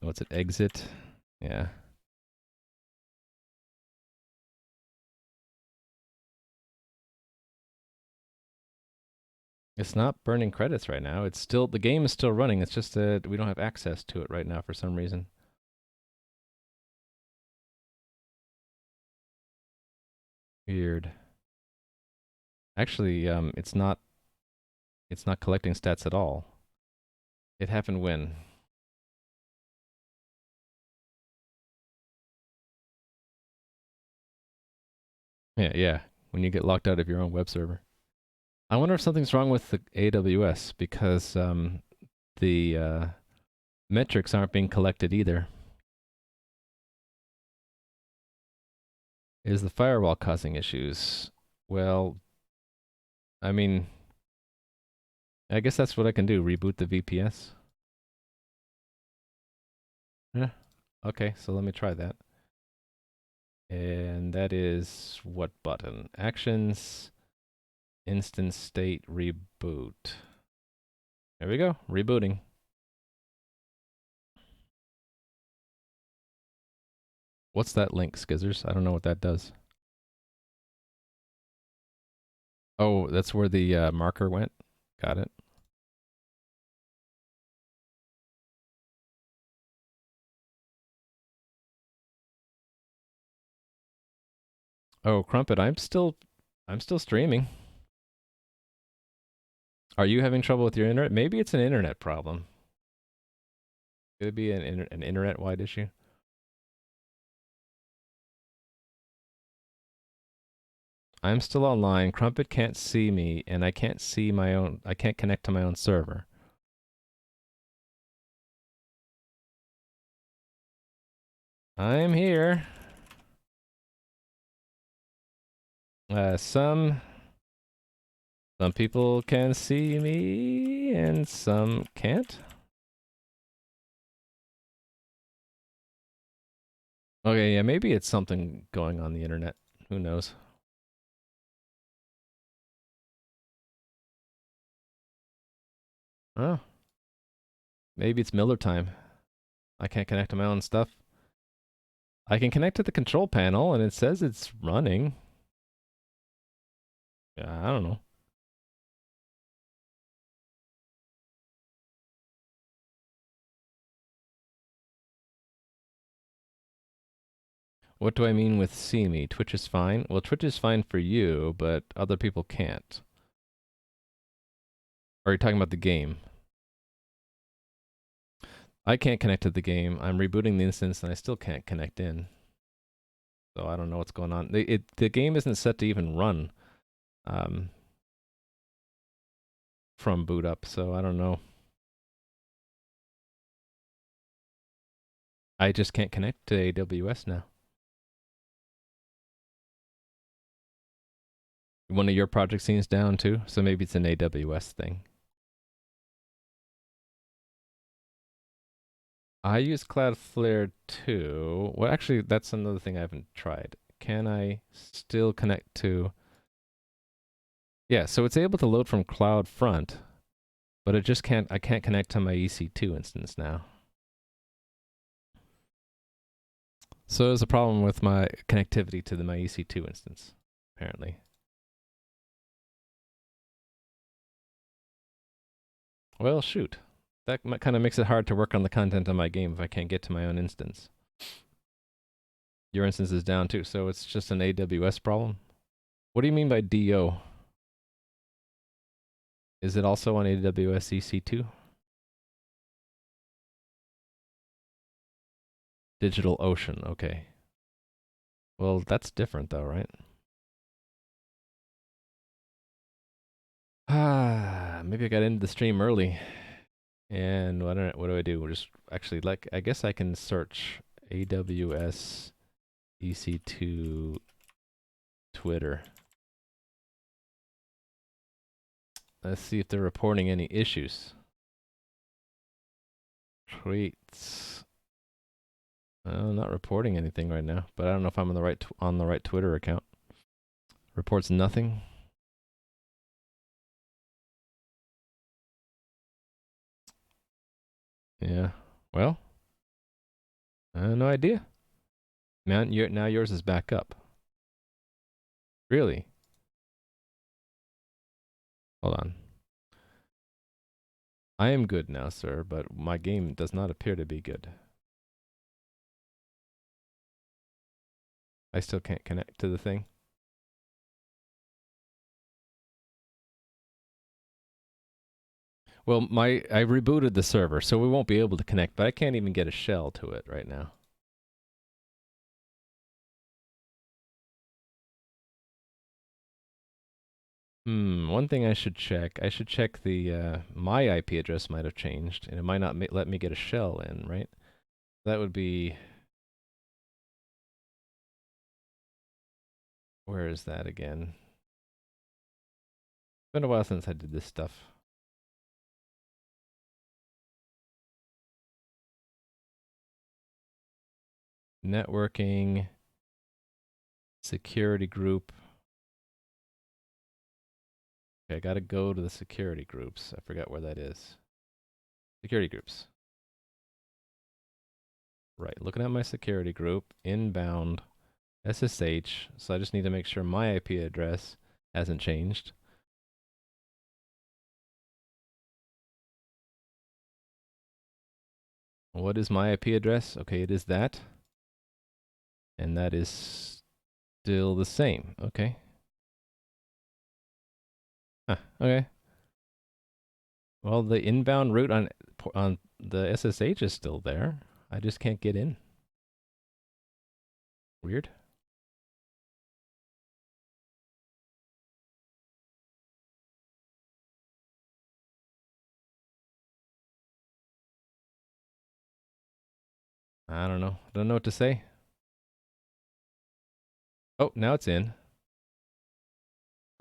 What's it? Exit. Yeah. It's not burning credits right now. It's still the game is still running. It's just that we don't have access to it right now for some reason. Weird. Actually, it's not collecting stats at all. It happened when? Yeah. When you get locked out of your own web server. I wonder if something's wrong with the AWS because the metrics aren't being collected either. Is the firewall causing issues? Well, I mean, I guess that's what I can do. Reboot the VPS. Yeah. Okay, so let me try that. And that is what button? Actions, instance state, reboot. There we go, rebooting. What's that link, Skizzers? I don't know what that does. Oh, that's where the marker went? Got it. Oh, Crumpet, I'm still streaming. Are you having trouble with your internet? Maybe it's an internet problem. Could it be an internet-wide issue? I'm still online. Crumpet can't see me, and I can't see my own. I can't connect to my own server. I'm here. Some people can see me, and some can't. Okay, yeah, maybe it's something going on the internet. Who knows? Oh, maybe it's Miller time. I can't connect to my own stuff. I can connect to the control panel, and it says it's running. Yeah, I don't know. What do I mean with see me? Twitch is fine? Well, Twitch is fine for you, but other people can't. Or are you talking about the game? I can't connect to the game. I'm rebooting the instance and I still can't connect in. So I don't know what's going on. The game isn't set to even run um, from boot up, so I don't know. I just can't connect to AWS now. One of your project scenes down too, so maybe it's an AWS thing. I use Cloudflare too. Well, actually, that's another thing I haven't tried. Can I still connect to? Yeah, so it's able to load from CloudFront, but it just can't. I can't connect to my EC2 instance now. So there's a problem with my connectivity to my EC2 instance, apparently. Well, shoot. That kind of makes it hard to work on the content of my game if I can't get to my own instance. Your instance is down too, so it's just an AWS problem? What do you mean by DO? Is it also on AWS EC2? DigitalOcean, okay. Well, that's different though, right? Ah, maybe I got into the stream early. And what do I do? Just actually, like, I guess I can search AWS EC2 Twitter. Let's see if they're reporting any issues. Tweets. Not reporting anything right now, but I don't know if I'm on the right Twitter account. Reports nothing. Yeah. Well, I have no idea. Man, now yours is back up. Really? Hold on. I am good now, sir, but my game does not appear to be good. I still can't connect to the thing. Well, I rebooted the server, so we won't be able to connect, but I can't even get a shell to it right now. One thing I should check. I should check the my IP address might have changed, and it might not let me get a shell in, right? That would be, where is that again? It's been a while since I did this stuff. Networking, security group. Okay, I gotta go to the security groups. I forgot where that is. Security groups. Right, looking at my security group, inbound, SSH. So I just need to make sure my IP address hasn't changed. What is my IP address? Okay, it is that. And that is still the same. Okay. Huh, okay. Well, the inbound route on the SSH is still there. I just can't get in. Weird. I don't know. Don't know what to say. Oh, now it's in.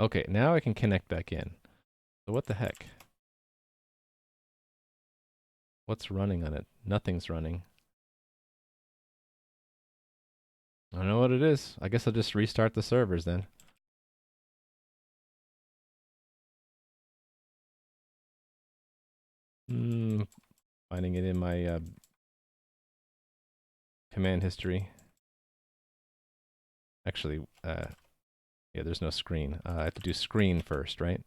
Okay, now I can connect back in. So what the heck? What's running on it? Nothing's running. I don't know what it is. I guess I'll just restart the servers then. Finding it in my command history. Actually, yeah, there's no screen. I have to do screen first, right?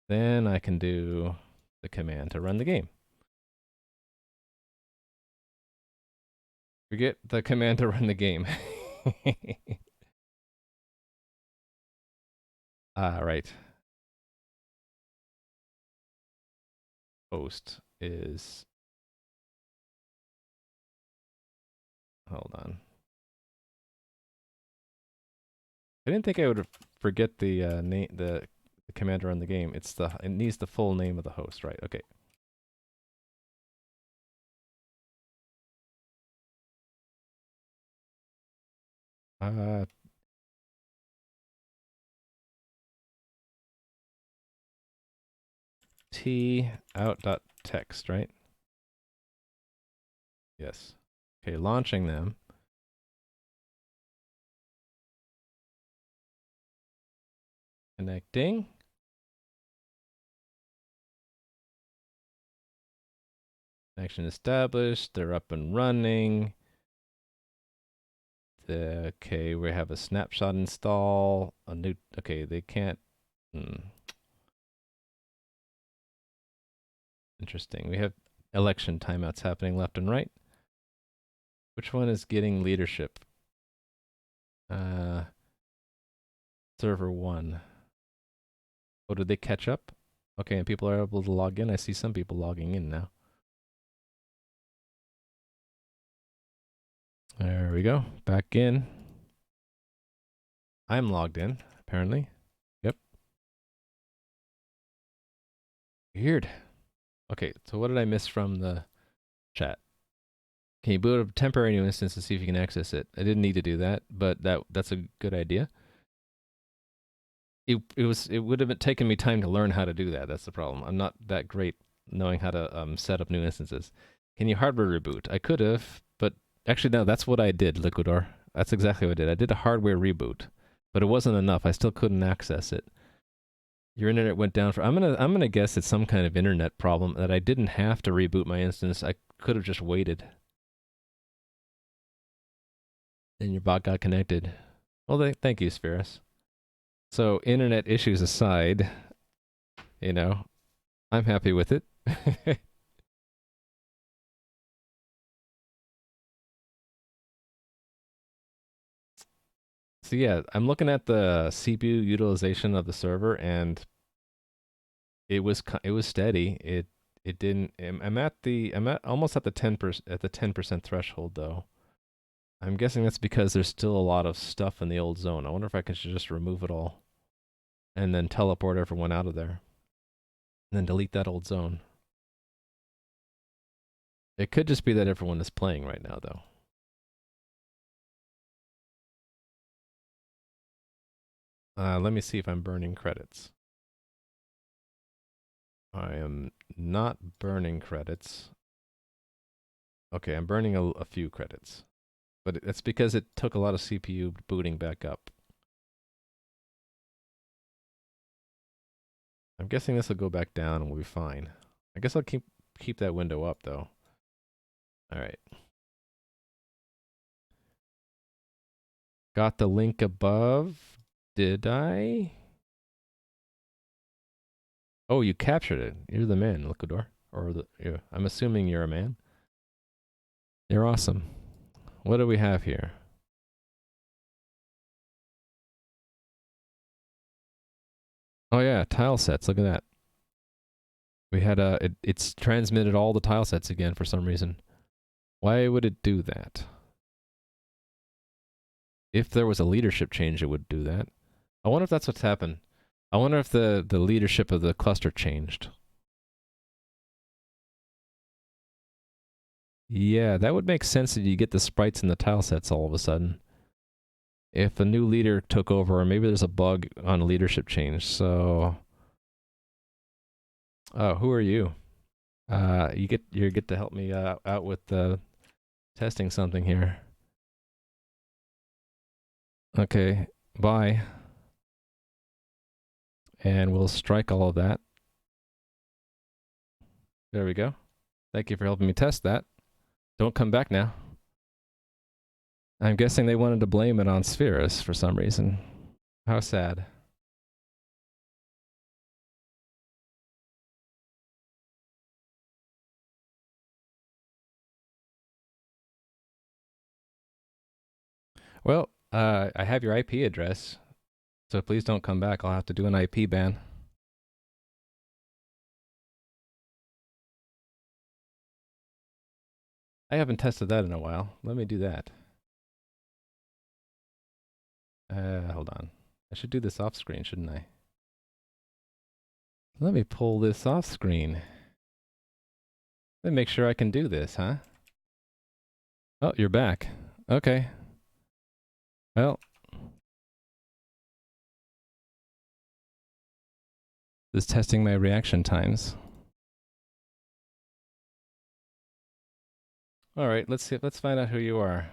Then I can do the command to run the game. Forget the command to run the game. Right. Host is, hold on. I didn't think I would forget the name, the command to run the game. It needs the full name of the host, right? Okay. Uh, T out.text, right? Yes. Okay, launching them. Connecting. Connection established. They're up and running. Okay, we have a snapshot install. A new. Okay, they can't. Interesting. We have election timeouts happening left and right. Which one is getting leadership? Server 1. Oh, did they catch up? Okay, and people are able to log in. I see some people logging in now. There we go. Back in. I'm logged in, apparently. Yep. Weird. Okay, so what did I miss from the chat? Can you boot a temporary new instance to see if you can access it? I didn't need to do that, but that's a good idea. It would have taken me time to learn how to do that. That's the problem. I'm not that great knowing how to set up new instances. Can you hardware reboot? I could have, but actually no, that's what I did, Liquidor. That's exactly what I did. I did a hardware reboot, but it wasn't enough. I still couldn't access it. Your internet went down for. I'm gonna guess it's some kind of internet problem that I didn't have to reboot my instance. I could have just waited, and your bot got connected. Well, thank you, Spheris. So internet issues aside, you know, I'm happy with it. So yeah, I'm looking at the CPU utilization of the server, and it was steady. It didn't. I'm at almost at the 10% threshold though. I'm guessing that's because there's still a lot of stuff in the old zone. I wonder if I could just remove it all and then teleport everyone out of there, and then delete that old zone. It could just be that everyone is playing right now though. Let me see if I'm burning credits. I am not burning credits. Okay, I'm burning a few credits. But it's because it took a lot of CPU booting back up. I'm guessing this will go back down and we'll be fine. I guess I'll keep that window up though. All right. Got the link above. Did I? Oh, you captured it. You're the man, Liquidor. Or yeah, I'm assuming you're a man. You're awesome. What do we have here? Oh yeah, tile sets. Look at that. We had it's transmitted all the tile sets again for some reason. Why would it do that? If there was a leadership change, it would do that. I wonder if that's what's happened. I wonder if the leadership of the cluster changed. Yeah, that would make sense that you get the sprites in the tile sets all of a sudden. If a new leader took over, or maybe there's a bug on a leadership change. So, oh, who are you? You get to help me out with testing something here. Okay, bye. And we'll strike all of that. There we go. Thank you for helping me test that. Don't come back now. I'm guessing they wanted to blame it on Spheris for some reason. How sad. Well, I have your IP address, so please don't come back. I'll have to do an IP ban. I haven't tested that in a while. Let me do that. Hold on. I should do this off screen, shouldn't I? Let me pull this off screen. Let me make sure I can do this, huh? Oh, you're back. Okay. Well, just testing my reaction times. All right, let's see. Let's find out who you are.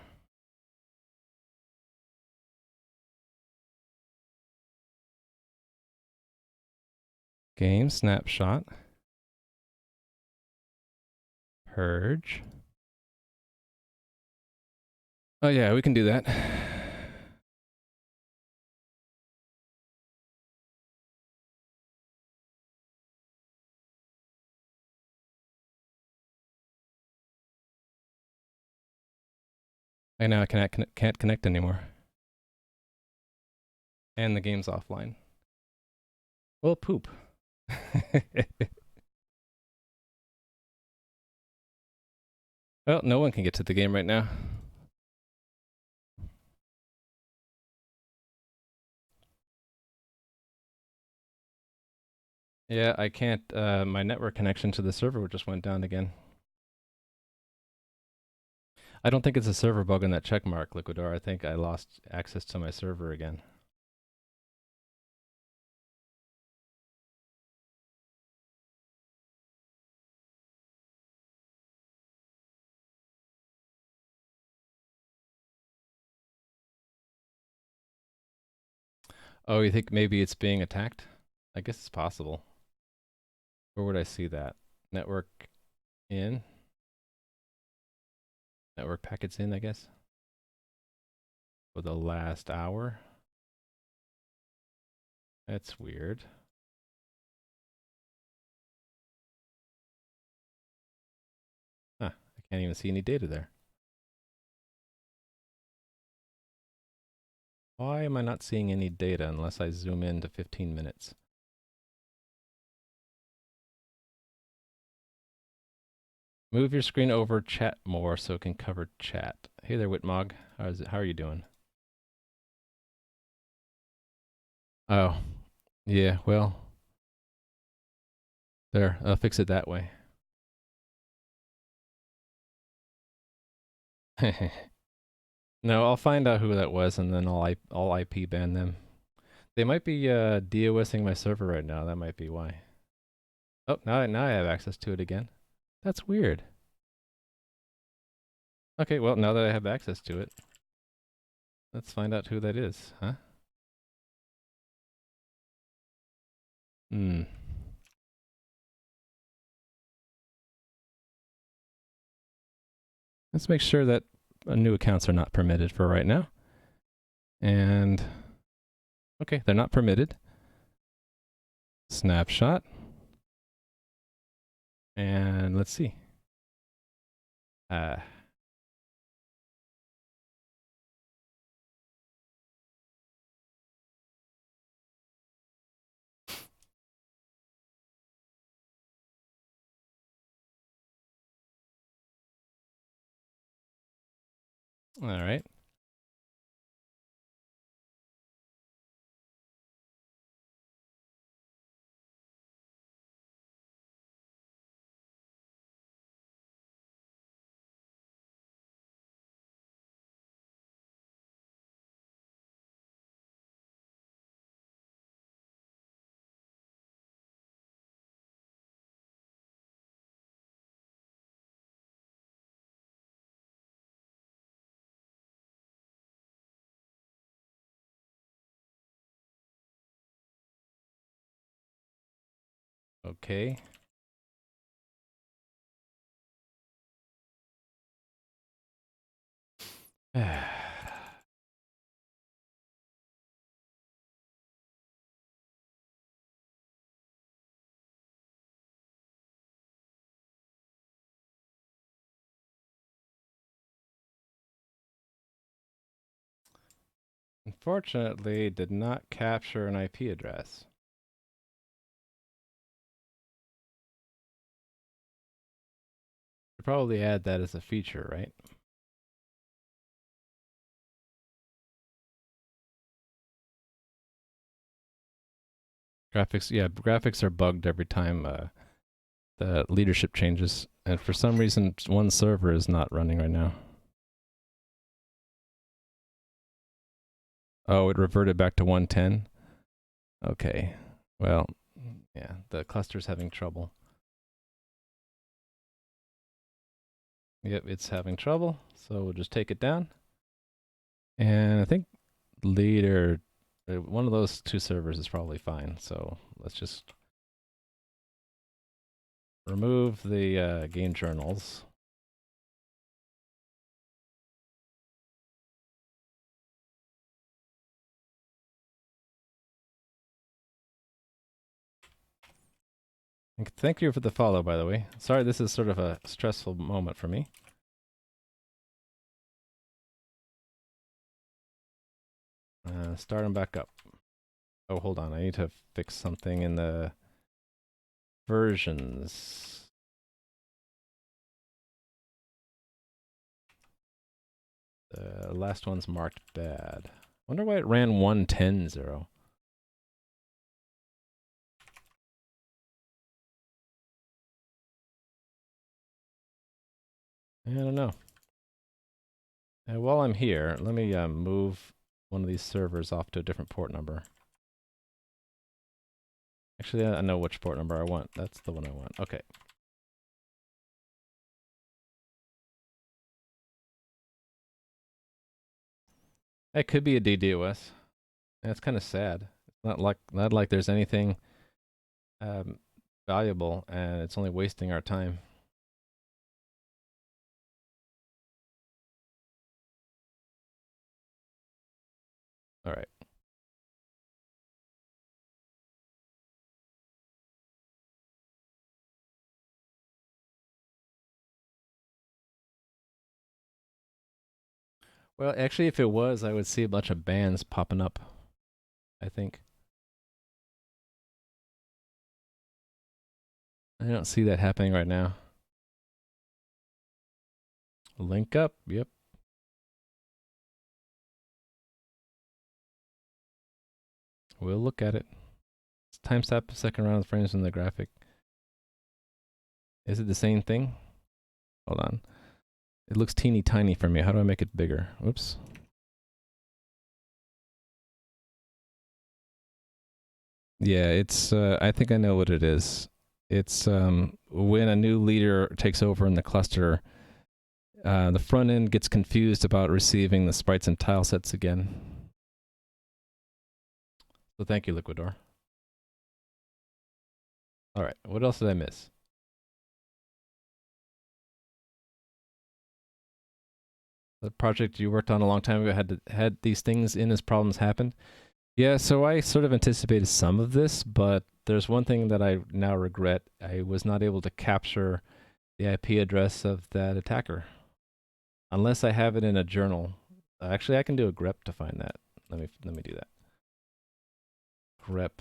Game snapshot. Purge. Oh yeah, we can do that. I know I can't connect anymore. And the game's offline. Well, poop. Well, no one can get to the game right now. Yeah, I can't. My network connection to the server just went down again. I don't think it's a server bug in that check mark, Liquidor. I think I lost access to my server again. Oh, you think maybe it's being attacked? I guess it's possible. Where would I see that? Network in? Network packets in, I guess? For the last hour? That's weird. Huh, I can't even see any data there. Why am I not seeing any data unless I zoom in to 15 minutes? Move your screen over chat more so it can cover chat. Hey there, Whitmog. How are you doing? Oh, yeah, well, there, I'll fix it that way. No, I'll find out who that was and then I'll IP ban them. They might be DOSing my server right now. That might be why. Oh, now I have access to it again. That's weird. Okay, well, now that I have access to it, let's find out who that is, huh? Hmm. Let's make sure that new accounts are not permitted for right now. And okay, they're not permitted. Snapshot. And let's see. All right. Okay. Unfortunately, did not capture an IP address. Should probably add that as a feature, right? Graphics, yeah, graphics are bugged every time the leadership changes, and for some reason, one server is not running right now. Oh, it reverted back to 110. Okay, well, yeah, the cluster's having trouble. Yep, it's having trouble, so we'll just take it down. And I think leader, one of those two servers is probably fine. So let's just remove the game journals. Thank you for the follow, by the way. Sorry, this is sort of a stressful moment for me. Start them back up. Oh, hold on. I need to fix something in the versions. The last one's marked bad. Wonder why it ran 110.0. I don't know. While I'm here, let me move one of these servers off to a different port number. Actually, I know which port number I want. That's the one I want. Okay. It could be a DDoS. That's kind of sad. It's not like there's anything um, valuable, and it's only wasting our time. All right. Well, actually, if it was, I would see a bunch of bans popping up, I think. I don't see that happening right now. Link up, yep. We'll look at it. It's timestamp second round of frames in the graphic. Is it the same thing? Hold on. It looks teeny tiny for me. How do I make it bigger? Oops. Yeah, it's, I think I know what it is. It's when a new leader takes over in the cluster, the front end gets confused about receiving the sprites and tile sets again. So thank you, Liquidor. All right, what else did I miss? The project you worked on a long time ago had these things in as problems happened. Yeah, so I sort of anticipated some of this, but there's one thing that I now regret. I was not able to capture the IP address of that attacker. Unless I have it in a journal. Actually, I can do a grep to find that. Let me do that. Grep.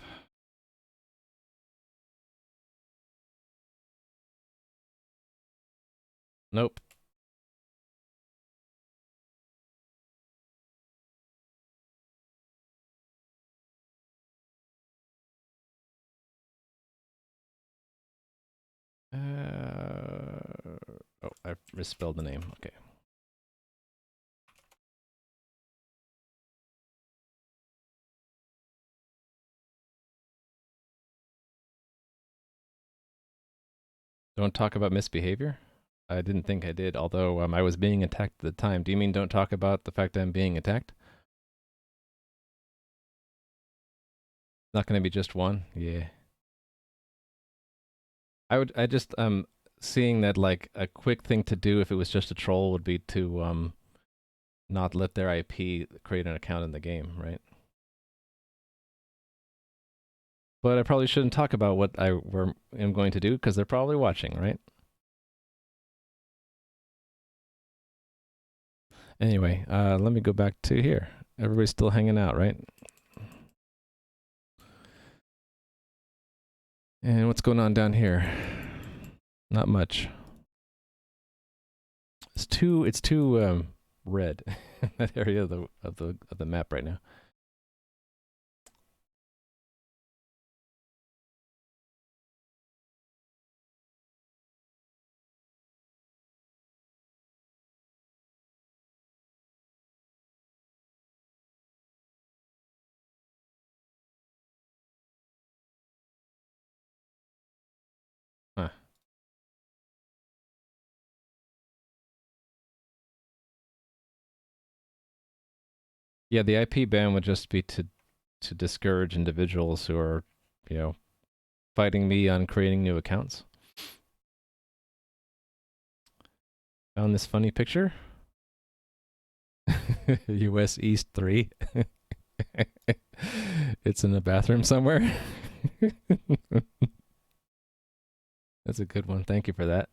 Nope. Oh, I misspelled the name. Okay. Don't talk about misbehavior? I didn't think I did, although I was being attacked at the time. Do you mean don't talk about the fact that I'm being attacked? Not going to be just one? Yeah. I just, seeing that like a quick thing to do if it was just a troll would be to, not let their IP create an account in the game, right? But I probably shouldn't talk about what am going to do because they're probably watching, right? Anyway, let me go back to here. Everybody's still hanging out, right? And what's going on down here? Not much. It's too red that area of the map right now. Huh. Yeah, the IP ban would just be to discourage individuals who are, you know, fighting me on creating new accounts. Found this funny picture. US East 3. It's in the bathroom somewhere. That's a good one. Thank you for that.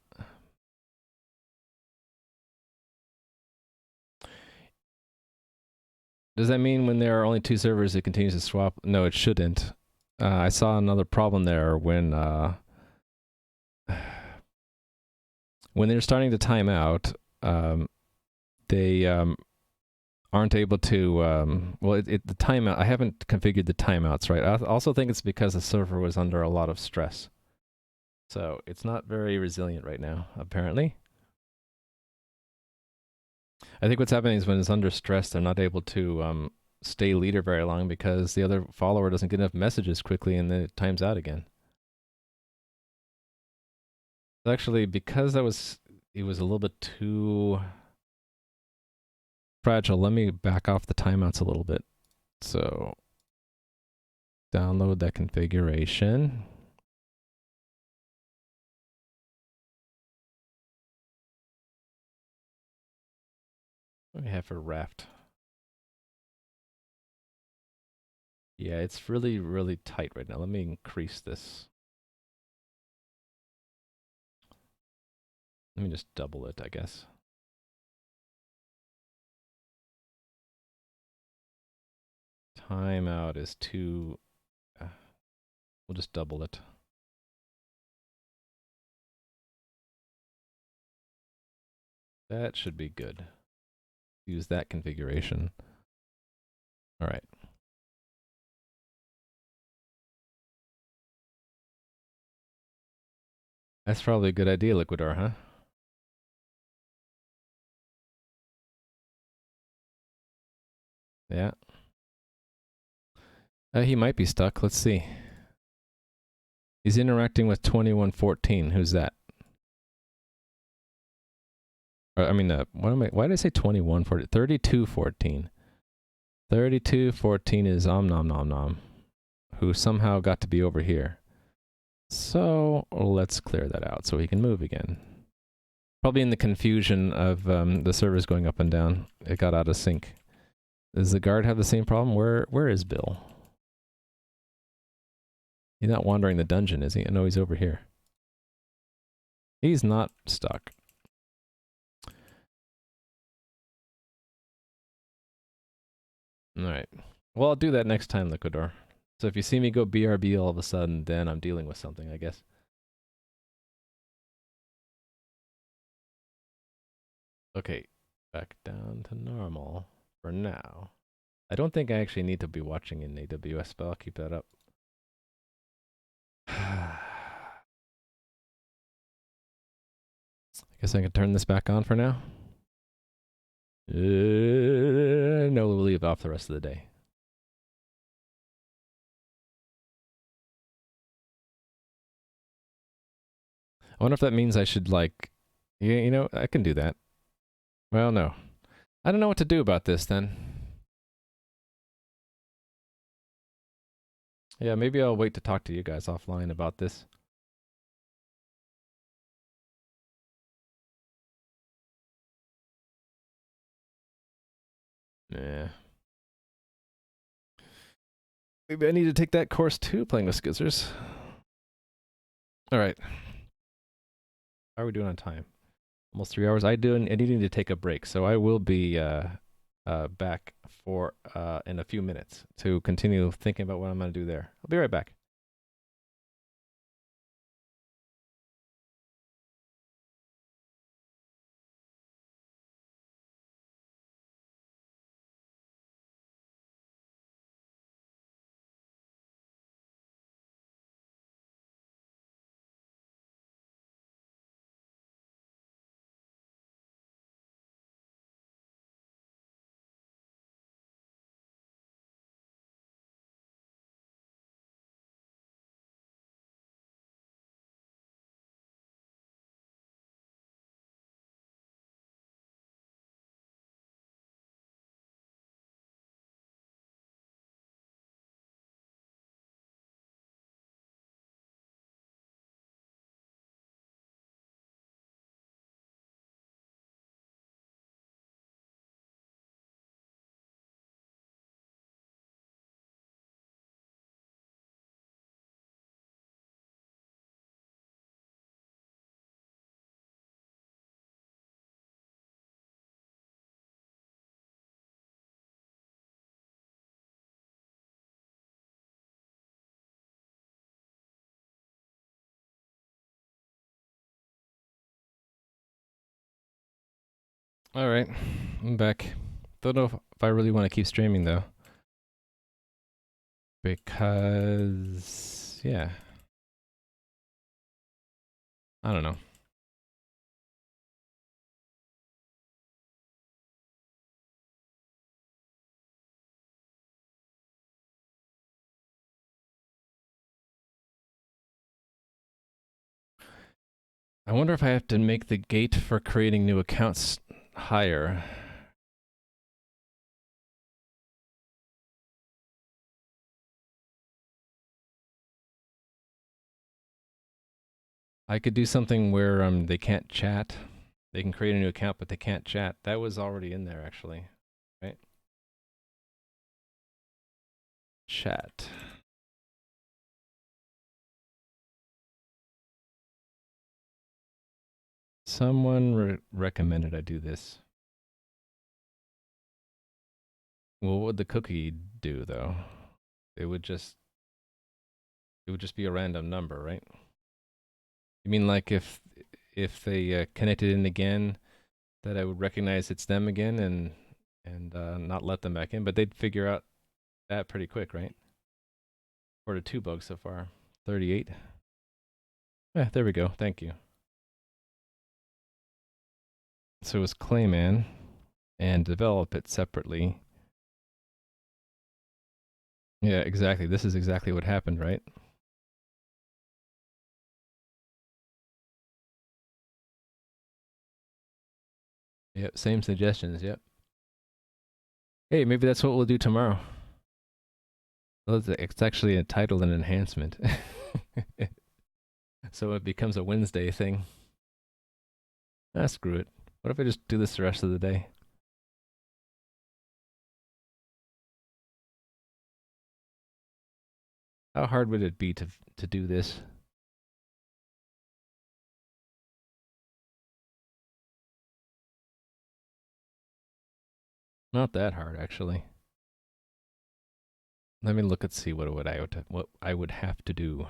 Does that mean when there are only two servers, it continues to swap? No, it shouldn't. I saw another problem there when they're starting to time out. They aren't able to. The timeout. I haven't configured the timeouts right. I also think it's because the server was under a lot of stress, so it's not very resilient right now, apparently. I think what's happening is when it's under stress, they're not able to stay leader very long because the other follower doesn't get enough messages quickly and then it times out again. Actually, because it was a little bit too fragile, let me back off the timeouts a little bit. So download that configuration. What do we have for raft? Yeah, it's really, really tight right now. Let me increase this. Let me just double it, I guess. Timeout is too... we'll just double it. That should be good. Use that configuration. All right. That's probably a good idea, Liquidor, huh? Yeah. He might be stuck. Let's see. He's interacting with 2114. Who's that? I mean, why did I say 2114? 3214. 3214 is Nom Nom Nom, who somehow got to be over here. So let's clear that out so he can move again. Probably in the confusion of the servers going up and down, it got out of sync. Does the guard have the same problem? Where is Bill? He's not wandering the dungeon, is he? No, he's over here. He's not stuck. Alright. Well, I'll do that next time, Liquidor. So if you see me go BRB all of a sudden, then I'm dealing with something, I guess. Okay, back down to normal for now. I don't think I actually need to be watching in AWS, but I'll keep that up. I guess I can turn this back on for now. No, we'll leave off the rest of the day. I wonder if that means I should, like... you know, I can do that. Well, no. I don't know what to do about this, then. Yeah, maybe I'll wait to talk to you guys offline about this. Yeah. Maybe I need to take that course too, playing with Skizzers. Alright. How are we doing on time? Almost 3 hours. I need to take a break, so I will be back for in a few minutes to continue thinking about what I'm going to do there. I'll be right back. Alright, I'm back. Don't know if I really want to keep streaming, though. Because... yeah. I don't know. I wonder if I have to make the gate for creating new accounts higher. I could do something where they can't chat. They can create a new account, but they can't chat. That was already in there, actually. Right? Chat. Someone recommended I do this. Well, what would the cookie do, though? It would just be a random number, right? You mean like if they connected in again, that I would recognize it's them again and not let them back in, but they'd figure out that pretty quick, right? 42 bugs so far. 38. Yeah, there we go. Thank you. So it was Clayman and develop it separately. Yeah, exactly. This is exactly what happened, right? Yep, same suggestions. Yep. Hey, maybe that's what we'll do tomorrow. Well, it's actually entitled an enhancement. So it becomes a Wednesday thing. Ah, screw it. What if I just do this the rest of the day? How hard would it be to do this? Not that hard, actually. Let me look and see what I would have to do.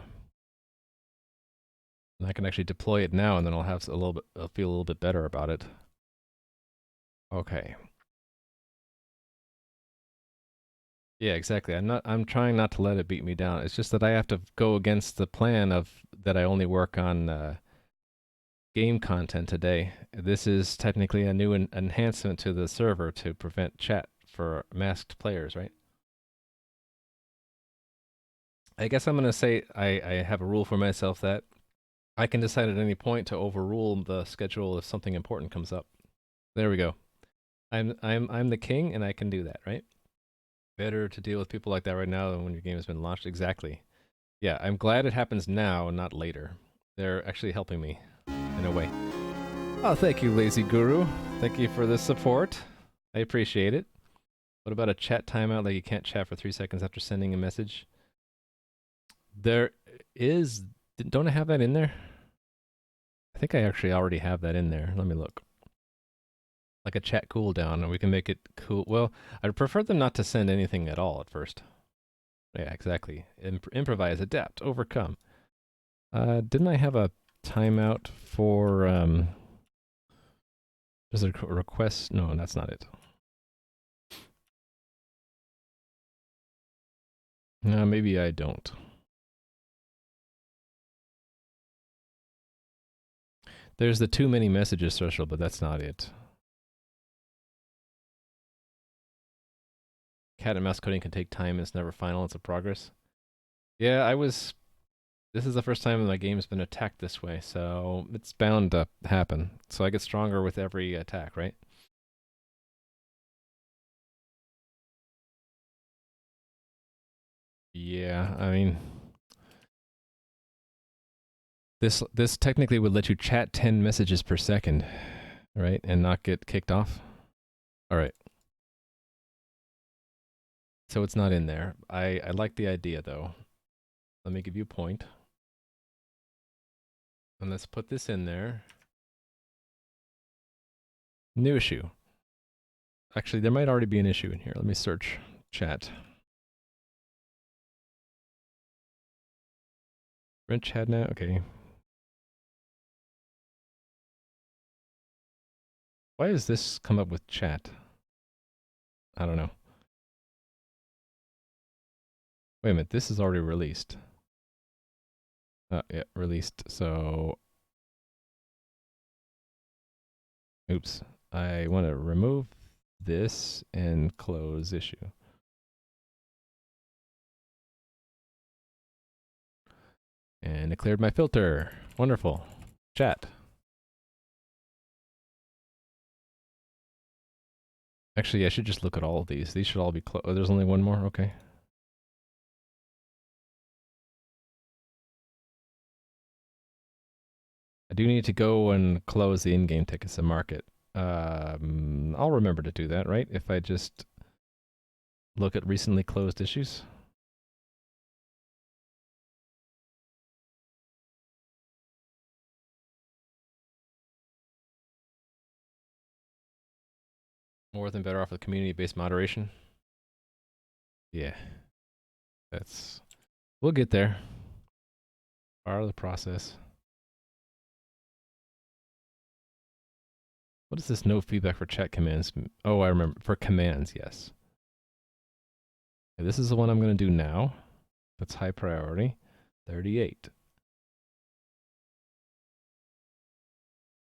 And I can actually deploy it now, and then I'll feel a little bit better about it. Okay. Yeah, exactly. I'm trying not to let it beat me down. It's just that I have to go against the plan of that I only work on game content today. This is technically a new enhancement to the server to prevent chat for masked players, right? I guess I'm going to say I have a rule for myself that I can decide at any point to overrule the schedule if something important comes up. There we go. I'm the king and I can do that, right? Better to deal with people like that right now than when your game has been launched. Exactly. Yeah, I'm glad it happens now and not later. They're actually helping me in a way. Oh, thank you, Lazy Guru. Thank you for the support. I appreciate it. What about a chat timeout? Like you can't chat for 3 seconds after sending a message? There is. Don't I have that in there? I think I actually already have that in there. Let me look. Like a chat cooldown, and we can make it cool. Well, I'd prefer them not to send anything at all at first. Yeah, exactly. Improvise, adapt, overcome. Didn't I have a timeout for there's a request? No, that's not it. No, maybe I don't. There's the too many messages threshold, but that's not it. Cat and mouse coding can take time. It's never final. It's a progress. Yeah, this is the first time my game's been attacked this way, so it's bound to happen. So I get stronger with every attack, right? Yeah, I mean, this technically would let you chat 10 messages per second, right? And not get kicked off. All right. So it's not in there. I like the idea though. Let me give you a point. And let's put this in there. New issue. Actually, there might already be an issue in here. Let me search chat. Rent chat now? Okay. Why does this come up with chat? I don't know. Wait a minute, this is already released. Yeah, released. So, oops. I want to remove this and close issue. And it cleared my filter. Wonderful. Chat. Actually, I should just look at all of these. These should all be closed. Oh, there's only one more? Okay. I do need to go and close the in-game tickets and market. I'll remember to do that, right? If I just look at recently closed issues. More than better off with community-based moderation. Yeah, that's... We'll get there. Part of the process. What is this no feedback for chat commands? Oh, I remember. For commands, yes. Okay, this is the one I'm going to do now. That's high priority. 38.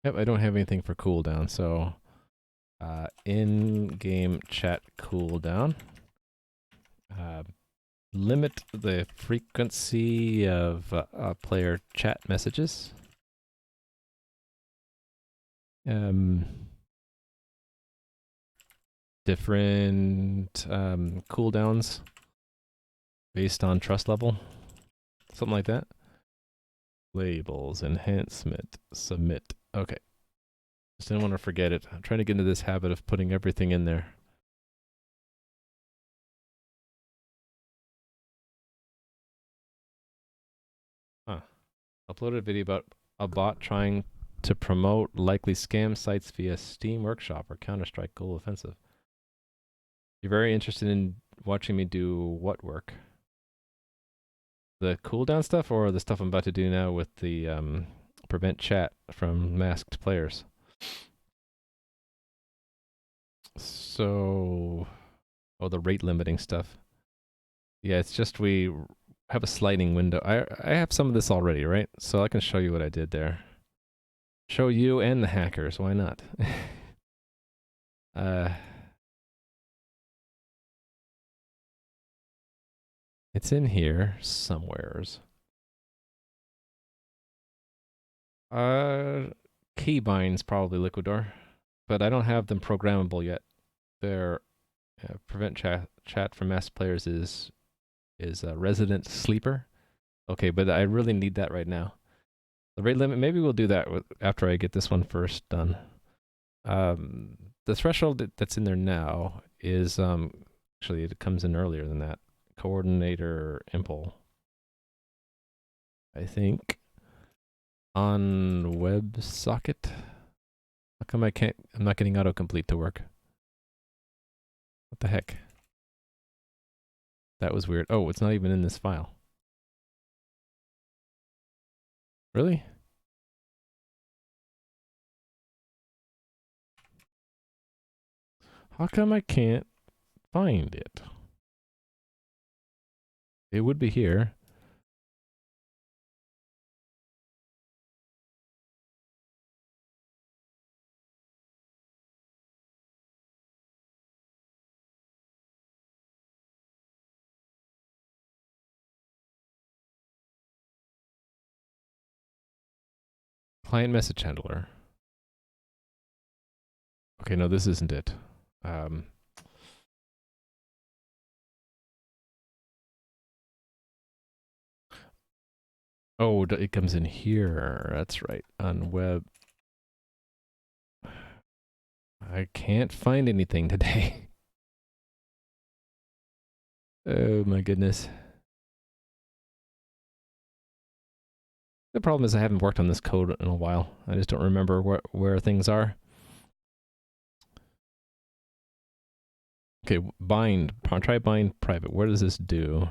Yep, I don't have anything for cooldown, so in-game chat cooldown. Limit the frequency of player chat messages. Different cooldowns based on trust level. Something like that. Labels, enhancement, submit. Okay. Just didn't want to forget it. I'm trying to get into this habit of putting everything in there. Huh. Uploaded a video about a bot trying to promote likely scam sites via Steam Workshop or Counter-Strike Global Offensive. You're very interested in watching me do what work? The cooldown stuff or the stuff I'm about to do now with the prevent chat from masked players? So, oh, the rate limiting stuff. Yeah, it's just we have a sliding window. I have some of this already, right? So I can show you what I did there. Show you and the hackers. Why not? It's in here somewheres. Keybinds probably Liquidor, but I don't have them programmable yet. Their prevent chat from masked players is a resident sleeper. Okay, but I really need that right now. The rate limit, maybe we'll do that after I get this one first done. The threshold that's in there now is actually it comes in earlier than that. Coordinator impl. I think on WebSocket. How come I'm not getting autocomplete to work? What the heck? That was weird. Oh, it's not even in this file. Really? How come I can't find it? It would be here. Client message handler. Okay, no, this isn't it. Oh, it comes in here. That's right. On web. I can't find anything today. Oh my goodness. The problem is I haven't worked on this code in a while. I just don't remember where things are. Okay, bind. Try bind private. What does this do?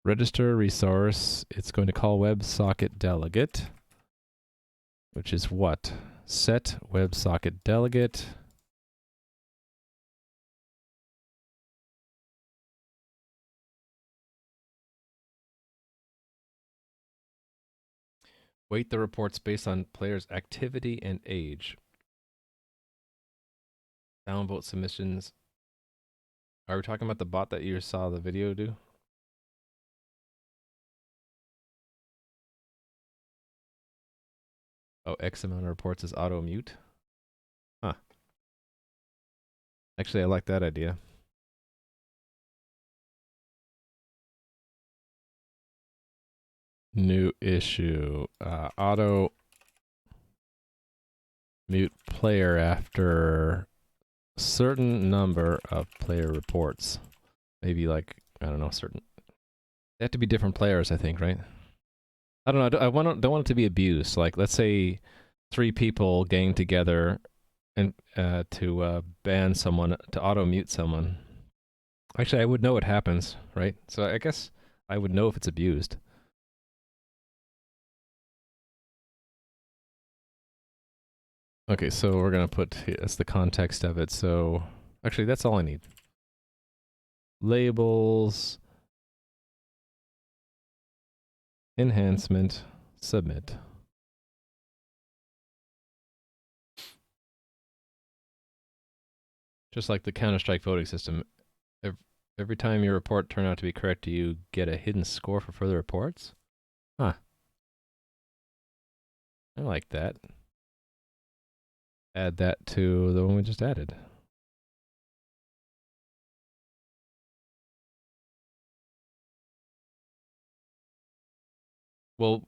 Register resource. It's going to call WebSocket delegate, which is what? Set WebSocket delegate. Weight the reports based on player's activity and age. Downvote submissions. Are we talking about the bot that you saw the video do? Oh, X amount of reports is auto mute. Actually, I like that idea. New issue. Auto mute player after certain number of player reports. Maybe like, I don't know, certain. They have to be different players, I think, right? I don't know. I don't want it to be abused. Like, let's say 3 people gang together and to ban someone, to auto mute someone. Actually, I would know what happens, right? So I guess I would know if it's abused. Okay, so we're gonna put, that's the context of it. So actually, that's all I need. Labels, enhancement, submit. Just like the Counter-Strike voting system, every time your report turned out to be correct, do you get a hidden score for further reports? Huh. I like that. Add that to the one we just added. Well,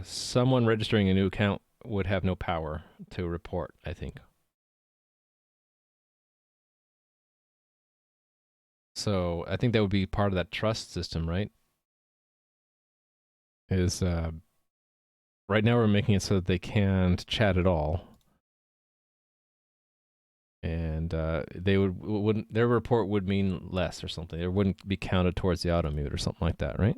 someone registering a new account would have no power to report, I think. So I think that would be part of that trust system, right? Is right now we're making it so that they can't chat at all, and they wouldn't their report would mean less or something. It wouldn't be counted towards the auto mute or something like that, right?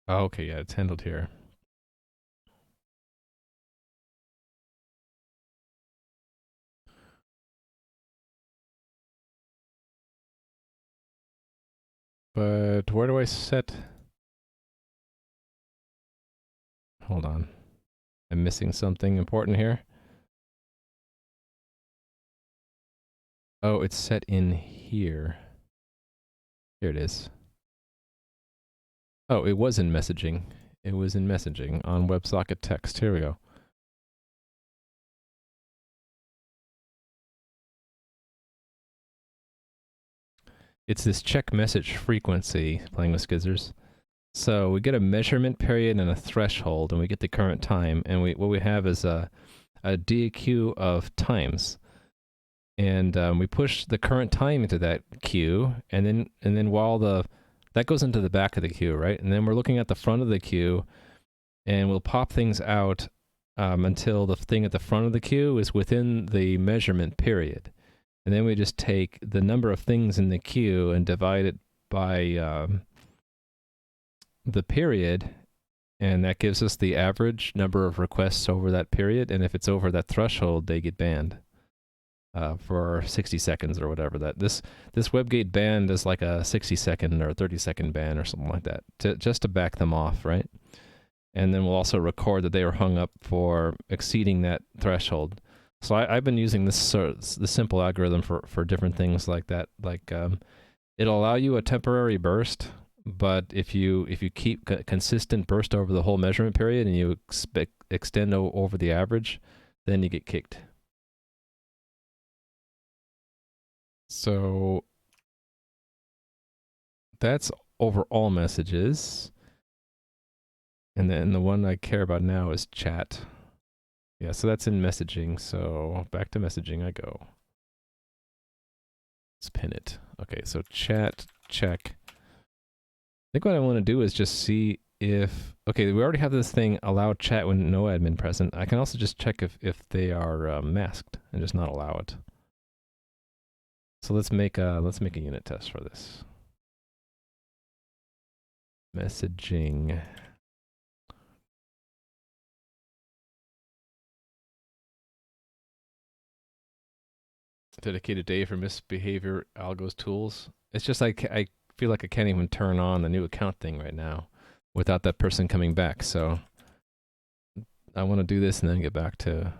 Oh, okay, yeah, it's handled here. But where do I set? Hold on. I'm missing something important here. Oh, it's set in here. Here it is. Oh, it was in messaging. It was in messaging on WebSocket text. Here we go. It's this check message frequency, playing with skizzers. So we get a measurement period and a threshold, and we get the current time. And what we have is a DQ of times. And we push the current time into that queue, and then while that goes into the back of the queue, right? And then we're looking at the front of the queue, and we'll pop things out until the thing at the front of the queue is within the measurement period. And then we just take the number of things in the queue and divide it by the period, and that gives us the average number of requests over that period. And if it's over that threshold, they get banned for 60 seconds or whatever. This WebGate ban is like a 60-second or 30-second ban or something like that, just to back them off, right? And then we'll also record that they were hung up for exceeding that threshold. So I've been using this simple algorithm for different things like that. Like it'll allow you a temporary burst, but if you keep consistent burst over the whole measurement period and you extend over the average, then you get kicked. So that's over all messages. And then the one I care about now is chat. Yeah, so that's in messaging. So back to messaging I go. Let's pin it. Okay, so chat, check. I think what I want to do is just see if... Okay, we already have this thing, allow chat when no admin present. I can also just check if they are masked and just not allow it. So let's make a unit test for this. Messaging. Dedicated day for misbehavior algos tools. It's just like I feel like I can't even turn on the new account thing right now without that person coming back. So I want to do this and then get back to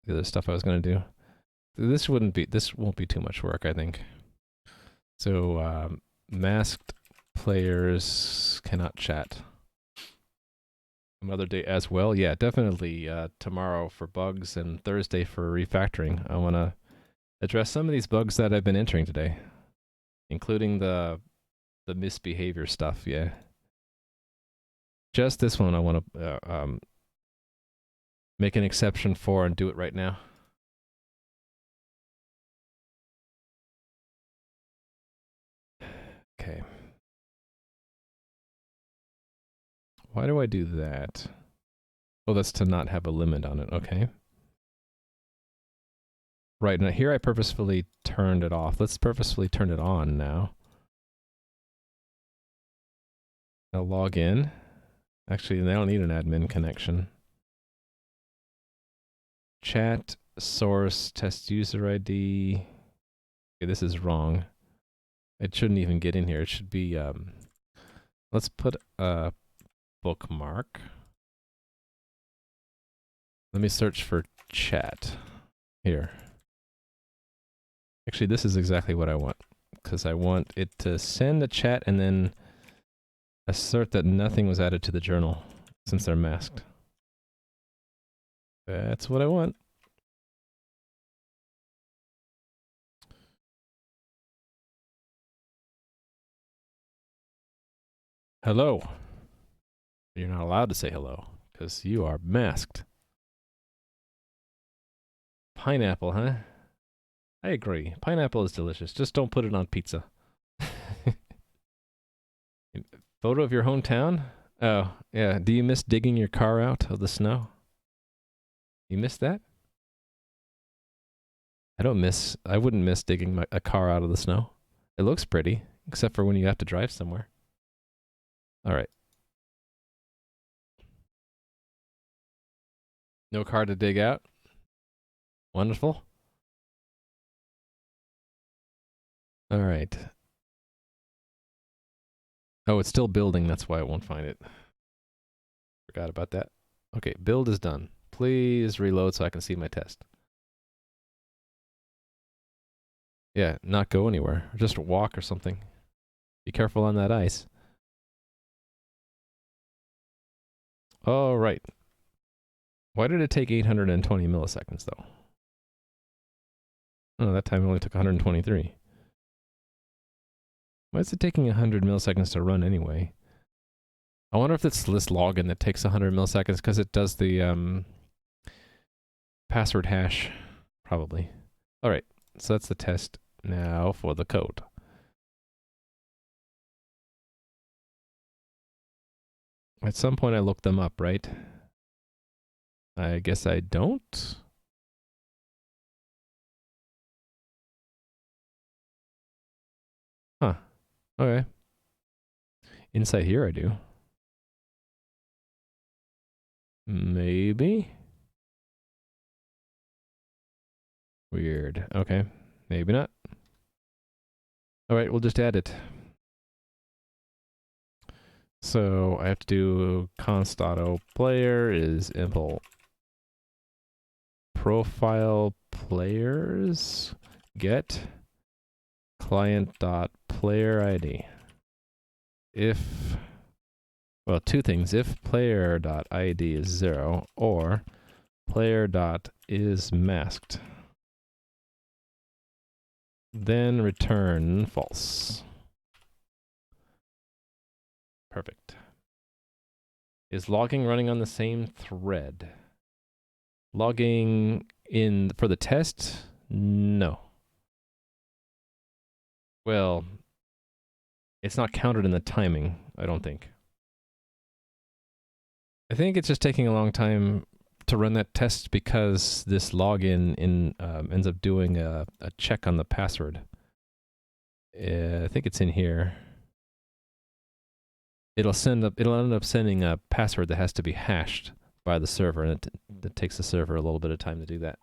the other stuff I was going to do. This won't be too much work, I think. So masked players cannot chat. Another day as well. Yeah, definitely tomorrow for bugs and Thursday for refactoring. I want to address some of these bugs that I've been entering today, including the misbehavior stuff. Yeah. Just this one I want to make an exception for and do it right now. Okay. Why do I do that? Oh, that's to not have a limit on it. Okay. Right, now here I purposefully turned it off. Let's purposefully turn it on now. Now log in. Actually, they don't need an admin connection. Chat, source, test user ID. Okay, this is wrong. It shouldn't even get in here. It should be, let's put a bookmark. Let me search for chat. Here. Actually, this is exactly what I want, because I want it to send a chat and then assert that nothing was added to the journal, since they're masked. That's what I want. Hello. You're not allowed to say hello, because you are masked. Pineapple, huh? I agree. Pineapple is delicious. Just don't put it on pizza. Photo of your hometown? Oh, yeah. Do you miss digging your car out of the snow? You miss that? I wouldn't miss digging a car out of the snow. It looks pretty, except for when you have to drive somewhere. All right. No car to dig out? Wonderful. All right. Oh, it's still building. That's why I won't find it. Forgot about that. Okay, build is done. Please reload so I can see my test. Yeah, not go anywhere. Just walk or something. Be careful on that ice. All right. Why did it take 820 milliseconds, though? Oh, that time it only took 123. Why is it taking 100 milliseconds to run anyway? I wonder if it's this login that takes 100 milliseconds because it does the password hash, probably. All right, so that's the test now for the code. At some point I look them up, right? I guess I don't. Huh. Okay. Inside here I do. Maybe. Weird. Okay. Maybe not. All right, we'll just add it. So I have to do const auto player is impl profile players get client dot player ID. If, well, two things. If player dot ID is 0 or player dot is masked, then return false. Perfect. Is logging running on the same thread? Logging in for the test? No. Well, it's not counted in the timing, I don't think. I think it's just taking a long time to run that test because this login ends up doing a check on the password. I think it's in here. It'll end up sending a password that has to be hashed by the server, and it takes the server a little bit of time to do that.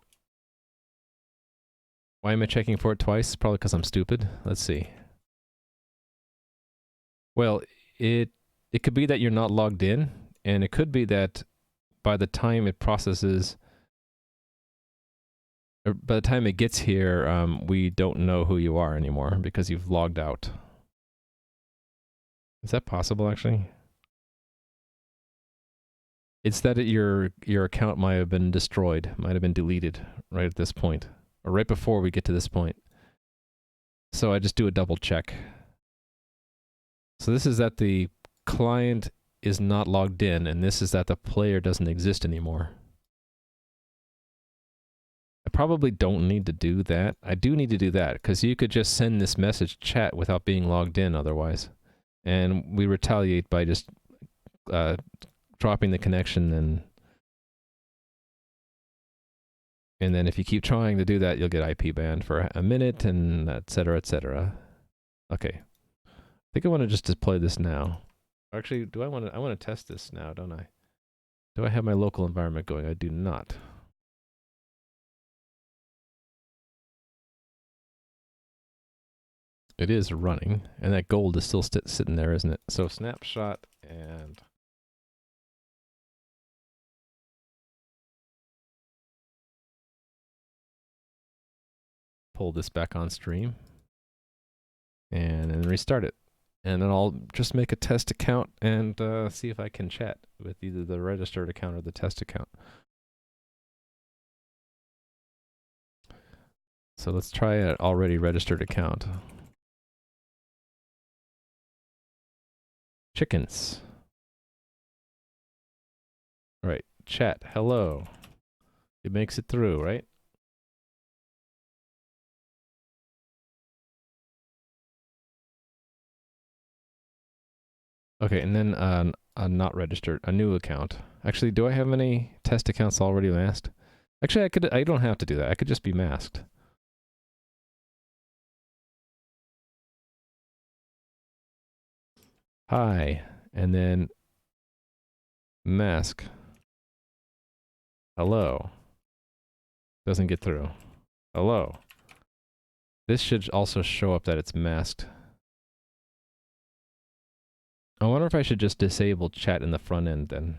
Why am I checking for it twice? Probably because I'm stupid. Let's see. Well, it could be that you're not logged in, and it could be that by the time it processes, or by the time it gets here, we don't know who you are anymore because you've logged out. Is that possible, actually? It's that your account might have been destroyed, might have been deleted right at this point, or right before we get to this point. So I just do a double check. So this is that the client is not logged in, and this is that the player doesn't exist anymore. I probably don't need to do that. I do need to do that, because you could just send this message chat without being logged in otherwise. And we retaliate by just dropping the connection, and then if you keep trying to do that, you'll get IP banned for a minute, and et cetera, et cetera. Okay. I think I want to just display this now. Actually, I want to test this now, don't I? Do I have my local environment going? I do not. It is running, and that gold is still sitting there, isn't it? So snapshot and pull this back on stream, and then restart it. And then I'll just make a test account and see if I can chat with either the registered account or the test account. So let's try an already registered account. Chickens. All right, chat, hello. It makes it through, right? Okay, and then not registered, a new account. Actually, do I have any test accounts already masked? Actually, I don't have to do that. I could just be masked. Hi, and then mask. Hello. Doesn't get through. Hello. This should also show up that it's masked. I wonder if I should just disable chat in the front end then.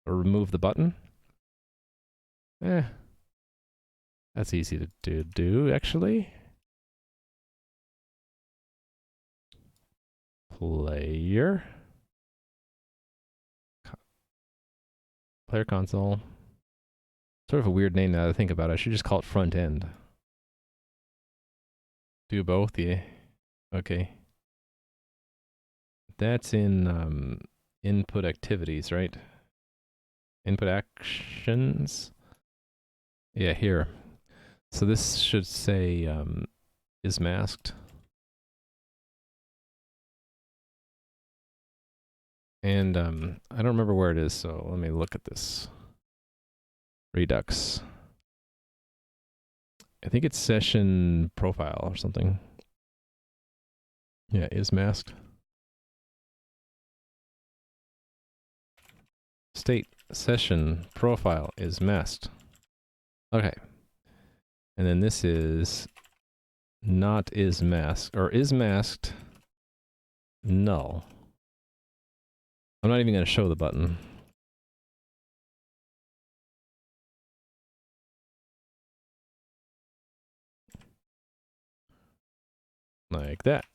Or remove the button? That's easy to do, actually. Player. Player console. Sort of a weird name now that I think about it. I should just call it front end. Do both, yeah. Okay. That's in input activities, right? Input actions. Yeah, here. So this should say is masked. And I don't remember where it is, so let me look at this. Redux. I think it's session profile or something. Yeah, is masked. State session profile is masked. Okay. And then this is not is masked, or is masked null. I'm not even going to show the button. Like that.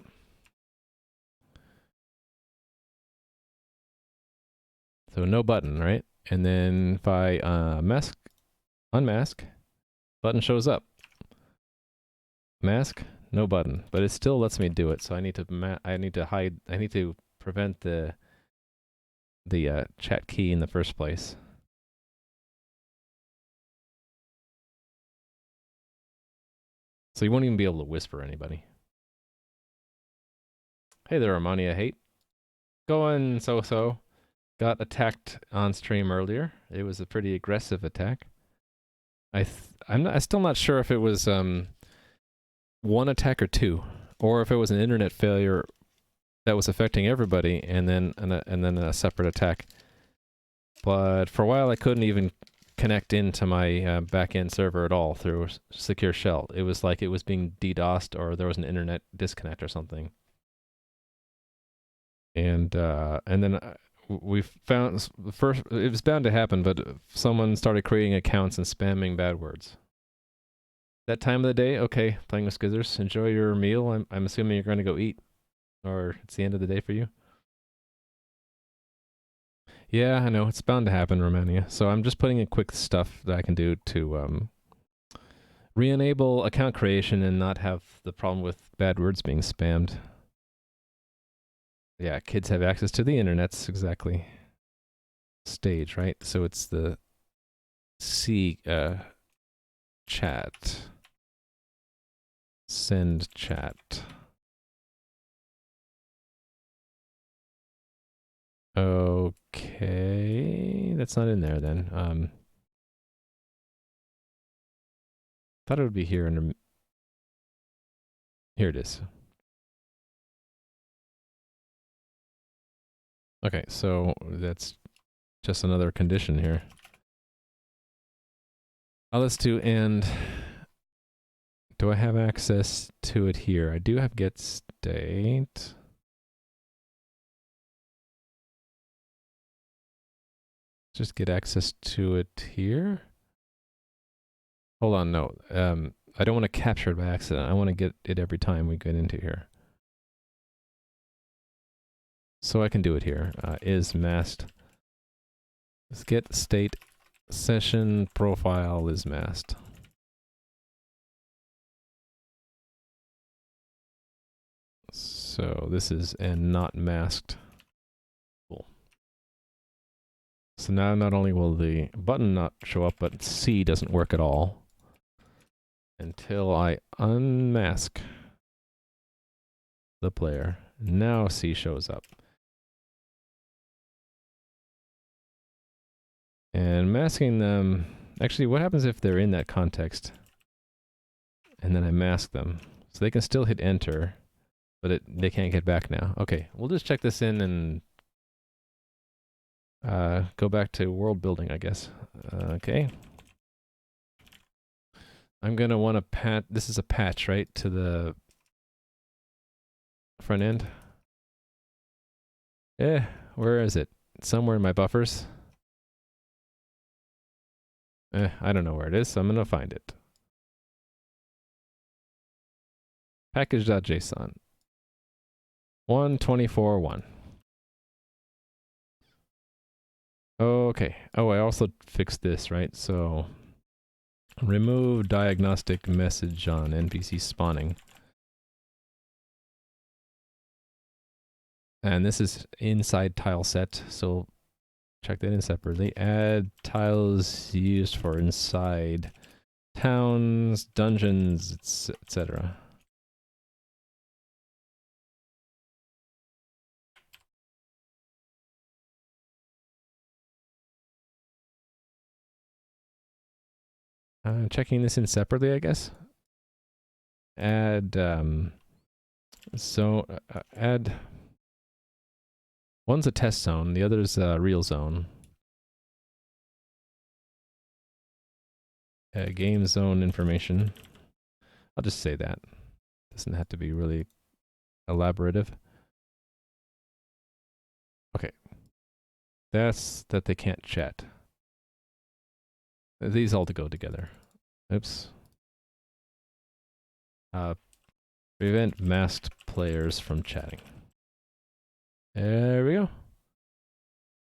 So no button, right? And then if I unmask, button shows up. Mask, no button, but it still lets me do it. So I need to prevent the chat key in the first place. So you won't even be able to whisper anybody. Hey there, Omnia hate. Going so-so. Got attacked on stream earlier. It was a pretty aggressive attack. I'm still not sure if it was one attack or two, or if it was an internet failure that was affecting everybody, and then a separate attack. But for a while, I couldn't even connect into my back-end server at all through secure shell. It was like it was being DDoSed, or there was an internet disconnect or something. And then we found first it was bound to happen, but someone started creating accounts and spamming bad words. That time of the day, okay, playing with Skizzers. Enjoy your meal. I'm assuming you're going to go eat, or it's the end of the day for you. Yeah, I know. It's bound to happen, Romania. So I'm just putting in quick stuff that I can do to re-enable account creation and not have the problem with bad words being spammed. Yeah, kids have access to the internet's exactly stage, right? So it's the C chat. Send chat. Okay, that's not in there then. Thought it would be here under. Here it is. Okay, so that's just another condition here. Let's do and. Do I have access to it here? I do have get state. Just get access to it here. Hold on, no. I don't want to capture it by accident. I want to get it every time we get into here. So I can do it here. Is masked. Let's get state session profile is masked. So this is and not masked. Cool. So now not only will the button not show up, but C doesn't work at all until I unmask the player. Now C shows up. And masking them, actually what happens if they're in that context? And then I mask them. So they can still hit enter, but they can't get back now. Okay, we'll just check this in and go back to world building, I guess. Okay. I'm gonna want to patch, this is a patch, right, to the front end. Where is it? Somewhere in my buffers. I don't know where it is, so I'm gonna find it. Package.json. 124.1. Okay. Oh, I also fixed this, right? So remove diagnostic message on NPC spawning. And this is inside tile set, so check that in separately. Add tiles used for inside towns, dungeons, etc. Checking this in separately, I guess. Add add. One's a test zone, the other's a real zone. Game zone information. I'll just say that. Doesn't have to be really elaborative. Okay. That's that they can't chat. These all to go together. Oops. Prevent masked players from chatting. There we go.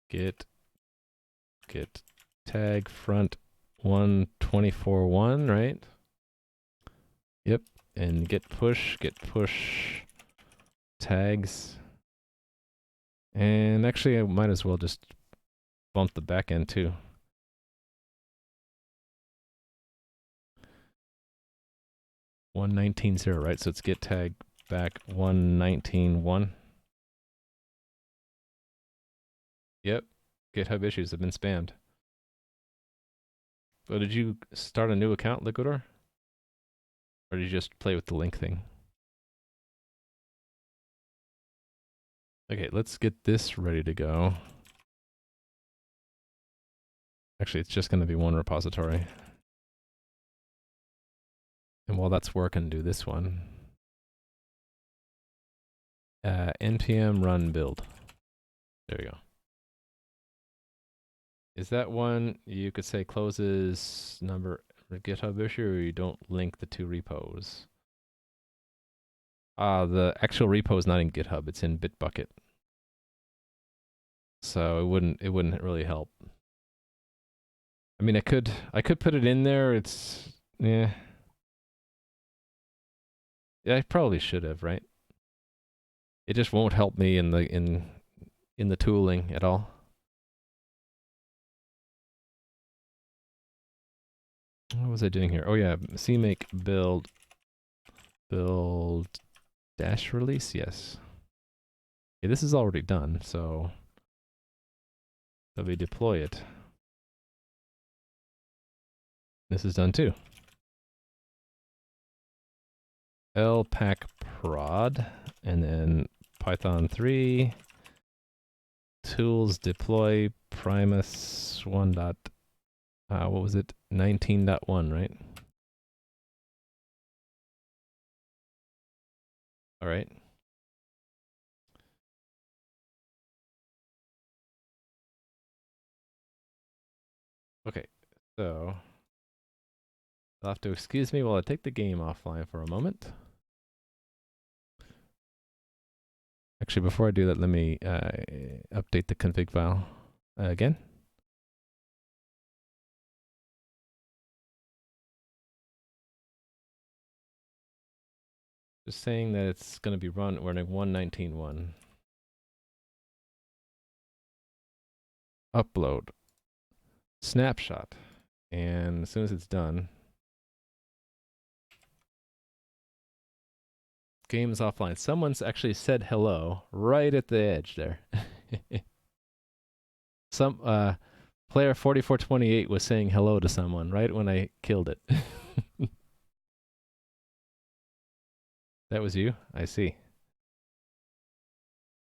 Get tag front 124.1, right? Yep. And get push tags. And actually I might as well just bump the back end too. 119.0, right? So it's get tag back 119.1. Yep. GitHub issues have been spammed. So did you start a new account, Liquidor? Or did you just play with the link thing? Okay, let's get this ready to go. Actually, it's just going to be one repository. And while that's working, do this one. npm run build. There we go. Is that one you could say closes number GitHub issue, or you don't link the two repos? The actual repo is not in GitHub, it's in Bitbucket. So it wouldn't really help. I mean, I could put it in there. It's yeah. Yeah, I probably should have, right? It just won't help me in the tooling at all. What was I doing here? Oh yeah, CMake build dash release. Yes. Okay, this is already done, so we deploy it. This is done too. lpack prod, and then Python 3 tools deploy primus 1 dot what was it, 19.1, right? All right. Okay, so you'll have to excuse me while I take the game offline for a moment. Actually, before I do that, let me update the config file again. Just saying that it's going to be running 1.19.1. Upload. Snapshot. And as soon as it's done, game is offline. Someone's actually said hello right at the edge there. Some player 4428 was saying hello to someone right when I killed it. That was you? I see.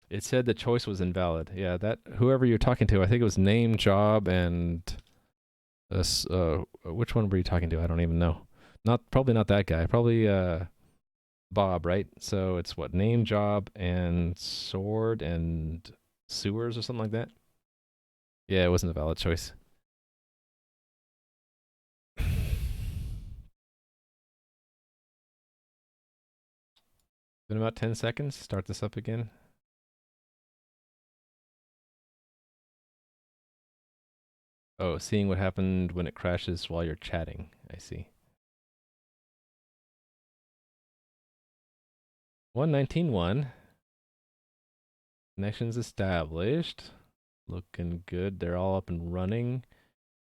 It said the choice was invalid. Yeah, that whoever you're talking to, I think it was name, job, and which one were you talking to? I don't even know. Probably not that guy. Probably Bob, right? So it's what, name, job, and sword and sewers or something like that. Yeah, it wasn't a valid choice. Been about 10 seconds. Start this up again. Oh, seeing what happened when it crashes while you're chatting. I see. 1.19.1. Connections established. Looking good. They're all up and running.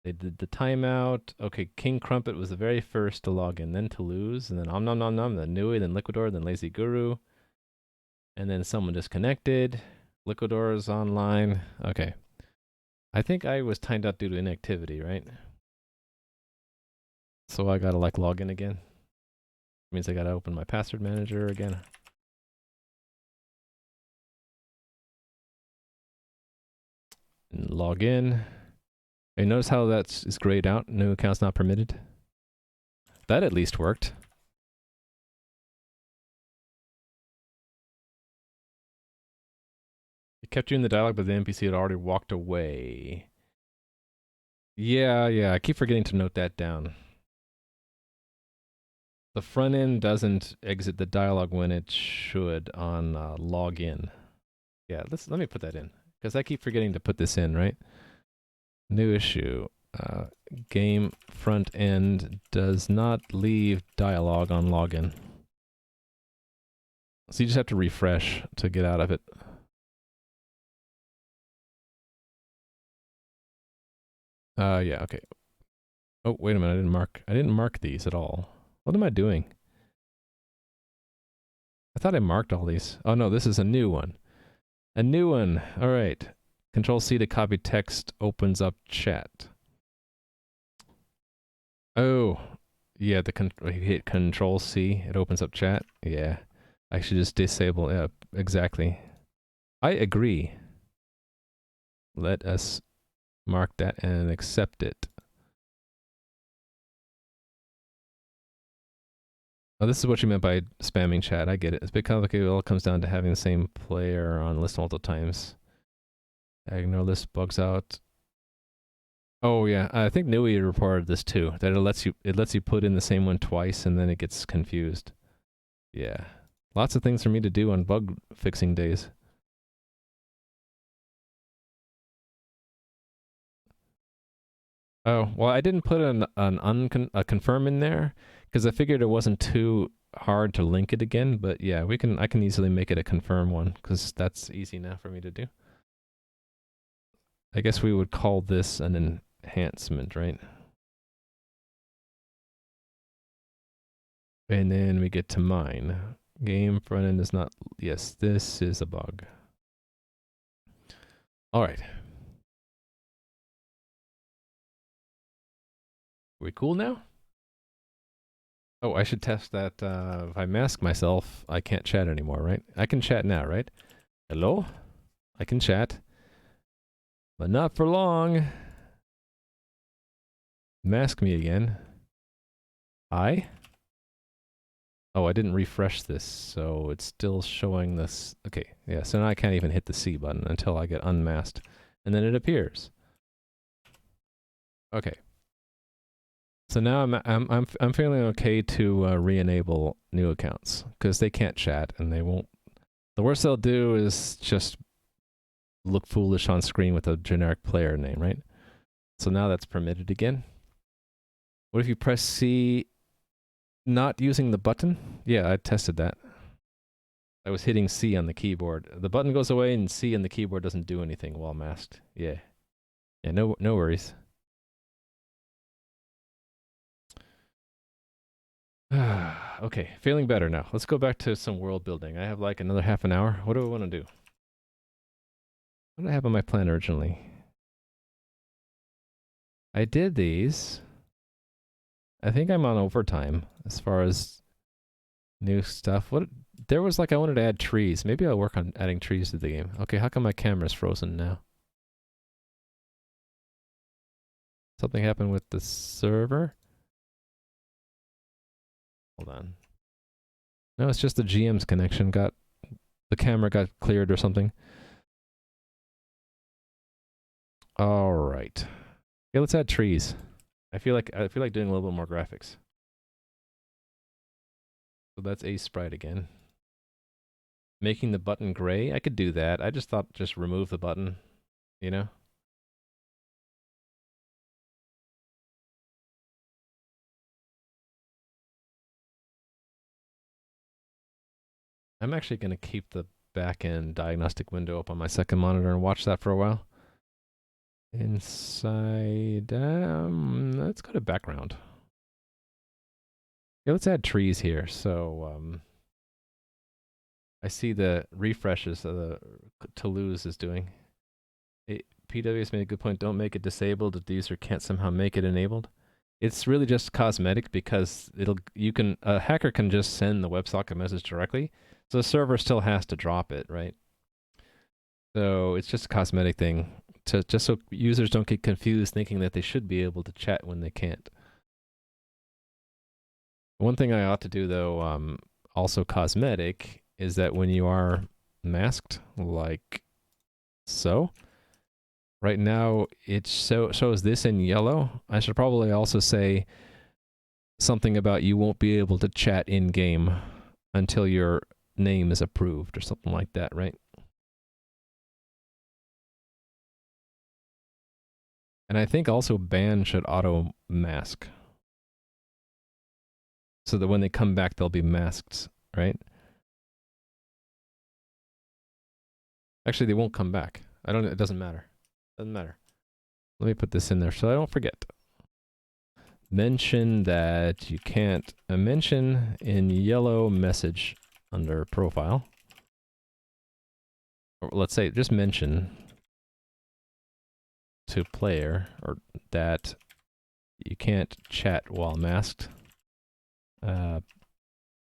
They did the timeout. Okay, King Crumpet was the very first to log in, then to lose, and then Om Nom Nom Nom, then Nui, then Liquidor, then Lazy Guru. And then someone disconnected. Liquidor is online. Okay. I think I was timed out due to inactivity, right? So I gotta like log in again. Means I gotta open my password manager again. And log in. And notice how is grayed out. New accounts not permitted. That at least worked. It kept you in the dialogue, but the NPC had already walked away. Yeah, I keep forgetting to note that down. The front end doesn't exit the dialogue when it should on login. Yeah, let me put that in, because I keep forgetting to put this in, right? New issue. Game front end does not leave dialogue on login. So you just have to refresh to get out of it. Yeah, okay. Oh, wait a minute, I didn't mark these at all. What am I doing? I thought I marked all these. Oh no, this is a new one. A new one. All right. Control C to copy text opens up chat. Oh, yeah, hit Control C, it opens up chat. Yeah. I should just disable, yeah, exactly. I agree. Let us mark that and accept it. Oh, this is what you meant by spamming chat. I get it. It's a bit complicated. It all comes down to having the same player on list multiple times. Ignore list bugs out. Oh yeah, I think Nui reported this too. That it lets you put in the same one twice and then it gets confused. Yeah, lots of things for me to do on bug fixing days. Oh, well, I didn't put a confirm in there because I figured it wasn't too hard to link it again. But yeah, I can easily make it a confirm one because that's easy now for me to do. I guess we would call this an enhancement, right? And then we get to mine. Game front end is not. Yes, this is a bug. All right. We cool now? Oh, I should test that. If I mask myself, I can't chat anymore, right? I can chat now, right? Hello? I can chat. But not for long. Mask me again. Hi? Oh, I didn't refresh this, so it's still showing this. Okay, yeah, so now I can't even hit the C button until I get unmasked. And then it appears. Okay. So now I'm feeling okay to re-enable new accounts because they can't chat and they won't. The worst they'll do is just look foolish on screen with a generic player name, right? So now that's permitted again. What if you press C not using the button? Yeah, I tested that. I was hitting C on the keyboard. The button goes away and C on the keyboard doesn't do anything while masked. Yeah. Yeah, no worries. Okay, feeling better now. Let's go back to some world building. I have like another half an hour. What do I want to do? What did I have on my plan originally? I did these. I think I'm on overtime as far as new stuff. What there was like I wanted to add trees. Maybe I'll work on adding trees to the game. Okay, how come my camera's frozen now? Something happened with the server? Hold on. No, it's just the GM's connection got the camera got cleared or something. All right. Okay, let's add trees. I feel like doing a little bit more graphics. So that's a sprite again. Making the button gray, I could do that. I just thought just remove the button, you know? I'm actually going to keep the back end diagnostic window up on my second monitor and watch that for a while. Inside, let's go to background. Yeah, let's add trees here. So, I see the refreshes the Toulouse is doing. PW has made a good point. Don't make it disabled if the user can't somehow make it enabled. It's really just cosmetic because a hacker can just send the WebSocket message directly, so the server still has to drop it, right? So it's just a cosmetic thing just so users don't get confused thinking that they should be able to chat when they can't. One thing I ought to do though, also cosmetic, is that when you are masked, like so, right now it shows this in yellow. I should probably also say something about you won't be able to chat in game until your name is approved or something like that, right? And I think also ban should auto mask so that when they come back they'll be masked, right? Actually, they won't come back. It doesn't matter. Doesn't matter. Let me put this in there so I don't forget. Mention that you can't mention in yellow message under profile. Or let's say just mention to player or that you can't chat while masked.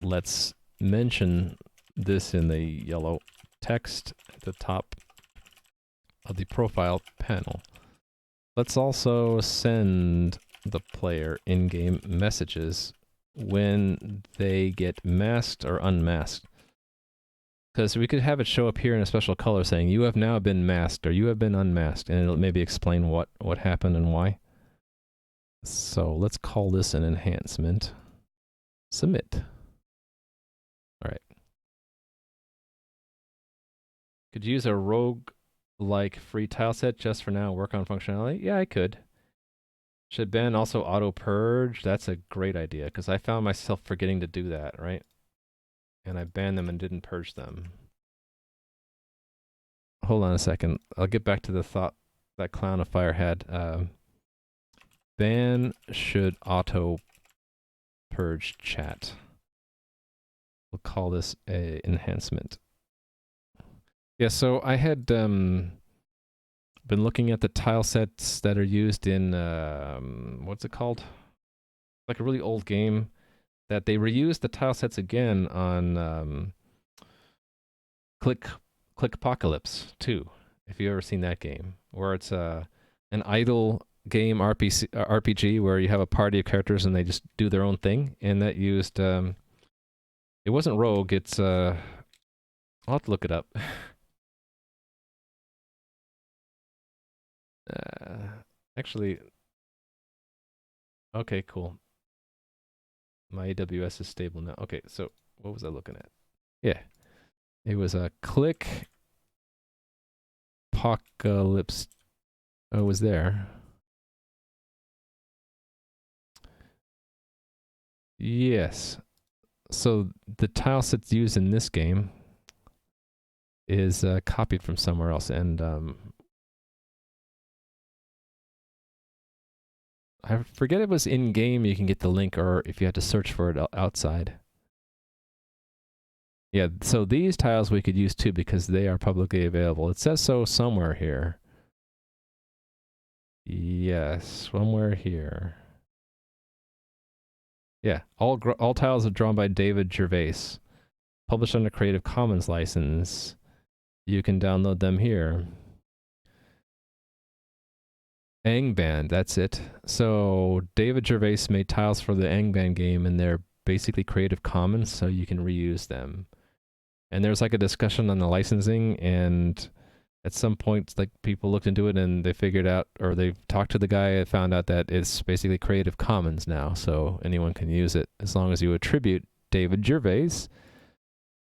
Let's mention this in the yellow text at the top of the profile panel. Let's also send the player in-game messages when they get masked or unmasked. Because we could have it show up here in a special color saying, you have now been masked or you have been unmasked, and it'll maybe explain what happened and why. So let's call this an enhancement. Submit. All right. Could you use a rogue-like free tileset just for now, work on functionality? Yeah, I could. Should ban also auto purge? That's a great idea because I found myself forgetting to do that, right? And I banned them and didn't purge them. Hold on a second. I'll get back to the thought that Clown of Fire had. Ban should auto purge chat. We'll call this a enhancement. Yeah, so I had been looking at the tile sets that are used in what's it called? Like a really old game that they reused the tile sets again on Click Apocalypse 2. If you've ever seen that game, where it's an idle game RPG where you have a party of characters and they just do their own thing, and that used it wasn't Rogue, it's I'll have to look it up. Actually, okay, cool. My AWS is stable now. Okay, so what was I looking at? Yeah, it was a Click Apocalypse. Oh, it was there. Yes. So the tile sets used in this game is copied from somewhere else, and I forget it was in game. You can get the link, or if you had to search for it outside. Yeah, so these tiles we could use too because they are publicly available. It says so somewhere here. Yes, somewhere here. Yeah, all tiles are drawn by David Gervais, published under Creative Commons license. You can download them here. Angband, that's it. So David Gervais made tiles for the Angband game, and they're basically Creative Commons, so you can reuse them. And there's like a discussion on the licensing, and at some point, like people looked into it and they figured out, or they talked to the guy and found out that it's basically Creative Commons now, so anyone can use it as long as you attribute David Gervais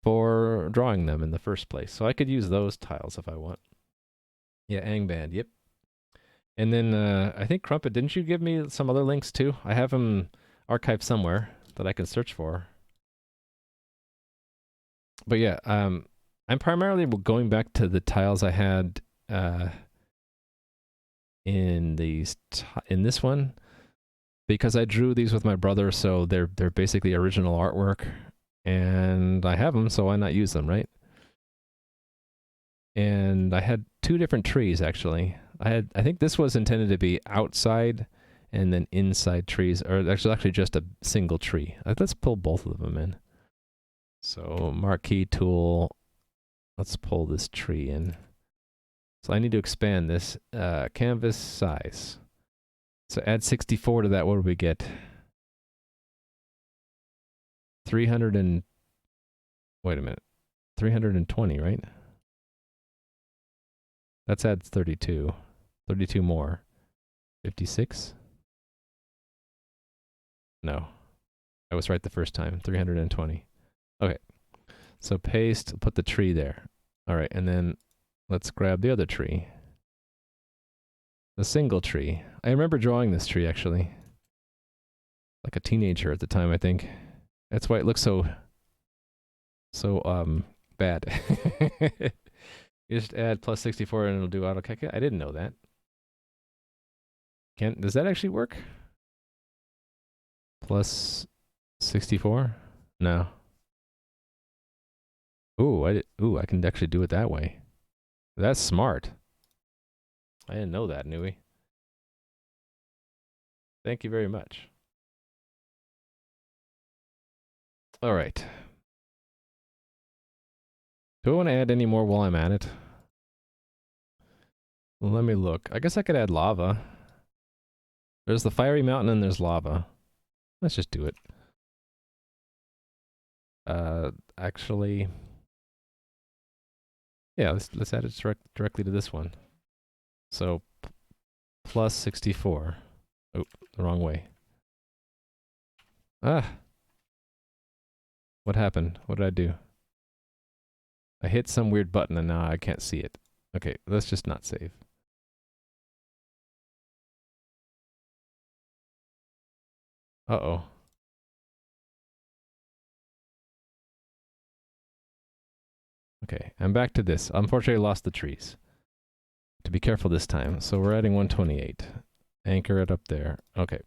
for drawing them in the first place. So I could use those tiles if I want. Yeah, Angband, yep. And then I think Crumpet, didn't you give me some other links too? I have them archived somewhere that I can search for. But yeah, I'm primarily going back to the tiles I had in this one because I drew these with my brother, so they're basically original artwork, and I have them, so why not use them, right? And I had two different trees actually. I think this was intended to be outside and then inside trees, or actually just a single tree. Let's pull both of them in. So marquee tool, let's pull this tree in. So I need to expand this canvas size. So add 64 to that, what do we get? 300 and, wait a minute, 320, right? That's adds 32. 32 more. 56? No. I was right the first time. 320. Okay. So paste, put the tree there. All right, and then let's grab the other tree. The single tree. I remember drawing this tree, actually. Like a teenager at the time, I think. That's why it looks so bad. You just add plus 64 and it'll do AutoCAD. I didn't know that. Does that actually work? Plus 64? No. Ooh, I can actually do it that way. That's smart. I didn't know that, Nui. Thank you very much. All right. Do I want to add any more while I'm at it? Well, let me look. I guess I could add lava. There's the fiery mountain and there's lava. Let's just do it. Actually, yeah, let's add it directly to this one. So plus 64. Oh, the wrong way. Ah. What happened? What did I do? I hit some weird button and now I can't see it. Okay, let's just not save. Uh-oh. Okay, I'm back to this. Unfortunately, I lost the trees. To be careful this time. So we're adding 128. Anchor it up there. Okay.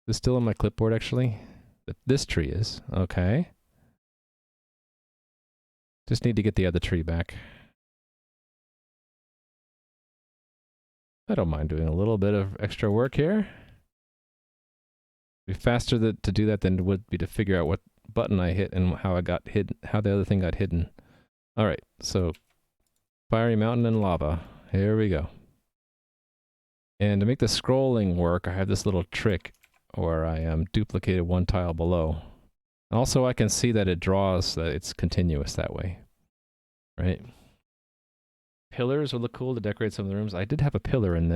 This still on my clipboard, actually? This tree is. Okay. Just need to get the other tree back. I don't mind doing a little bit of extra work here. It'd be faster to do that than it would be to figure out what button I hit and how I got hidden, how the other thing got hidden. All right, so fiery mountain and lava. Here we go. And to make the scrolling work, I have this little trick where I duplicated one tile below. Also, I can see that it draws that it's continuous that way, right? Pillars would look cool to decorate some of the rooms. I did have a pillar in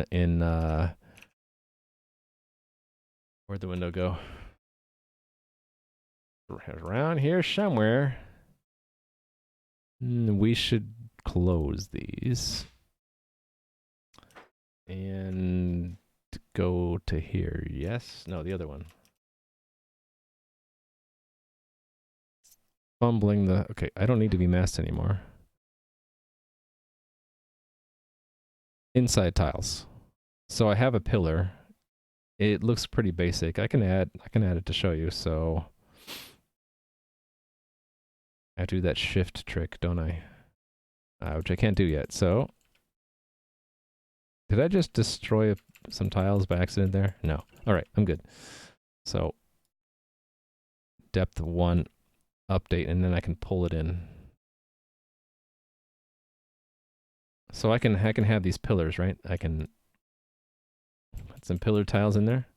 where'd the window go? Around here somewhere. We should close these. And go to here. Yes? No, the other one. Fumbling the... Okay, I don't need to be masked anymore. Inside tiles. So I have a pillar. It looks pretty basic. I can add it to show you, so... I have to do that shift trick, don't I? Which I can't do yet, so... Did I just destroy some tiles by accident there? No. Alright, I'm good. So... Depth 1 update, and then I can pull it in. So I can have these pillars, right? I can put some pillar tiles in there.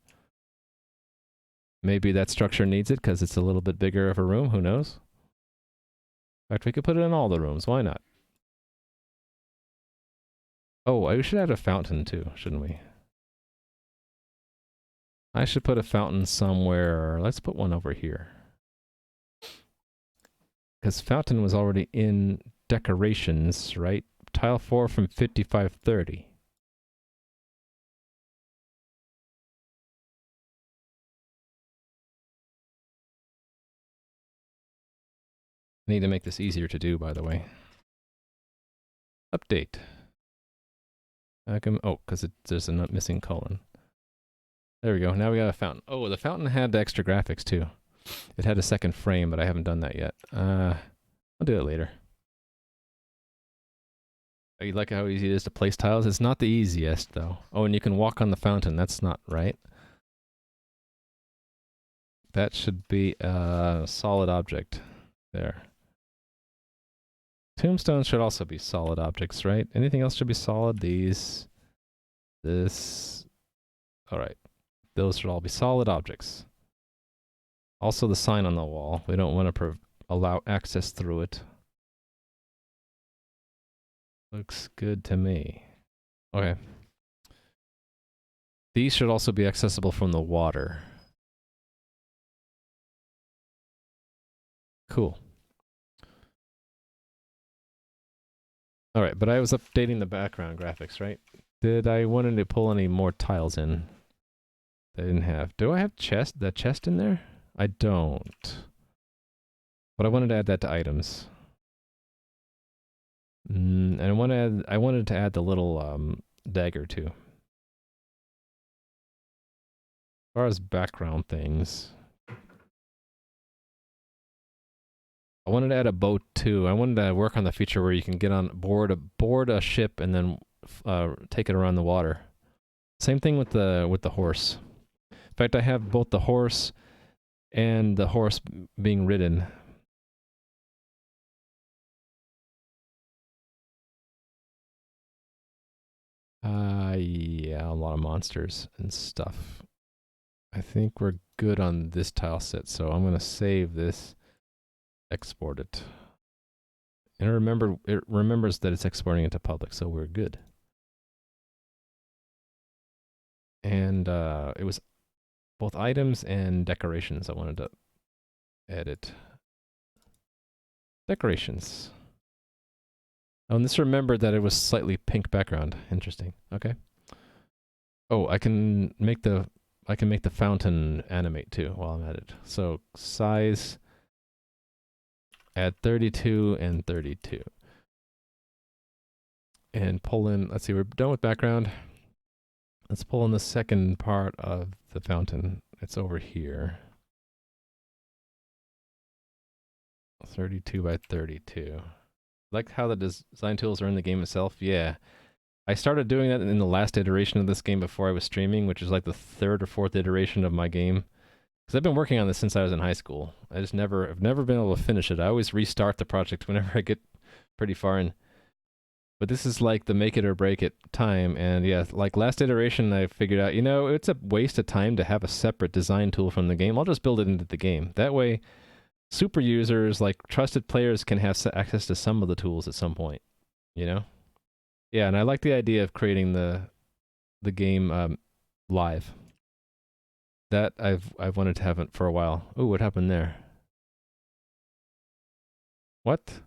Maybe that structure needs it because it's a little bit bigger of a room. Who knows? In fact, we could put it in all the rooms. Why not? Oh, we should add a fountain too, shouldn't we? I should put a fountain somewhere. Let's put one over here. Because fountain was already in decorations, right? Tile 4 from 5530. I need to make this easier to do, by the way. Update. Oh, because there's a missing colon. There we go. Now we got a fountain. Oh, the fountain had extra graphics too. It had a second frame, but I haven't done that yet. I'll do it later. Oh, you like how easy it is to place tiles? It's not the easiest, though. Oh, and you can walk on the fountain. That's not right. That should be a solid object. There. Tombstones should also be solid objects, right? Anything else should be solid. These. This. Alright. Those should all be solid objects. Also the sign on the wall. We don't want to allow access through it. Looks good to me. Okay. These should also be accessible from the water. Cool. Alright, but I was updating the background graphics, right? Did I want to pull any more tiles in? I didn't have. Do I have that chest in there? I don't. But I wanted to add that to items. And I wanted to add the little dagger too. As far as background things, I wanted to add a boat too. I wanted to work on the feature where you can get on board a ship and then take it around the water. Same thing with the horse. In fact, I have both the horse and the horse being ridden. Yeah, a lot of monsters and stuff. I think we're good on this tile set, so I'm going to save this, export it. And it remembers that it's exporting it to public, so we're good. And it was both items and decorations I wanted to edit. Decorations. Oh, and this remembered that it was slightly pink background. Interesting. Okay. Oh, I can make the I can make the fountain animate too while I'm at it. So size, add 32 and 32. And pull in, let's see, we're done with background. Let's pull in the second part of the fountain. It's over here. 32 by 32. Like how the design tools are in the game itself? Yeah. I started doing that in the last iteration of this game before I was streaming, which is like the third or fourth iteration of my game. Because I've been working on this since I was in high school. I've never been able to finish it. I always restart the project whenever I get pretty far in. But this is like the make it or break it time. And yeah, like last iteration, I figured out, you know, it's a waste of time to have a separate design tool from the game. I'll just build it into the game. That way, super users, like trusted players, can have access to some of the tools at some point, you know? Yeah, and I like the idea of creating the game live. That I've wanted to have it for a while. Oh, what happened there? What?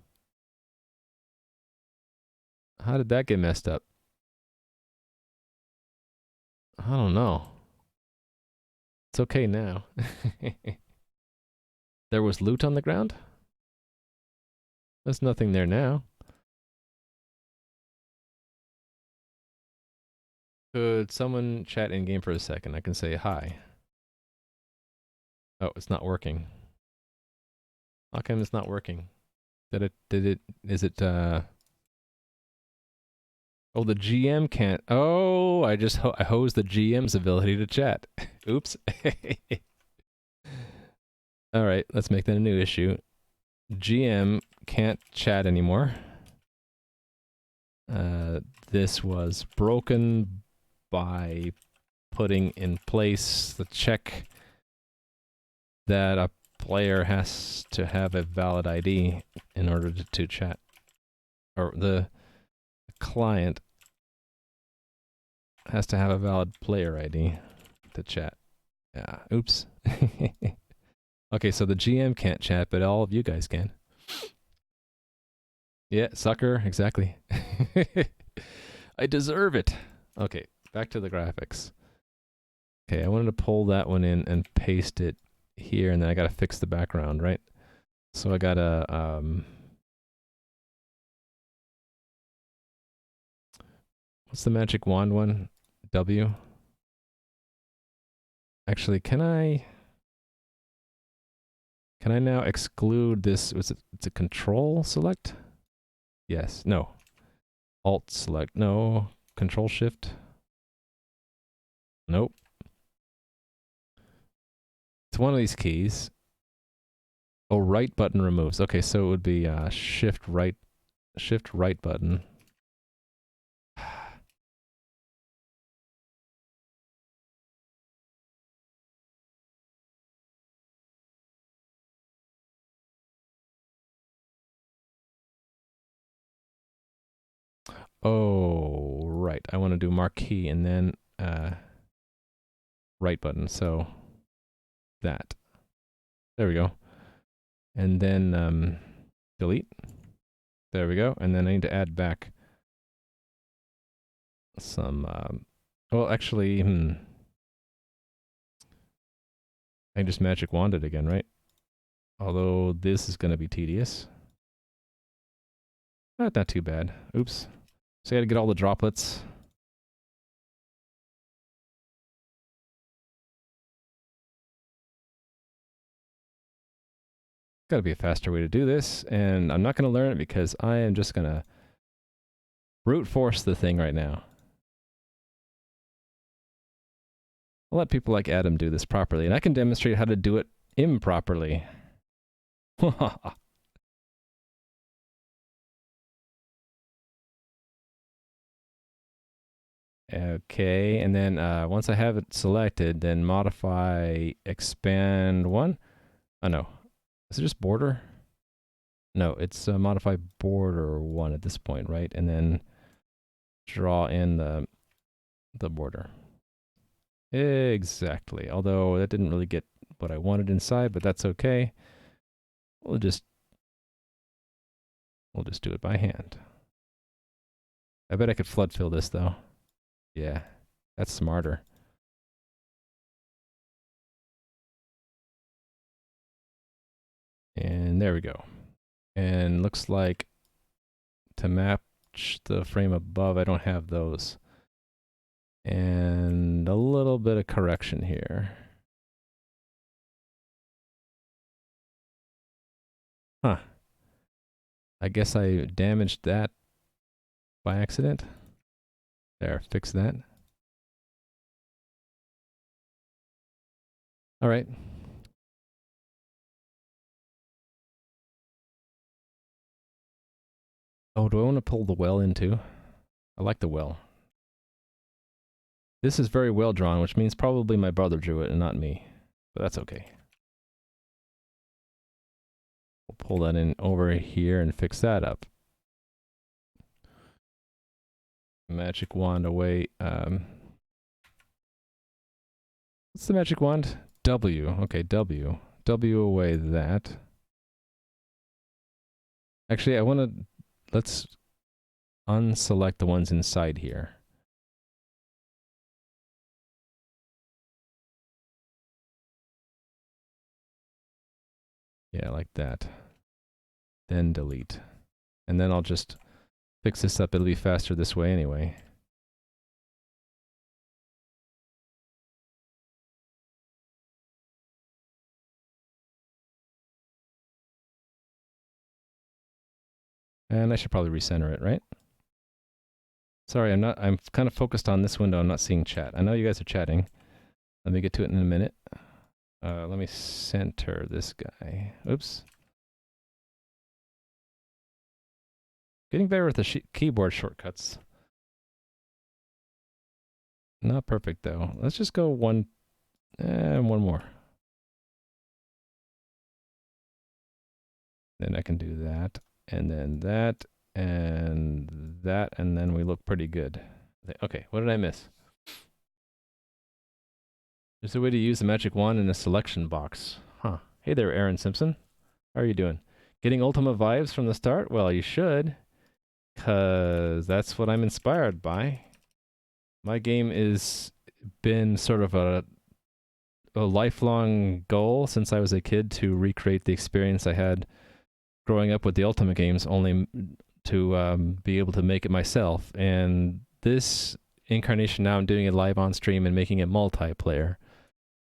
How did that get messed up? I don't know. It's okay now. There was loot on the ground? There's nothing there now. Could someone chat in game for a second? I can say hi. Oh, it's not working. How come it's not working? Is it, oh, the GM can't, oh, I hosed the GM's ability to chat. Oops. Alright, let's make that a new issue. GM can't chat anymore. This was broken by putting in place the check that a player has to have a valid ID in order to chat. Or the client has to have a valid player ID to chat. Yeah, oops. Okay, so the GM can't chat, but all of you guys can. Yeah, sucker, exactly. I deserve it. Okay, back to the graphics. Okay, I wanted to pull that one in and paste it here, and then I gotta fix the background, right? So I gotta, what's the magic wand one? W? Actually, can I now exclude this? It's a control select? Yes, no. Alt select, no. Control shift? Nope. It's one of these keys. Oh, right button removes. Okay, so it would be shift right button. Oh, right. I want to do marquee and then right button. So that. There we go. And then delete. There we go. And then I need to add back some. Well, actually, I can just magic wand it again, right? Although this is going to be tedious. Not too bad. Oops. So I got to get all the droplets. Got to be a faster way to do this, and I'm not going to learn it because I am just going to brute force the thing right now. I'll let people like Adam do this properly, and I can demonstrate how to do it improperly. Okay, and then once I have it selected, then modify expand one. Oh no, is it just border? No, it's modify border one at this point, right? And then draw in the border. Exactly. Although that didn't really get what I wanted inside, but that's okay. We'll just do it by hand. I bet I could flood fill this though. Yeah, that's smarter. And there we go. And looks like to match the frame above, I don't have those. And a little bit of correction here. Huh. I guess I damaged that by accident. There, fix that. All right. Oh, do I want to pull the well in too? I like the well. This is very well drawn, which means probably my brother drew it and not me. But that's okay. We'll pull that in over here and fix that up. Magic wand away. What's the magic wand? W. Okay, W. W away that. Actually, I want to... Let's unselect the ones inside here. Yeah, like that. Then delete. And then I'll just fix this up. It'll be faster this way anyway. And I should probably recenter it, right? Sorry, I'm kind of focused on this window. I'm not seeing chat. I know you guys are chatting. Let me get to it in a minute. Let me center this guy. Oops. Getting better with the keyboard shortcuts. Not perfect though. Let's just go one more. Then I can do that, and then that, and that, and then we look pretty good. Okay, what did I miss? There's a way to use the magic wand in a selection box. Huh. Hey there, Aaron Simpson. How are you doing? Getting Ultima vibes from the start? Well, you should, because that's what I'm inspired by. My game is been sort of a lifelong goal since I was a kid to recreate the experience I had growing up with the Ultima games, only to be able to make it myself. And this incarnation now, I'm doing it live on stream and making it multiplayer,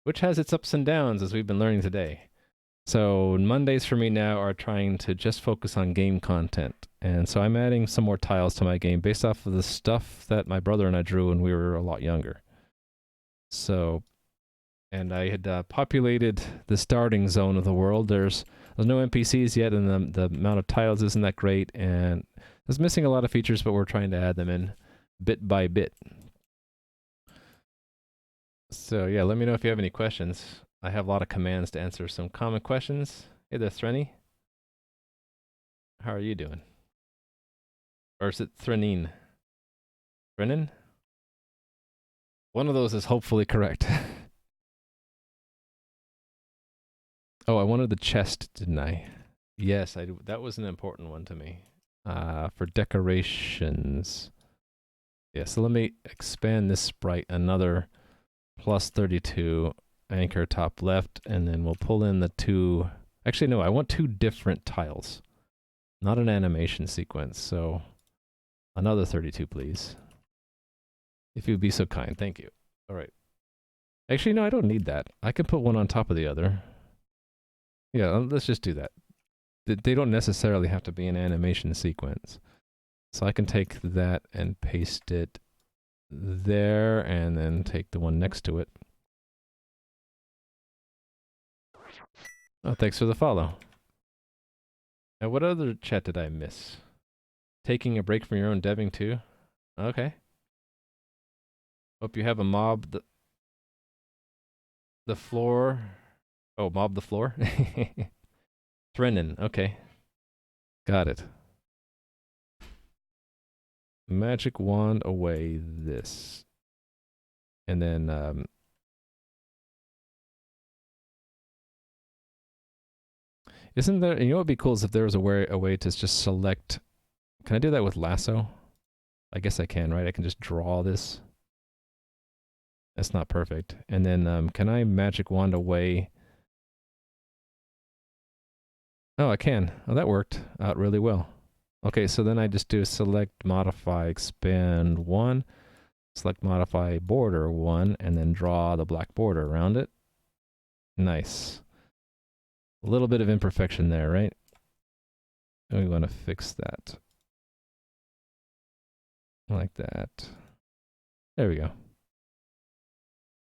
which has its ups and downs, as we've been learning today. So Mondays for me now are trying to just focus on game content. And so I'm adding some more tiles to my game based off of the stuff that my brother and I drew when we were a lot younger. So, and I had populated the starting zone of the world. There's no NPCs yet, and the amount of tiles isn't that great, and it's missing a lot of features, but we're trying to add them in bit by bit. So yeah, let me know if you have any questions. I have a lot of commands to answer some common questions. Hey there, Threnny. How are you doing? Or is it Threnin? Threnin? One of those is hopefully correct. Oh, I wanted the chest, didn't I? Yes, I do. That was an important one to me. For decorations. Yeah, so let me expand this sprite another plus 32, anchor top left, and then we'll pull in the two... Actually, no, I want two different tiles, not an animation sequence, so another 32, please. If you'd be so kind, thank you. All right. Actually, no, I don't need that. I can put one on top of the other. Yeah, let's just do that. They don't necessarily have to be an animation sequence. So I can take that and paste it there, and then take the one next to it. Oh, thanks for the follow. Now, what other chat did I miss? Taking a break from your own deving too? Okay. Hope you have a mob the floor. Oh, mob the floor? Threnin, okay. Got it. Magic wand away this. And then isn't there, you know what would be cool is if there was a way to just select, can I do that with lasso? I guess I can, right? I can just draw this. That's not perfect. And then can I magic wand away Oh, I can. Oh, that worked out really well. Okay, so then I just do select, modify, expand 1, select, modify, border 1, and then draw the black border around it. Nice. A little bit of imperfection there, right? And we want to fix that. Like that. There we go.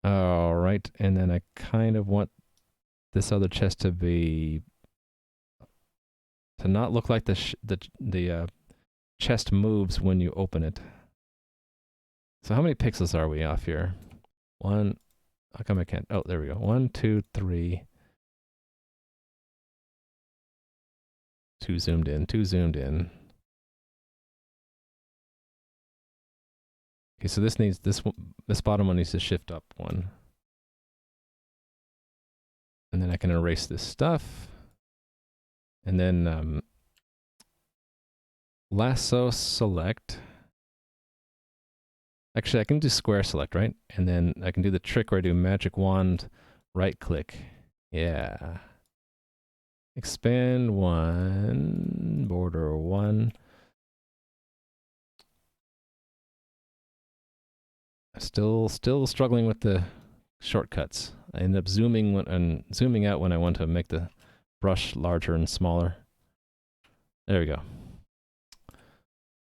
All right, and then I kind of want this other chest to not look like the chest moves when you open it. So how many pixels are we off here? One. How come I can't? Oh, there we go. 1, 2, 3. 2 zoomed in. 2 zoomed in. Okay, so this bottom one needs to shift up 1. And then I can erase this stuff. And then lasso select. Actually, I can do square select, right? And then I can do the trick where I do magic wand, right click. Yeah. Expand 1, border 1. Still struggling with the shortcuts. I end up zooming out when I want to make the brush larger and smaller. There we go.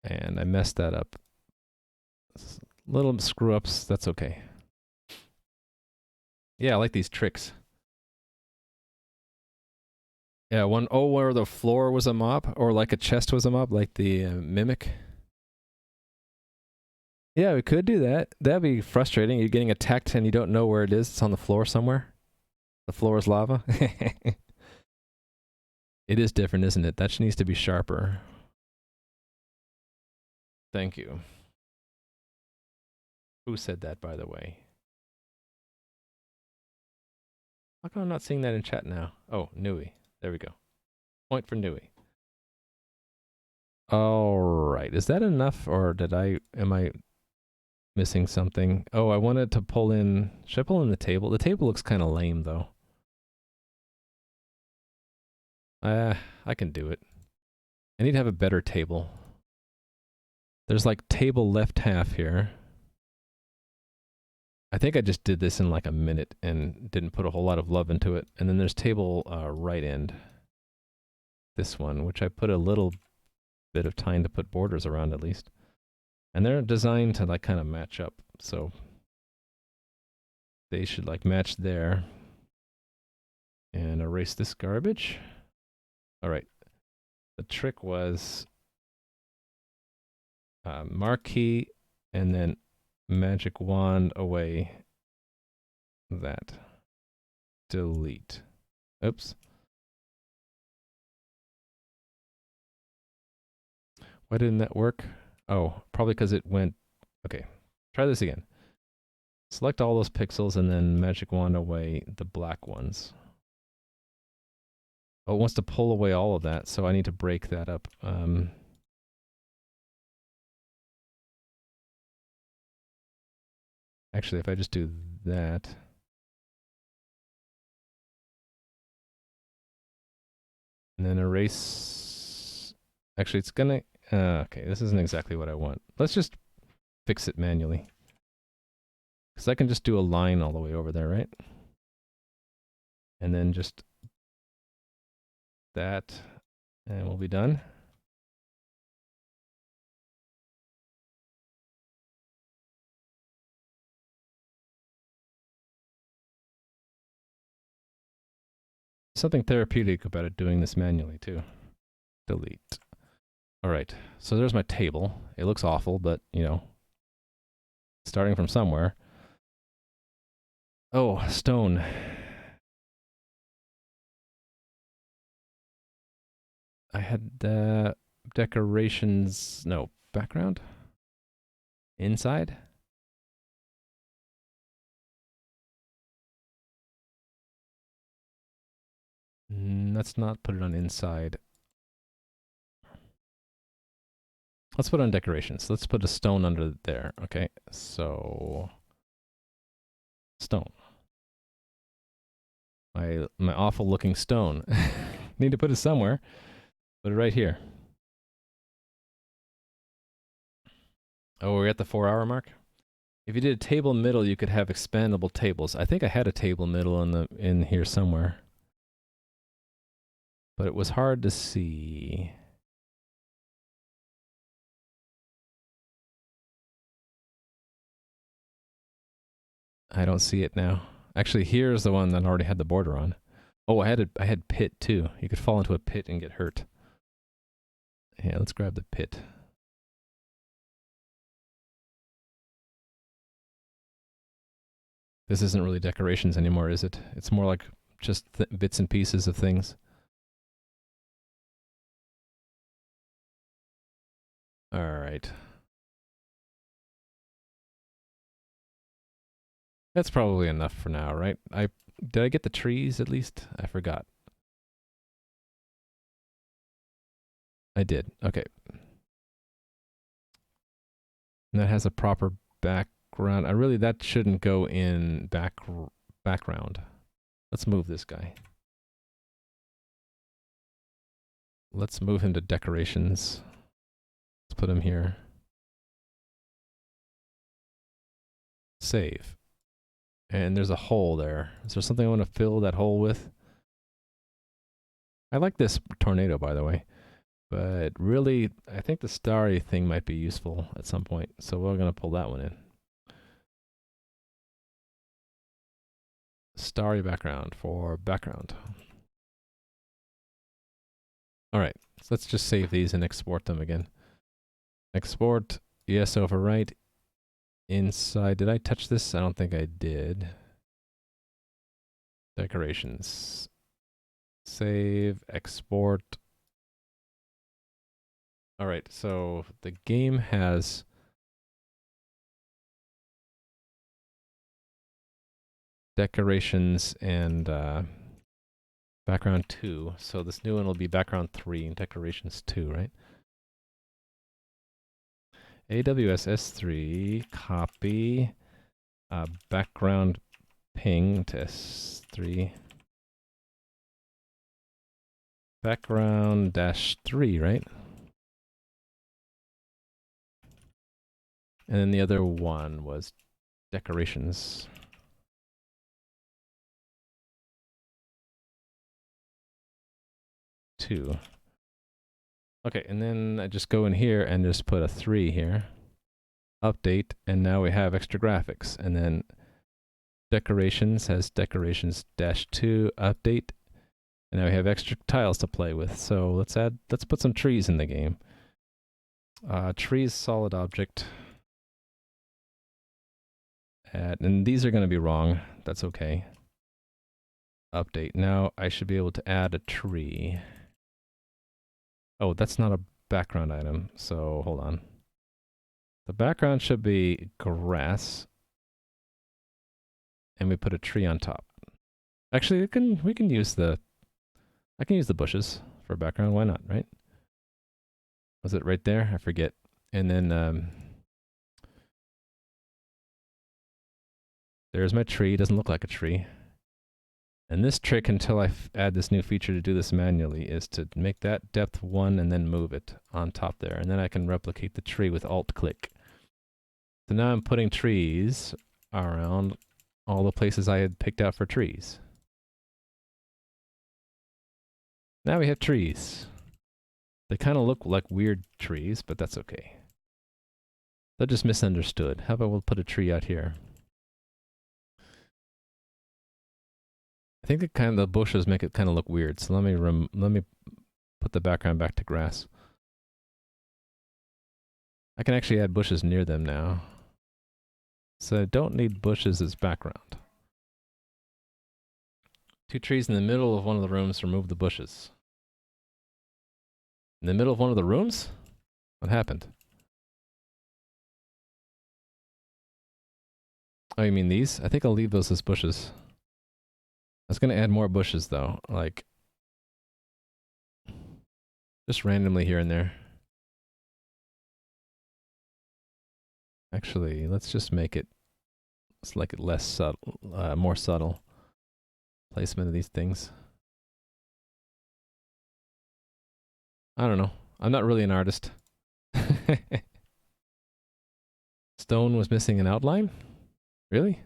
And I messed that up. Little screw ups, that's okay. Yeah, I like these tricks. Yeah, where the floor was a mop, or like a chest was a mop, like the mimic. Yeah, we could do that. That'd be frustrating. You're getting attacked and you don't know where it is. It's on the floor somewhere. The floor is lava. It is different, isn't it? That needs to be sharper. Thank you. Who said that, by the way? How come I'm not seeing that in chat now? Oh, Nui. There we go. Point for Nui. All right. Is that enough, or am I missing something? Oh, I wanted to pull in. Should I pull in the table? The table looks kind of lame, though. I can do it. I need to have a better table. There's like table left half here. I think I just did this in like a minute and didn't put a whole lot of love into it. And then there's table right end. This one, which I put a little bit of time to put borders around at least. And they're designed to like kind of match up. So they should like match there. And erase this garbage. All right. The trick was marquee and then magic wand away that. Delete. Oops. Why didn't that work? Oh, probably because it went... Okay, try this again. Select all those pixels and then magic wand away the black ones. Oh, it wants to pull away all of that, so I need to break that up. Actually, if I just do that... And then erase... Actually, it's gonna... okay, this isn't exactly what I want. Let's just fix it manually. Because I can just do a line all the way over there, right? And then just that, and we'll be done. Something therapeutic about it doing this manually, too. Delete. All right, so there's my table. It looks awful, but, you know, starting from somewhere. Oh, stone. I had decorations, no, background? Inside? Let's not put it on inside. Let's put it on decorations. Let's put a stone under there, okay? So, stone. My awful looking stone. Need to put it somewhere. Put it right here. Oh, we're at the 4-hour mark? If you did a table middle, you could have expandable tables. I think I had a table middle in here somewhere. But it was hard to see. I don't see it now. Actually, here's the one that already had the border on. Oh, I had pit too. You could fall into a pit and get hurt. Yeah, let's grab the pit. This isn't really decorations anymore, is it? It's more like just bits and pieces of things. All right. That's probably enough for now, right? Did I get the trees at least? I forgot. I did. Okay. And that has a proper background. That shouldn't go in background. Let's move this guy. Let's move him to decorations. Let's put him here. Save. And there's a hole there. Is there something I want to fill that hole with? I like this tornado, by the way. But really, I think the starry thing might be useful at some point. So we're going to pull that one in. Starry background for background. All right, so let's just save these and export them again. Export, yes, overwrite. Inside, did I touch this? I don't think I did. Decorations. Save, export. All right, so the game has decorations and background 2. So this new one will be background 3 and decorations 2, right? AWS S3, copy, background ping to S3. Background -3, right? And then the other one was decorations. Two. Okay, and then I just go in here and just put a 3 here. Update, and now we have extra graphics. And then decorations has decorations -2, update. And now we have extra tiles to play with. So let's put some trees in the game. Trees solid object. And these are going to be wrong. That's okay. Update. Now I should be able to add a tree. Oh, that's not a background item. So hold on. The background should be grass. And we put a tree on top. Actually, we can use the bushes for background. Why not, right? Was it right there? I forget. And then there's my tree. It doesn't look like a tree. And this trick, until I add this new feature to do this manually, is to make that depth 1 and then move it on top there. And then I can replicate the tree with Alt-click. So now I'm putting trees around all the places I had picked out for trees. Now we have trees. They kind of look like weird trees, but that's okay. They're just misunderstood. How about we'll put a tree out here? I think the bushes make it kind of look weird. So let me put the background back to grass. I can actually add bushes near them now. So I don't need bushes as background. 2 trees in the middle of one of the rooms, remove the bushes. In the middle of one of the rooms? What happened? Oh, you mean these? I think I'll leave those as bushes. I was going to add more bushes though, like just randomly here and there. Actually, let's just make it less subtle, more subtle placement of these things. I don't know. I'm not really an artist. Stone was missing an outline? Really?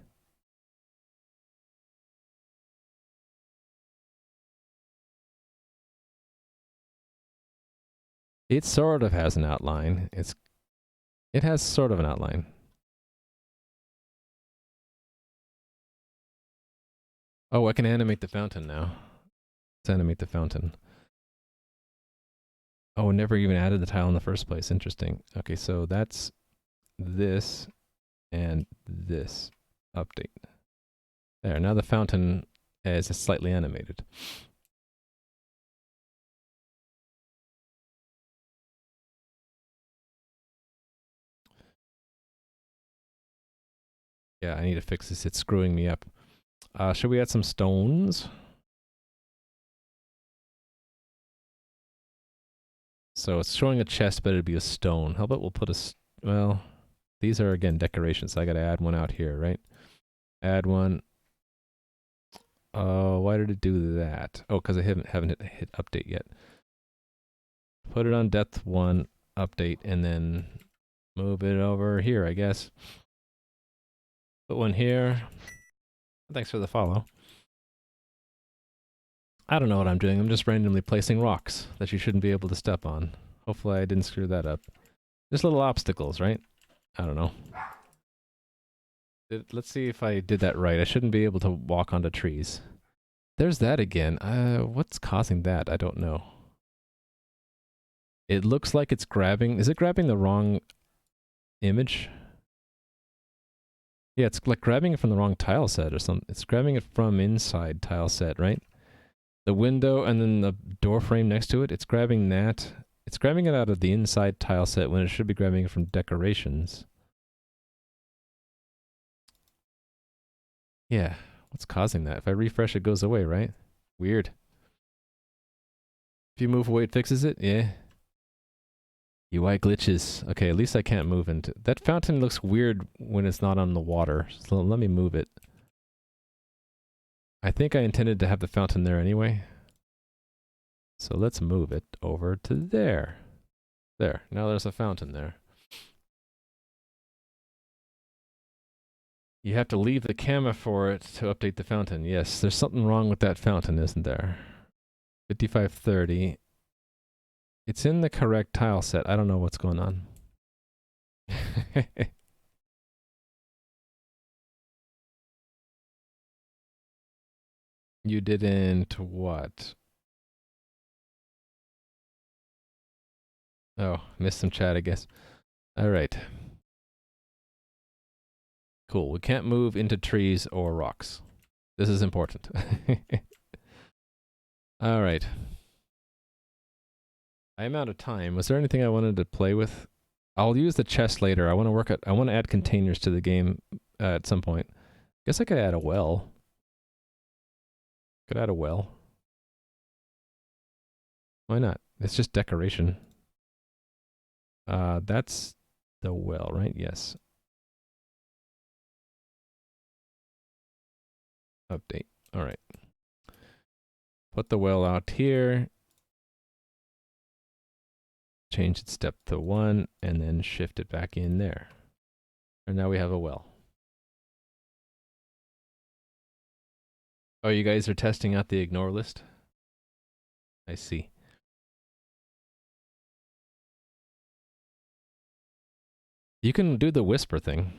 It sort of has an outline. It has sort of an outline. Oh, I can animate the fountain now. Let's animate the fountain. Oh, never even added the tile in the first place. Interesting. Okay, so that's this and this update. There, now the fountain is slightly animated. Yeah, I need to fix this. It's screwing me up. Should we add some stones? So it's showing a chest, but it'd be a stone. How about we'll put a... Well, these are, again, decorations. So I got to add one out here, right? Add one. Oh, why did it do that? Oh, because I haven't hit update yet. Put it on depth 1, update, and then move it over here, I guess. Put one here. Thanks for the follow. I don't know what I'm doing. I'm just randomly placing rocks that you shouldn't be able to step on. Hopefully I didn't screw that up. Just little obstacles, right? I don't know. Let's see if I did that right. I shouldn't be able to walk onto trees. There's that again. What's causing that? I don't know. It looks like it's grabbing... Is it grabbing the wrong image? Yeah, it's like grabbing it from the wrong tile set or something. It's grabbing it from inside tile set, right? The window and then the door frame next to it, it's grabbing that. It's grabbing it out of the inside tile set when it should be grabbing it from decorations. Yeah, what's causing that? If I refresh, it goes away, right? Weird. If you move away, it fixes it? Yeah. UI glitches. Okay, at least I can't move into... That fountain looks weird when it's not on the water, so let me move it. I think I intended to have the fountain there anyway. So let's move it over to there. There, now there's a fountain there. You have to leave the camera for it to update the fountain. Yes, there's something wrong with that fountain, isn't there? 5530. It's in the correct tile set. I don't know what's going on. You didn't what? Oh, missed some chat, I guess. All right. Cool. We can't move into trees or rocks. This is important. All right. I am out of time. Was there anything I wanted to play with? I'll use the chest later. I want to add containers to the game at some point. Guess I could add a well. Could add a well. Why not? It's just decoration. That's the well, right? Yes. Update. All right. Put the well out here. Change its depth to 1, and then shift it back in there. And now we have a well. Oh, you guys are testing out the ignore list? I see. You can do the whisper thing.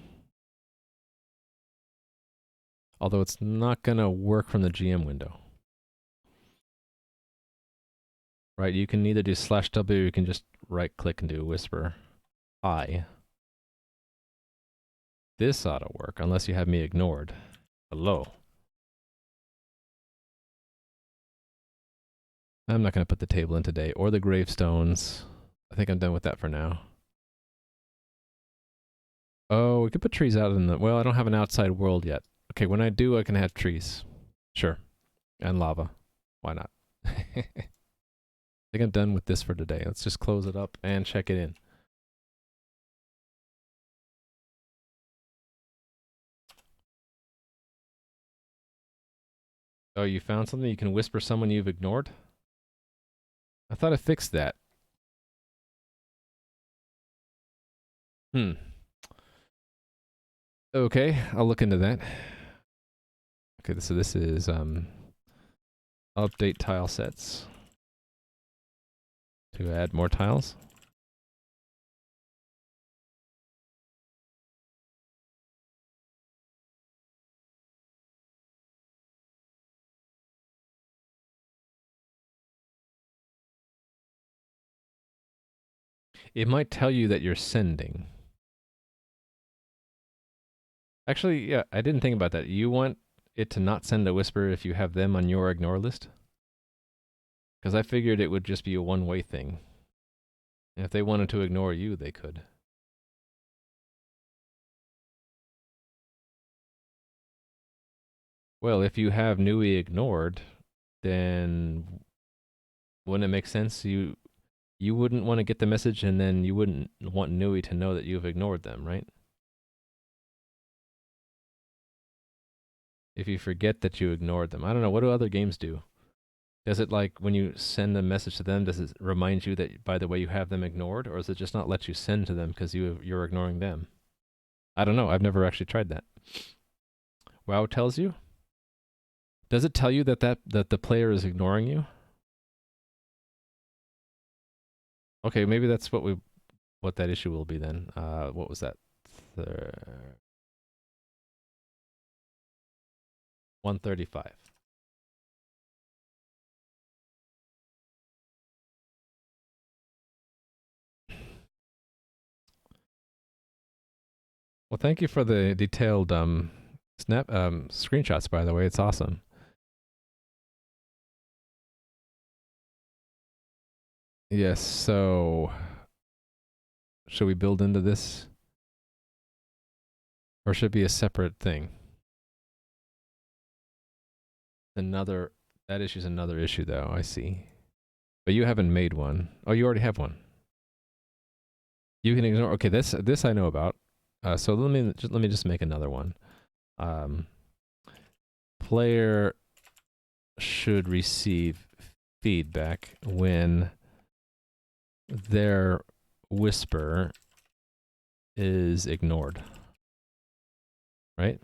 Although it's not going to work from the GM window. Right, you can either do /W, or you can just right-click and do whisper. Hi. This ought to work, unless you have me ignored. Hello. I'm not going to put the table in today, or the gravestones. I think I'm done with that for now. Oh, we could put trees out in the... Well, I don't have an outside world yet. Okay, when I do, I can have trees. Sure. And lava. Why not? I think I'm done with this for today. Let's just close it up and check it in. Oh, you found something? You can whisper someone you've ignored? I thought I fixed that. Hmm. Okay, I'll look into that. Okay, so this is update tile sets to add more tiles. It might tell you that you're sending. Actually, yeah, I didn't think about that. You want it to not send a whisper if you have them on your ignore list? Because I figured it would just be a one-way thing. And if they wanted to ignore you, they could. Well, if you have Nui ignored, then wouldn't it make sense you wouldn't want to get the message and then you wouldn't want Nui to know that you've ignored them, right? If you forget that you ignored them. I don't know, what do other games do? Does it like when you send a message to them, does it remind you that by the way you have them ignored, or does it just not let you send to them because you're ignoring them? I don't know. I've never actually tried that. WoW tells you? Does it tell you that the player is ignoring you? Okay, maybe that's what that issue will be then. What was that? 135. Well, thank you for the detailed screenshots, by the way. It's awesome. Yes, so should we build into this? Or should it be a separate thing? That issue's another issue though, I see. But you haven't made one. Oh, you already have one. You can ignore. Okay, this I know about. So let me just make another one. Player should receive feedback when their whisper is ignored. Right?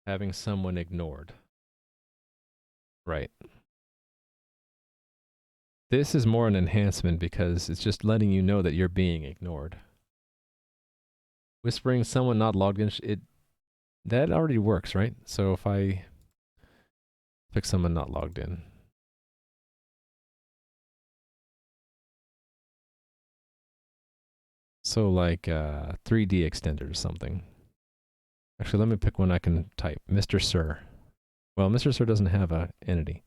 Having someone ignored. Right. This is more an enhancement because it's just letting you know that you're being ignored. Whispering someone not logged in, that already works, right? So if I pick someone not logged in. So like 3D extender or something. Actually, let me pick one I can type. Mr. Sir. Well, Mr. Sir doesn't have a entity.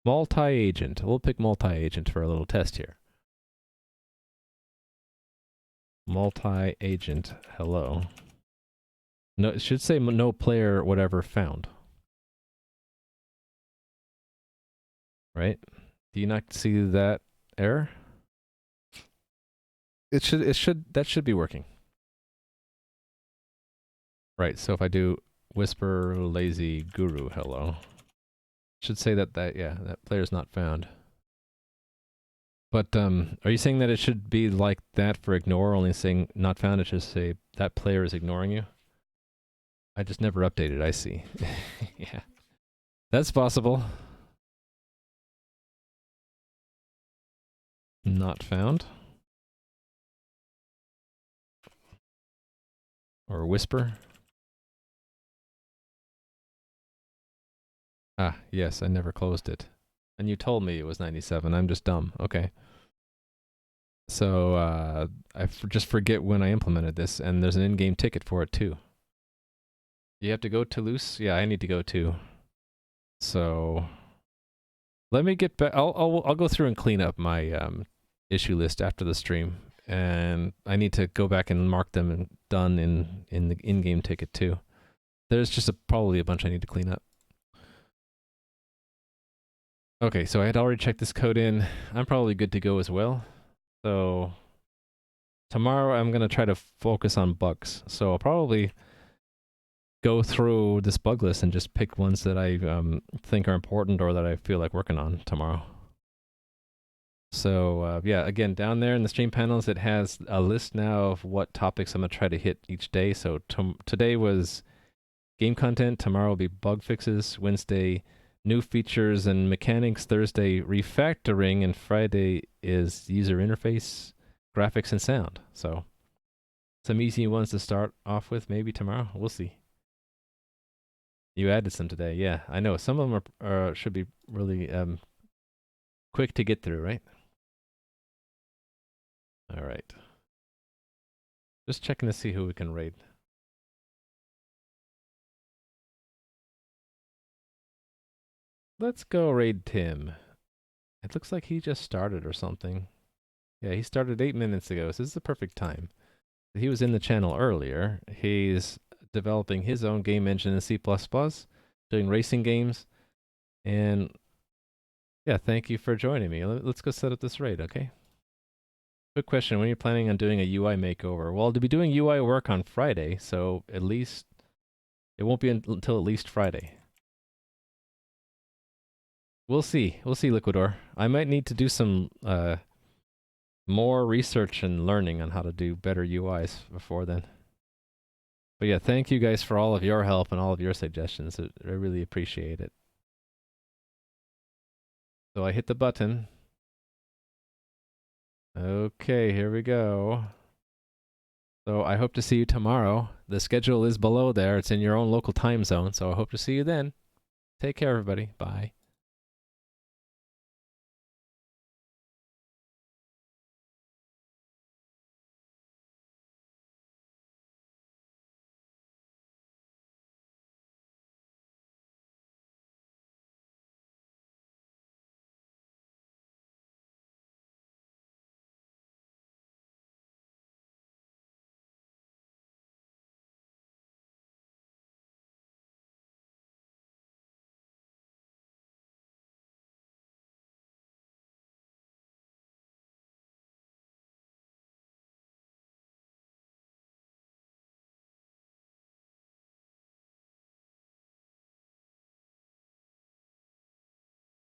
Multi-agent. We'll pick multi-agent for a little test here. Multi-agent. Hello. No, it should say no player whatever found. Right? Do you not see that error? That should be working. Right, so if I do whisper lazy guru hello, should say that player's not found. But are you saying that it should be like that for ignore, only saying not found, it should say that player is ignoring you? I just never updated, I see. Yeah. That's possible. Not found. Or whisper. Ah, yes, I never closed it. And you told me it was 97. I'm just dumb. Okay. So I just forget when I implemented this, and there's an in-game ticket for it too. You have to go to Toulouse? Yeah, I need to go too. So let me get back. I'll go through and clean up my issue list after the stream, and I need to go back and mark them and done in the in-game ticket too. There's just probably a bunch I need to clean up. Okay, so I had already checked this code in. I'm probably good to go as well. So tomorrow I'm gonna try to focus on bugs. So I'll probably go through this bug list and just pick ones that I think are important or that I feel like working on tomorrow. So yeah, again, down there in the stream panels, it has a list now of what topics I'm gonna try to hit each day. So today was game content. Tomorrow will be bug fixes. Wednesday, new features and mechanics. Thursday, refactoring, and Friday is user interface, graphics, and sound. So some easy ones to start off with. Maybe tomorrow. We'll see. You added some today. Yeah, I know. Some of them are should be really quick to get through, right? All right. Just checking to see who we can raid. Let's go raid Tim. It looks like he just started or something. Yeah, he started 8 minutes ago, so this is the perfect time. He was in the channel earlier. He's developing his own game engine in C++, doing racing games. And yeah, thank you for joining me. Let's go set up this raid, okay? Quick question, when are you planning on doing a UI makeover? Well, to be doing UI work on Friday, so at least it won't be until at least Friday. We'll see. We'll see, Liquidor. I might need to do some more research and learning on how to do better UIs before then. But yeah, thank you guys for all of your help and all of your suggestions. I really appreciate it. So I hit the button. Okay, here we go. So I hope to see you tomorrow. The schedule is below there. It's in your own local time zone, so I hope to see you then. Take care, everybody. Bye.